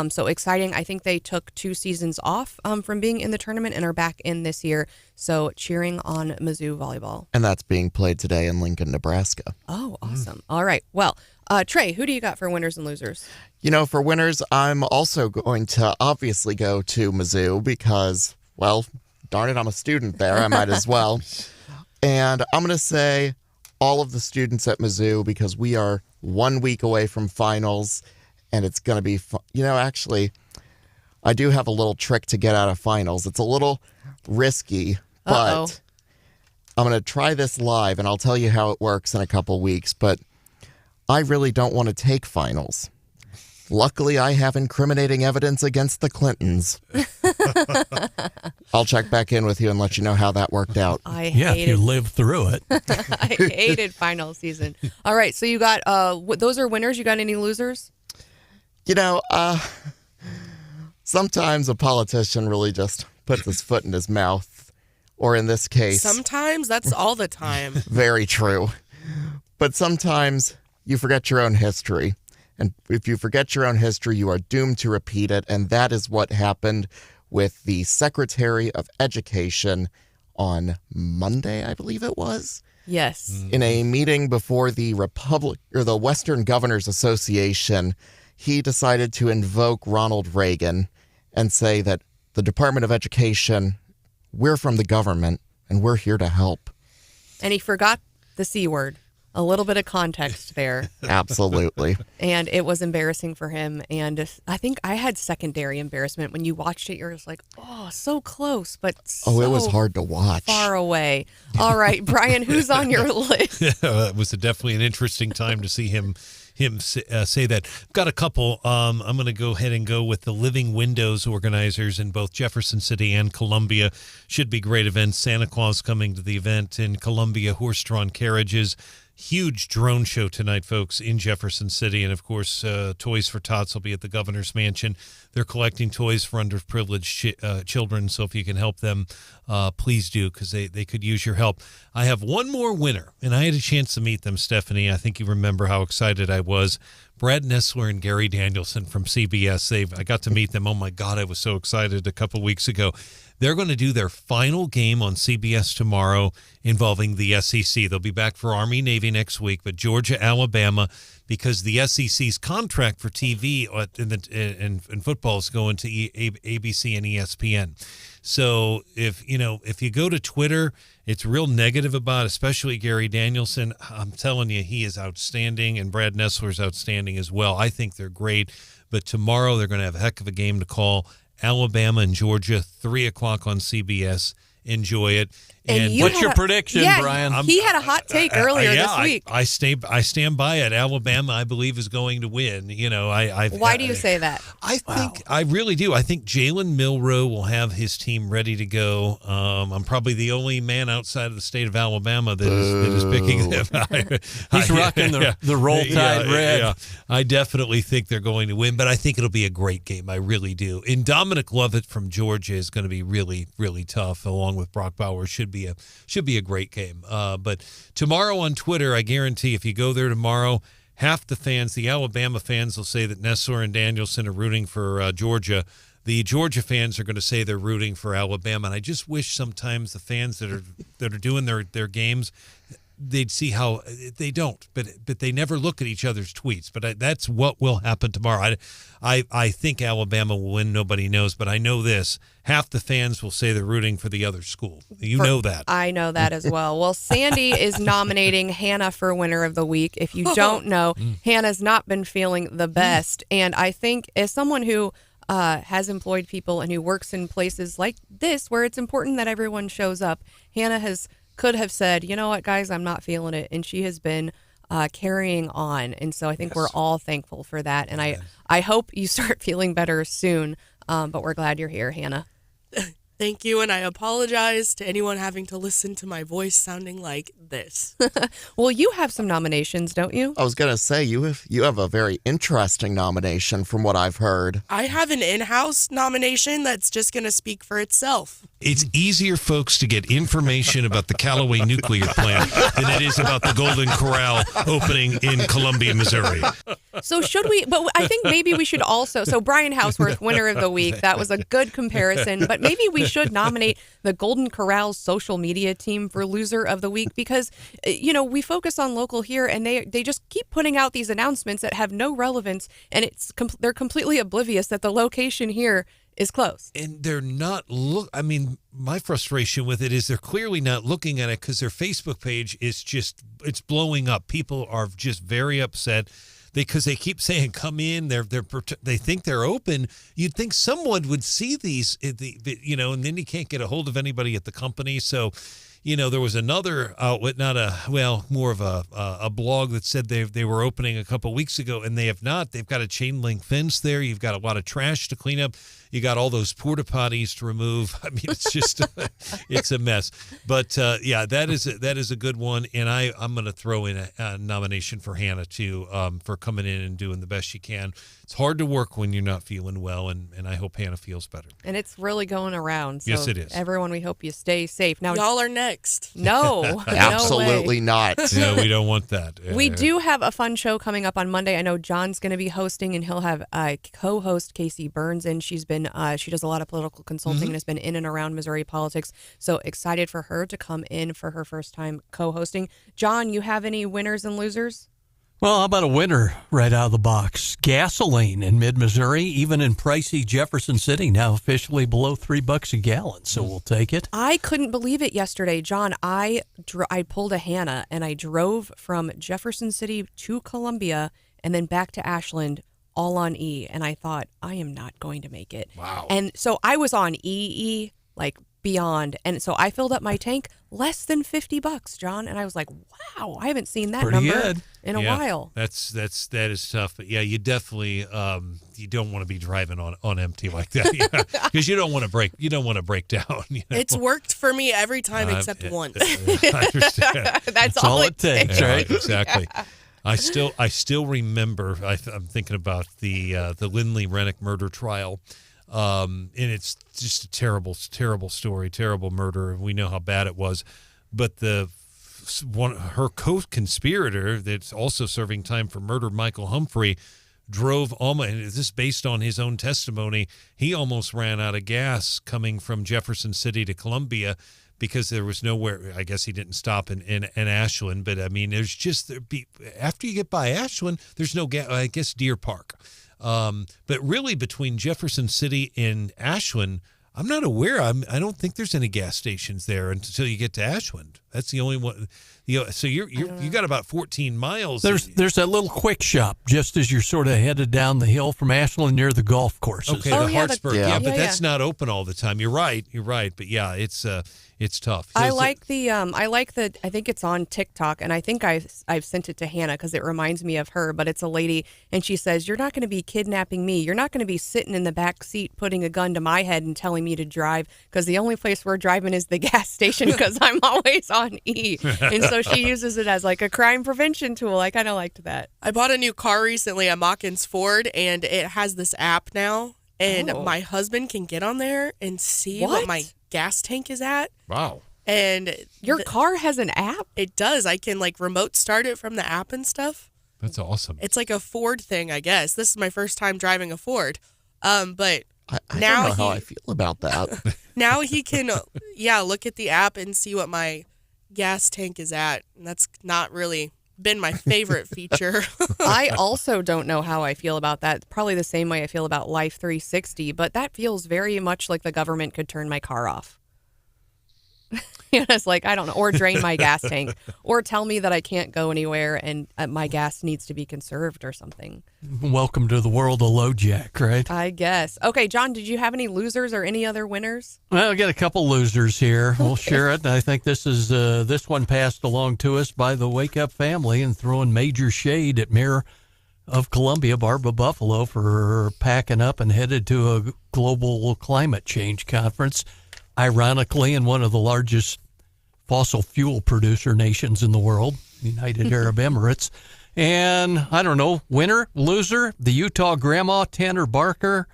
So exciting. I think they took 2 seasons off from being in the tournament and are back in this year. So cheering on Mizzou Volleyball. And that's being played today in Lincoln, Nebraska. Oh, awesome. All right. Well, Trey, who do you got for winners and losers? You know, for winners, I'm also going to obviously go to Mizzou because, well, darn it, I'm a student there. I might as well. And I'm going to say all of the students at Mizzou because we are 1 week away from finals, and it's going to be fun. You know, actually, I do have a little trick to get out of finals. It's a little risky, but I'm going to try this live, and I'll tell you how it works in a couple weeks. But I really don't want to take finals. Luckily, I have incriminating evidence against the Clintons. I'll check back in with you and let you know how that worked out. If you lived through it. I hated final season. All right, so you got, those are winners. You got any losers? You know, sometimes a politician really just puts his foot in his mouth, or in this case... Sometimes? That's all the time. Very true. But sometimes you forget your own history. And if you forget your own history, you are doomed to repeat it. And that is what happened with the Secretary of Education on Monday, I believe it was. Yes. In a meeting before the the Western Governors Association, he decided to invoke Ronald Reagan and say that the Department of Education, we're from the government and we're here to help. And he forgot the C word. A little bit of context there. Absolutely. And it was embarrassing for him. And I think I had secondary embarrassment. When you watched it, you're just like, oh, so close, but so it was hard to watch. Far away. All right, Brian, who's on your list? Yeah, it was definitely an interesting time to see him say that. Got a couple. I'm going to go ahead and go with the Living Windows organizers in both Jefferson City and Columbia. Should be great events. Santa Claus coming to the event in Columbia, horse-drawn carriages. Huge drone show tonight, folks, in Jefferson City. And, of course, Toys for Tots will be at the governor's mansion. They're collecting toys for underprivileged children. So if you can help them, please do, because they could use your help. I have one more winner, and I had a chance to meet them, Stephanie. I think you remember how excited I was. Brad Nessler and Gary Danielson from CBS. I got to meet them. Oh, my God, I was so excited a couple weeks ago. They're going to do their final game on CBS tomorrow involving the SEC. They'll be back for Army-Navy next week, but Georgia, Alabama, because the SEC's contract for TV and football is going to ABC and ESPN. So if you go to Twitter, it's real negative about, especially Gary Danielson. I'm telling you, he is outstanding, and Brad Nessler is outstanding as well. I think they're great, but tomorrow they're going to have a heck of a game to call. Alabama and Georgia, 3 o'clock on CBS. Enjoy it. And what's your prediction, Brian? He had a hot take earlier this week. I stand by it. Alabama, I believe, is going to win. Why do you say that? I really do. I think Jalen Milroe will have his team ready to go. I'm probably the only man outside of the state of Alabama that is picking them. He's rocking the Roll Tide red. Yeah. I definitely think they're going to win, but I think it'll be a great game. I really do. And Dominic Lovett from Georgia is going to be really, really tough, along with Brock Bowers. Should be a great game. But tomorrow on Twitter, I guarantee if you go there tomorrow, half the Alabama fans will say that Nessler and Danielson are rooting for Georgia. The Georgia fans are going to say they're rooting for Alabama. And I just wish sometimes the fans that are doing their games, they'd see how they don't, but they never look at each other's tweets. But that's what will happen tomorrow. I think Alabama will win. Nobody knows, but I know this: half the fans will say they're rooting for the other school. You know that. I know that as well. Well, Sandy is nominating Hannah for Winner of the Week. If you don't know, Hannah's not been feeling the best, and I think as someone who has employed people and who works in places like this where it's important that everyone shows up, Hannah could have said, you know what, guys, I'm not feeling it. And she has been carrying on. And so I think we're all thankful for that. And I hope you start feeling better soon. But we're glad you're here, Hannah. Thank you, and I apologize to anyone having to listen to my voice sounding like this. Well, you have some nominations, don't you? I was going to say, you have a very interesting nomination from what I've heard. I have an in-house nomination that's just going to speak for itself. It's easier, folks, to get information about the Callaway nuclear plant than it is about the Golden Corral opening in Columbia, Missouri. So should we, but I think maybe we should also, so Brian Hauswirth, winner of the week, that was a good comparison, but maybe we should nominate the Golden Corral's social media team for loser of the week because, we focus on local here and they just keep putting out these announcements that have no relevance and they're completely oblivious that the location here is closed. And they're not my frustration with it is they're clearly not looking at it because their Facebook page is it's blowing up. People are just very upset because they keep saying, come in, they think they're open. You'd think someone would see these, and then you can't get a hold of anybody at the company. So, there was another outlet, more of a blog that said they were opening a couple weeks ago, and they have not. They've got a chain link fence there. You've got a lot of trash to clean up. You got all those porta potties to remove. I mean, it's just it's a mess. But that is a good one, and I'm going to throw in a nomination for Hannah too for coming in and doing the best she can. It's hard to work when you're not feeling well, and I hope Hannah feels better. And it's really going around. So yes, it is. Everyone, we hope you stay safe. Now, y'all are next. No, absolutely no way. not. No, we don't want that. We do have a fun show coming up on Monday. I know John's going to be hosting, and he'll have co-host Casey Burns in. She does a lot of political consulting and has been in and around Missouri politics. So excited for her to come in for her first time co-hosting. John, you have any winners and losers? Well, how about a winner right out of the box? Gasoline in mid-Missouri, even in pricey Jefferson City, now officially below $3 a gallon. So we'll take it. I couldn't believe it yesterday, John. I pulled a Hannah and I drove from Jefferson City to Columbia and then back to Ashland, all on E. And I thought, I am not going to make it. Wow. And so I was on EE, like beyond. And so I filled up my tank less than $50, John. And I was like, wow, I haven't seen that Pretty number good. in a while. That is tough. But yeah, you definitely you don't want to be driving on empty like that because you don't want to break down. It's worked for me every time except once. I understand. That's all it takes, right? Exactly. Yeah. I still remember. I'm thinking about the Lindley Rennick murder trial. And it's just a terrible story, terrible murder. We know how bad it was, but her co-conspirator that's also serving time for murder, Michael Humphrey, drove almost, and this is based on his own testimony, he almost ran out of gas coming from Jefferson City to Columbia because there was nowhere. I guess he didn't stop in Ashland, but I mean, there's just after you get by Ashland, there's no gas. I guess Deer Park. But really between Jefferson City and Ashland, I'm not aware. I don't think there's any gas stations there until you get to Ashland. That's the only one. So you got about 14 miles. There's that little quick shop just as you're sort of headed down the hill from Ashland near the golf courses. Okay, Hartsburg. Yeah, but that's not open all the time. You're right. But yeah, it's tough. I like the I think it's on TikTok, and I think I've sent it to Hannah because it reminds me of her, but it's a lady and she says, "You're not going to be kidnapping me. You're not going to be sitting in the back seat putting a gun to my head and telling me to drive because the only place we're driving is the gas station because I'm always on E." And so she uses it as like a crime prevention tool. I kind of liked that. I bought a new car recently, a Mach-Ins Ford, and it has this app now, and my husband can get on there and see what my gas tank is at. Wow. And your car has an app? It does. I can like remote start it from the app and stuff. That's awesome. It's like a Ford thing, I guess. This is my first time driving a Ford. But I now don't know how I feel about that. Now he can look at the app and see what my gas tank is at. And that's not really been my favorite feature. I also don't know how I feel about that. Probably the same way I feel about Life 360, but that feels very much like the government could turn my car off. It's like, I don't know, or drain my gas tank, or tell me that I can't go anywhere and my gas needs to be conserved or something. Welcome to the world of LoJack, right? I guess. Okay, John, did you have any losers or any other winners? Well, we got a couple losers here. We'll share it. I think this one passed along to us by the Wake Up family and throwing major shade at Mayor of Columbia, Barbara Buffalo, for packing up and headed to a global climate change conference, ironically in one of the largest fossil fuel producer nations in the world, United Arab Emirates. And I don't know, winner, loser, the Utah grandma, Tanner Barker,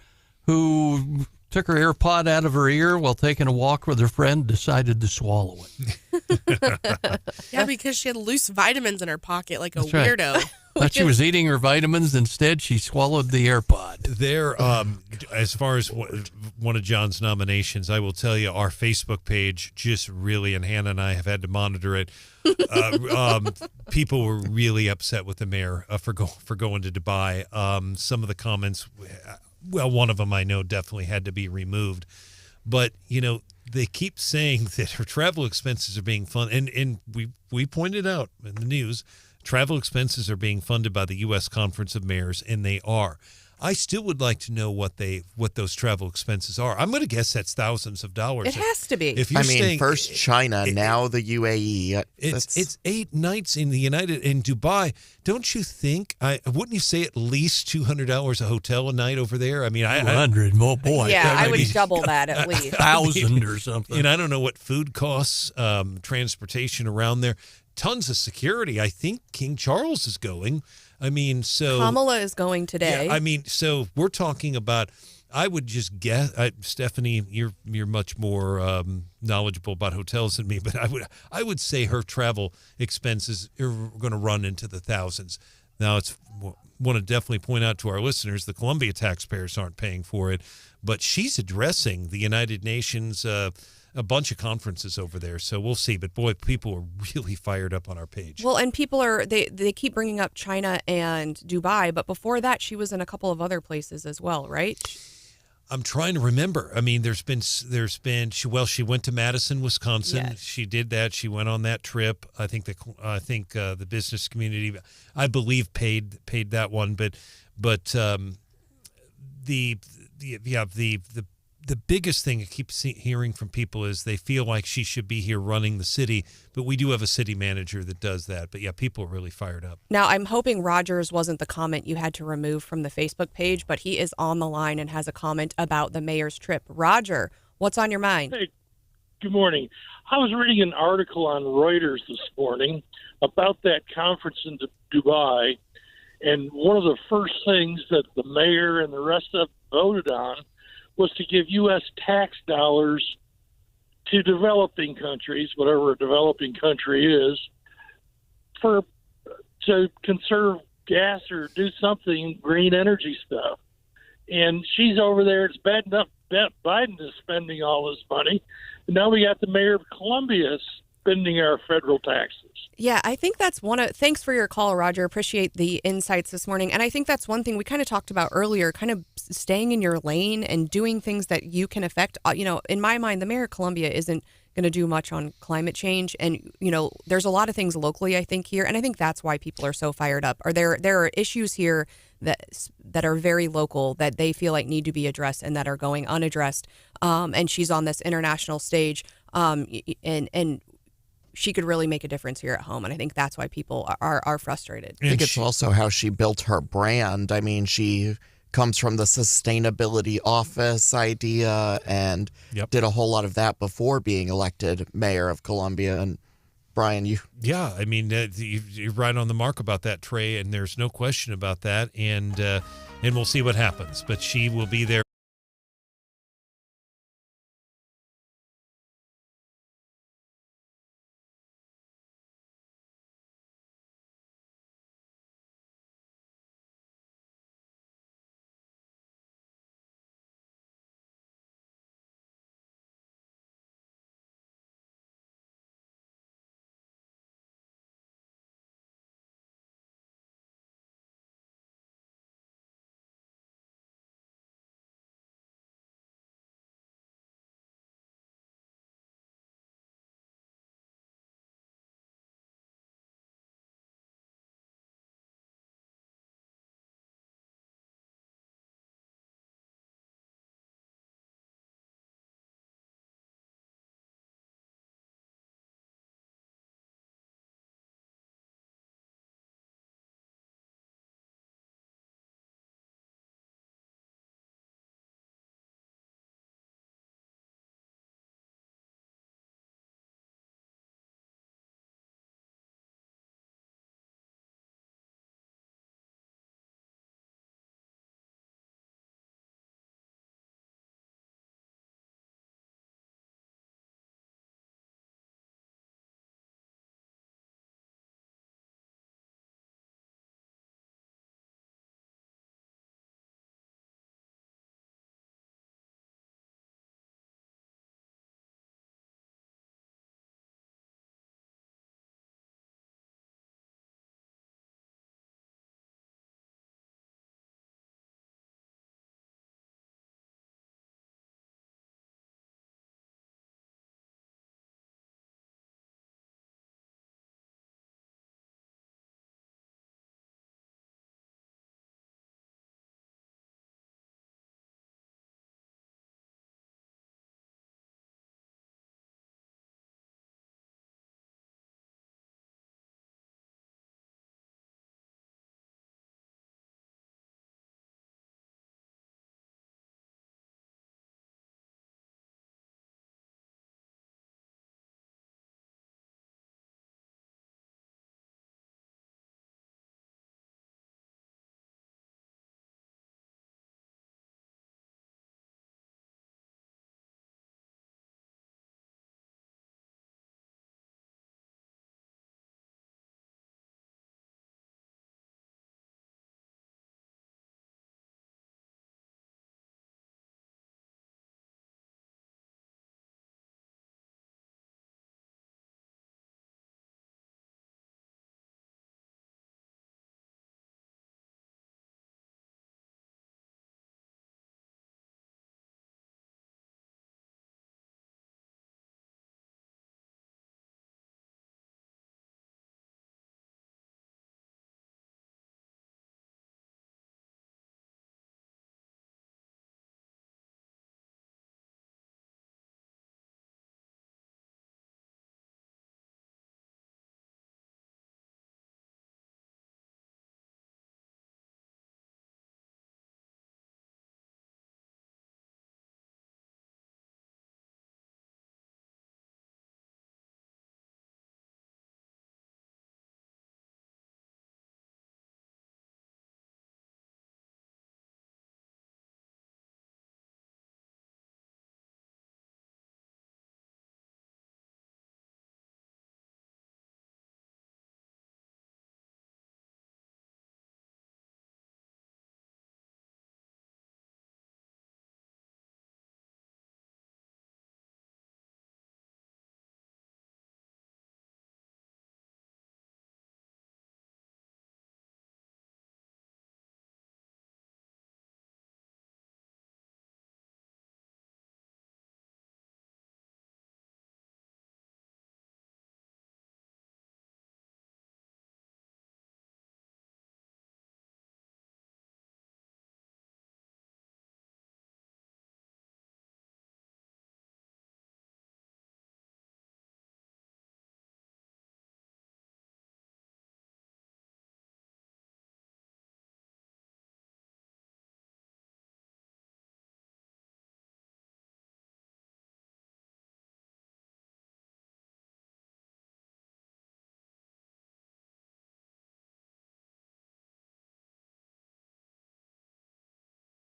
who took her AirPod out of her ear while taking a walk with her friend, decided to swallow it. Yeah, because she had loose vitamins in her pocket like a That's right. weirdo. Thought she was eating her vitamins. Instead, she swallowed the AirPod. There, as far as one of John's nominations, I will tell you, our Facebook page just really, and Hannah and I have had to monitor it. People were really upset with the mayor for going to Dubai. Some of the comments, well, one of them I know definitely had to be removed. But, they keep saying that her travel expenses are being funded. And we pointed out in the news, travel expenses are being funded by the U.S. Conference of Mayors, and they are. I still would like to know what those travel expenses are. I'm going to guess that's thousands of dollars. It has to be. If you're staying, first China, now the UAE. It's 8 nights in Dubai. Don't you think? Wouldn't you say at least $200 a hotel a night over there? I mean, 200. Oh boy. Yeah, I would double that at least. 1,000 or something. And I don't know what food costs, transportation around there. Tons of security. I think King Charles is going. I mean, so Kamala is going today. Yeah, I mean, so we're talking about. I would just guess, Stephanie, you're much more knowledgeable about hotels than me, but I would say her travel expenses are going to run into the thousands. Now, want to definitely point out to our listeners, the Columbia taxpayers aren't paying for it, but she's addressing the United Nations. A bunch of conferences over there, so we'll see. But boy, people are really fired up on our page. Well, and people are they keep bringing up China and Dubai, but before that, she was in a couple of other places as well, right? I'm trying to remember. I mean, there's been she went to Madison, Wisconsin. Yes. She did that. She went on that trip. I think the business community, I believe, paid that one. But the biggest thing I keep hearing from people is they feel like she should be here running the city, but we do have a city manager that does that. But yeah, people are really fired up. Now, I'm hoping Rogers wasn't the comment you had to remove from the Facebook page, but he is on the line and has a comment about the mayor's trip. Roger, what's on your mind? Hey, good morning. I was reading an article on Reuters this morning about that conference in Dubai, and one of the first things that the mayor and the rest of them voted on was to give U.S. tax dollars to developing countries, whatever a developing country is, to conserve gas or do something green energy stuff. And she's over there. It's bad enough Biden is spending all this money. And now we got the mayor of Columbia spending our federal taxes. Yeah, I think that's thanks for your call, Roger. Appreciate the insights this morning. And I think that's one thing we kind of talked about earlier, kind of staying in your lane and doing things that you can affect. In my mind, the mayor of Columbia isn't going to do much on climate change. And, there's a lot of things locally, I think, here. And I think that's why people are so fired up. There are issues here that are very local that they feel like need to be addressed and that are going unaddressed. And she's on this international stage. And she could really make a difference here at home. And I think that's why people are frustrated. I think it's also how she built her brand. I mean, she comes from the sustainability office idea and did a whole lot of that before being elected mayor of Columbia. And Brian, Yeah, I mean, you're right on the mark about that, Trey, and there's no question about that. And we'll see what happens. But she will be there.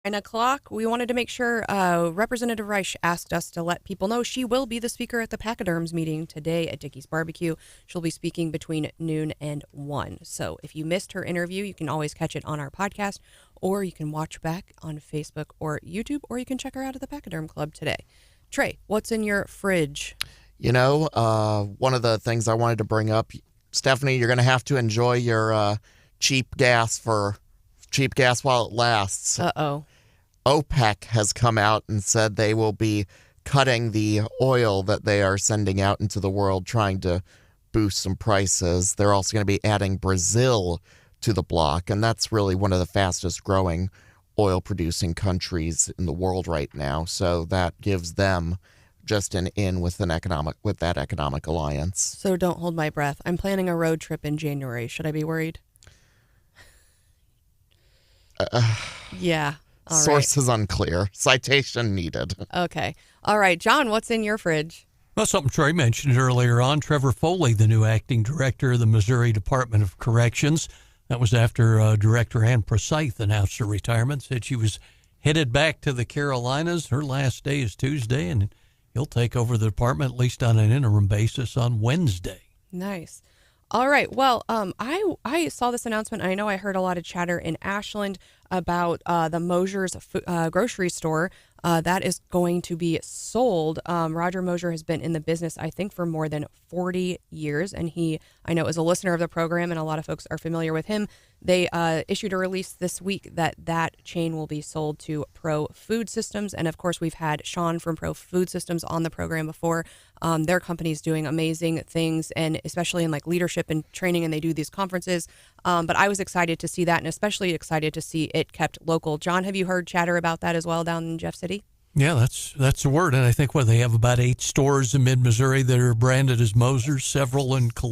9 o'clock, we wanted to make sure Representative Reisch asked us to let people know she will be the speaker at the Pachyderms meeting today at Dickey's Barbecue. She'll be speaking between noon and 1. So if you missed her interview, you can always catch it on our podcast, or you can watch back on Facebook or YouTube, or you can check her out at the Pachyderm Club today. Trey, what's in your fridge? You know, one of the things I wanted to bring up, Stephanie, you're going to have to enjoy your cheap gas while it lasts. Uh-oh. OPEC has come out and said they will be cutting the oil that they are sending out into the world, trying to boost some prices. They're also going to be adding Brazil to the block, and that's really one of the fastest growing oil-producing countries in the world right now. So that gives them just an in with that economic alliance. So don't hold my breath. I'm planning a road trip in January. Should I be worried? Yeah. All right. Source is unclear. Citation needed. Okay. All right. John, what's in your fridge? Well, something Trey mentioned earlier on. Trevor Foley, the new acting director of the Missouri Department of Corrections. That was after Director Ann Precythe announced her retirement, said she was headed back to the Carolinas. Her last day is Tuesday, and he'll take over the department, at least on an interim basis, on Wednesday. Nice. All right. Well, I saw this announcement. I know I heard a lot of chatter in Ashland about the Mosier's grocery store that is going to be sold. Roger Mosier has been in the business, I think, for more than 40 years, and I know, is a listener of the program, and a lot of folks are familiar with him. They issued a release this week that chain will be sold to Pro Food Systems, and of course, we've had Sean from Pro Food Systems on the program before. Their company's doing amazing things, and especially in like leadership and training, and they do these conferences. But I was excited to see that, and especially excited to see it kept local. John, have you heard chatter about that as well down in Jeff City? Yeah, that's the word. And I think they have about 8 stores in mid-Missouri that are branded as Moser's, several in Columbia.